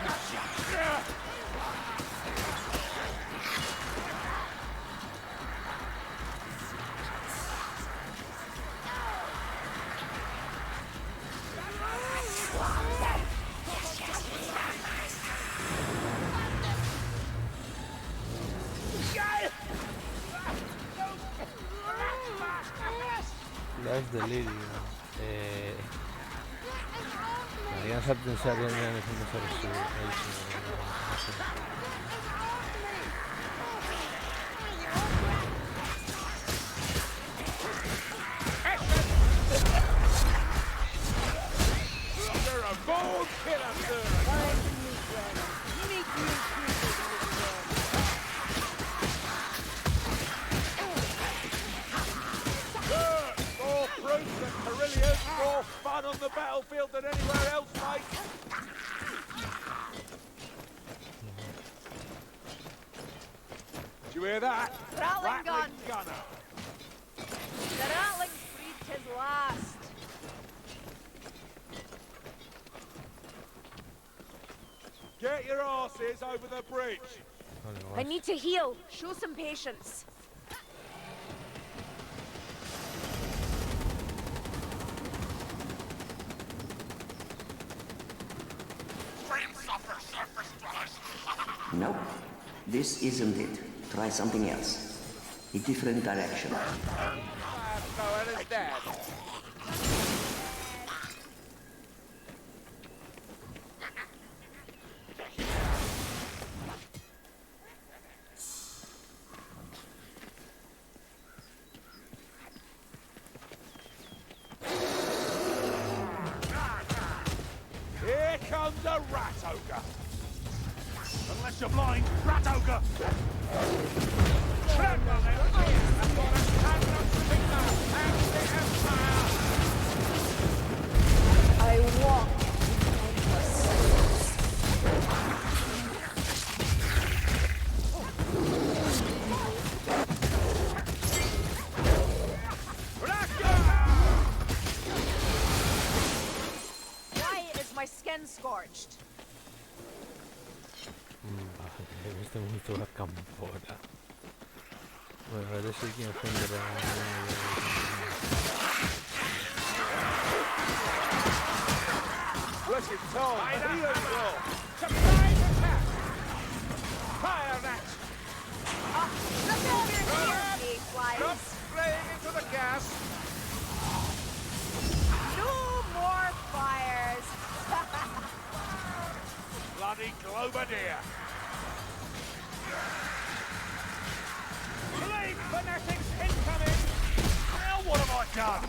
Live delirio. Deberían ser pensar en el You're a bold killer, sir! More proof that Carillions more fun on the battlefield than anywhere else, mate! Did you hear that? Rattling gun! Gunner! The rattling breathed his last. Get your asses over the bridge! I need to heal. Show some patience. Nope. This isn't it. Try something else. A different direction. Noel is dead. Here comes a rat ogre! Unless you're blind, rat ogre! grandmother here for a hand of finger and the Empire. I walk Why is my skin scorched? Vale, me gusta mucho la campora. Bueno, a ver si hay que ofender Blessed Tom, here you go. Surprise attack! Fire that! Look over here, big Stop flies. spraying into the gas. No more fires. Bloody Globadier! Blade fanatics incoming! Now what have I done?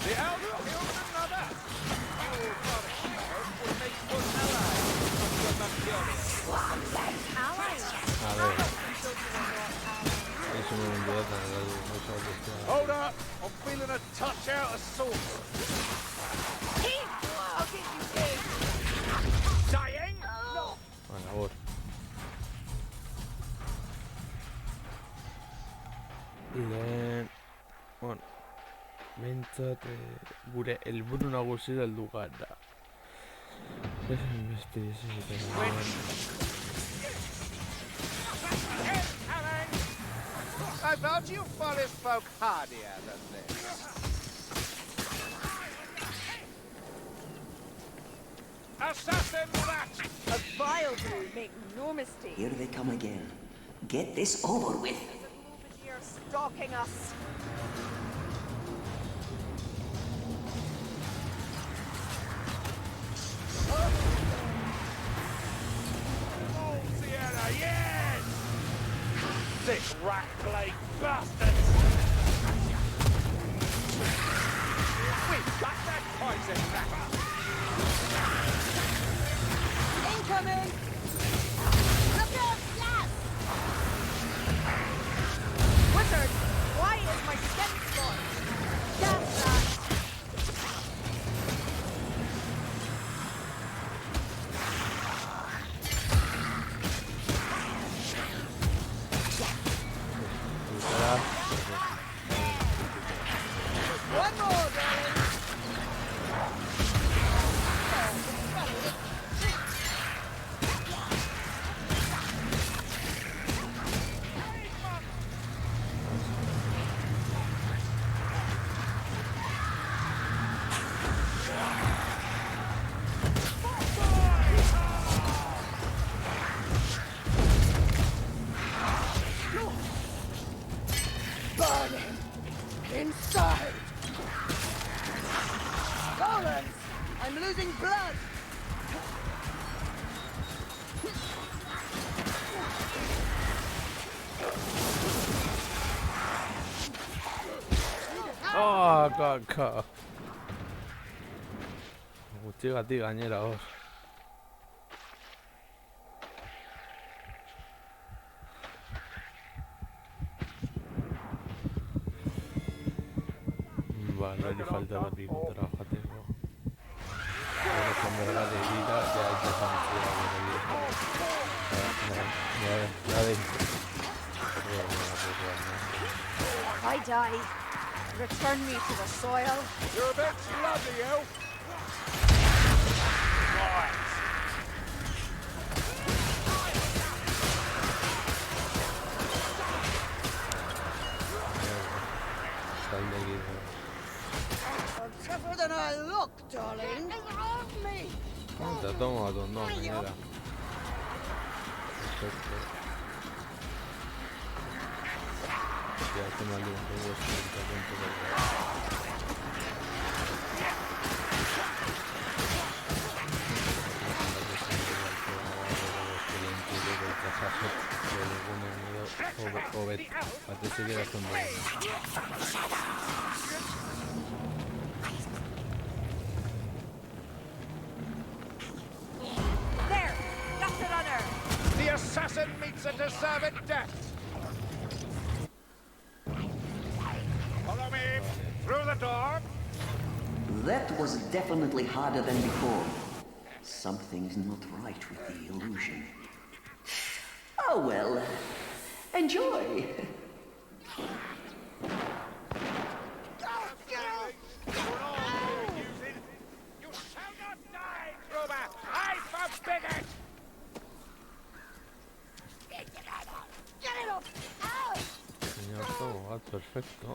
The elf killed another! Oh, Father Hero will make good allies of the Mantione. Allies. A ver, eso me vendría a tener algo. Hold up! I'm feeling a touch out of sorts. Keep walking, you pig. Dying? No! Bueno, voy. Bueno, behintzat gure helburu nagusia heldu gara. Ez investigazio egiten. I thought you foolish folk hardier than this. Assassin rat! A vile brew, make no mistake. Here they come again. Get this over with. You're stalking us. Oh, Sienna, yes! Sick rat-plagued bastards! We've got that poison rat! Incoming! Look out! Yes! Wizard, why is my skin scorched? Gas rat! One more, darling! Burning inside. Golems, I'm losing blood. 아, 아까. 찌가 아니라. Vale, le falta la pico, trabajate. Ahora cuando la de vida ya empezamos I die. Return me to the soil. You're a bit bloody, elf! Right. I'm tougher than I look, darling. Me. Te tomo a tu no, mira. Perfecto. Ya te mandé un juego The assassin meets deserved death. Follow me through the door. That was definitely harder than before. Something's not right with the illusion. Oh well. Enjoy. You shall not die, Gruber! I forbid it! Get it off! Ow! Ya está, va, perfecto.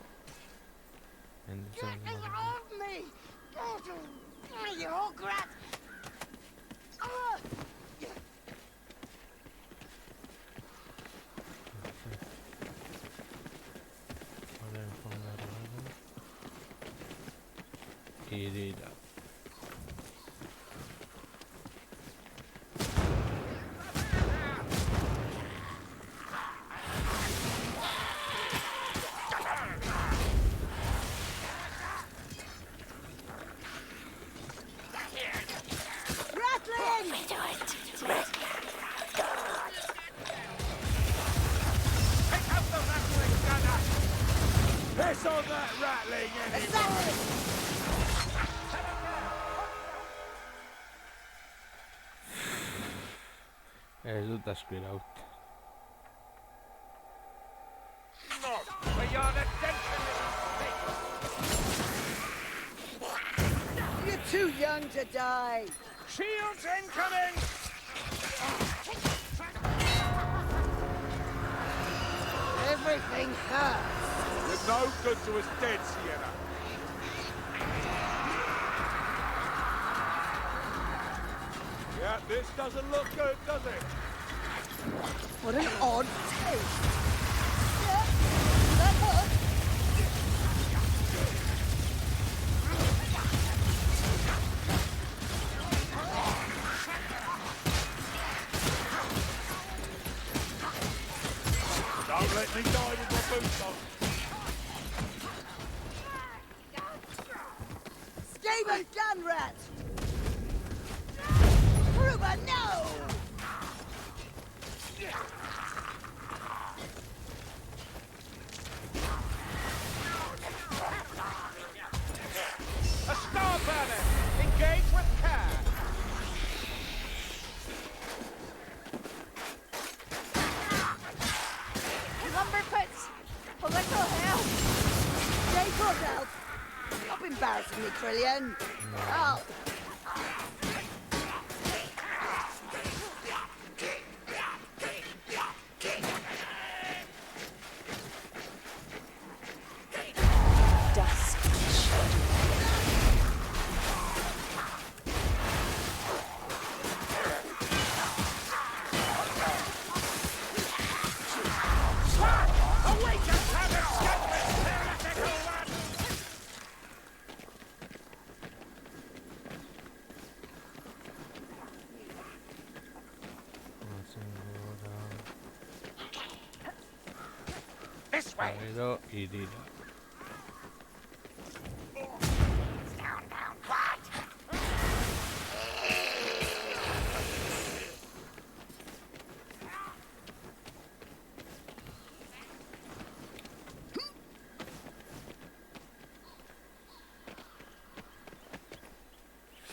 Get it off me! You old rat! Irida. Piss on that rattling anyway! Eso está aspirado. Not for your attention, You're too young to die. shields incoming! Everything hurts. You're no good to us dead, Sienna. Yeah, this doesn't look good, does it? What an odd taste. Yeah, that hurts. Don't let me die with my boots on. Skaven gun rat! Gruber, no! A star burner! Engage with care! Lumberfoots! A little help! Stay put, Elf. Stop embarrassing me, Trillian. Oh. Dusk. Awake and have it scattered, heretical lad! This way! Pero Irida.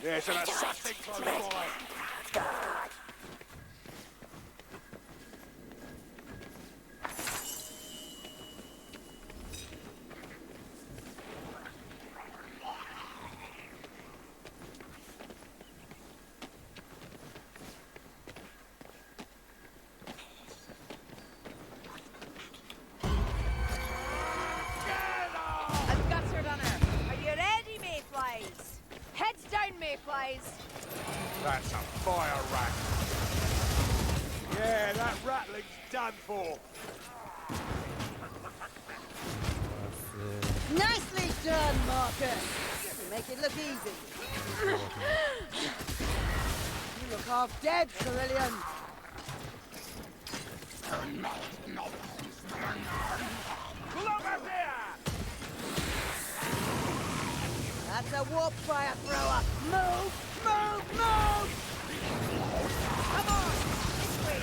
There's an assassin close by. I've got her on her. Are you ready, mayflies? Heads down, mayflies. That's a fire rat. Yeah, that rattling's done for. Nicely done, Marcus. You make it look easy. You look half dead, Cerulean. That's a warp fire thrower. Move, move, move! Come on, this way.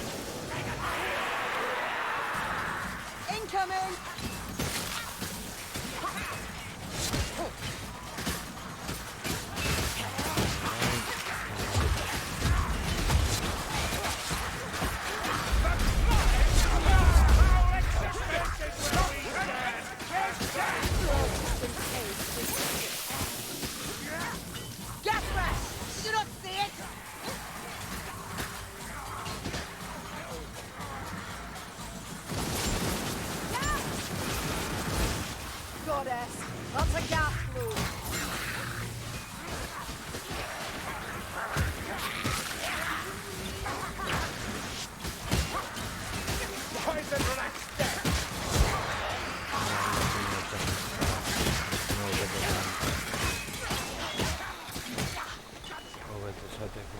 esateko.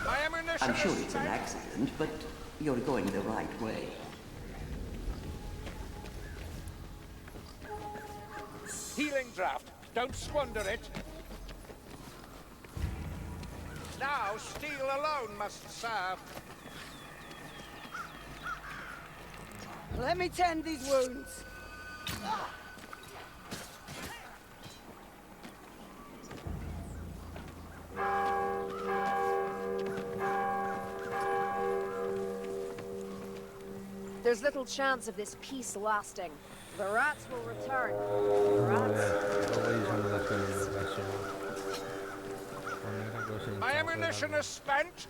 My ammunition I'm sure is it's an spent. accident, but you're going the right way. Healing draft. Don't squander it. Now steel alone must serve. Let me tend these wounds. There's little chance of this peace lasting. The rats will return. Rats. My ammunition is spent.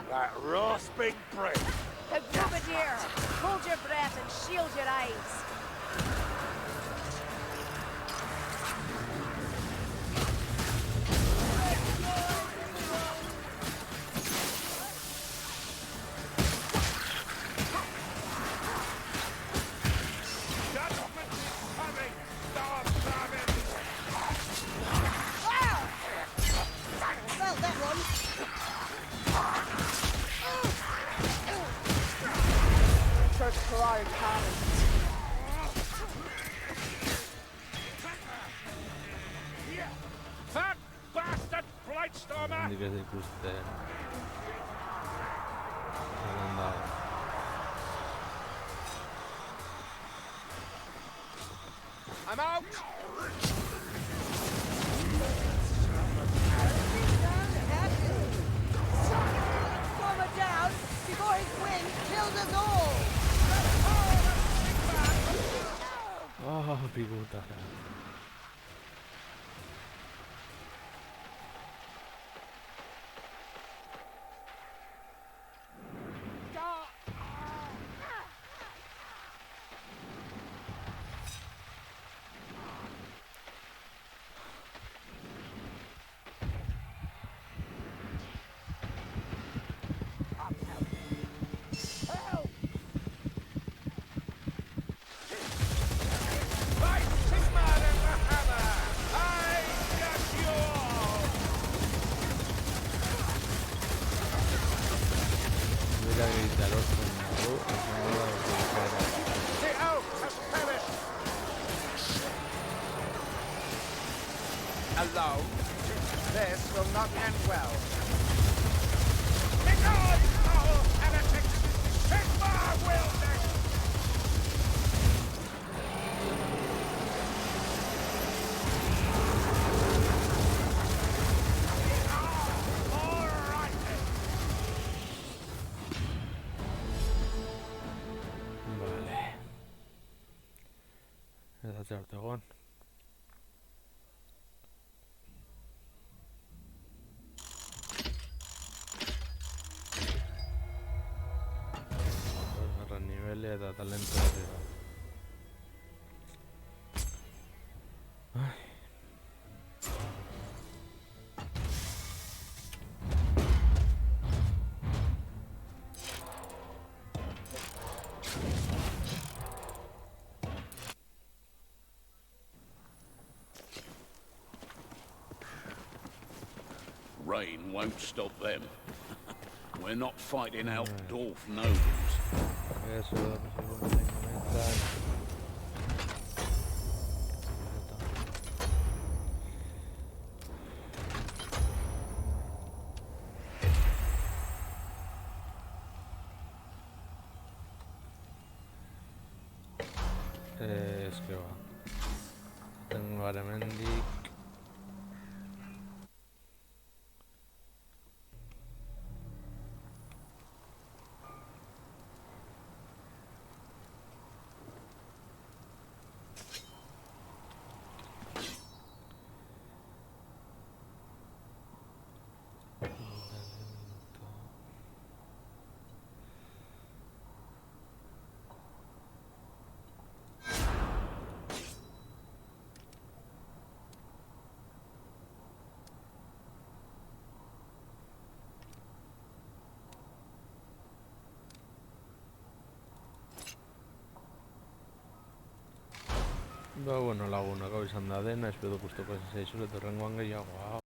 That rasping breath. The Grenadier, hold your breath and shield your eyes. Judgment is coming, Star Servant! Well, that one. Church Gerard Cannon. That bastard Blightstormer! Handik ez ikuste. Egon dago. I'm out. Farmer down before his wind kills us all. Oh, piguta. By Sigmar and the hammer, I got you all. Mira gritar The oak has perished. Alone, this will not end well. Begone, foul heretics! Sigmar will next! All right then. Vale. Ez atzert egon. Garra nivele eta talento herrera. Rain won't stop them. We're not fighting out dwarf nobles. Eso es lo que se comentan. Es que va. Tengo Aremendik. Ba, bueno, laguna gau izan da dena, espero guztoko ez zaizule, torrengoan gehiago, hau.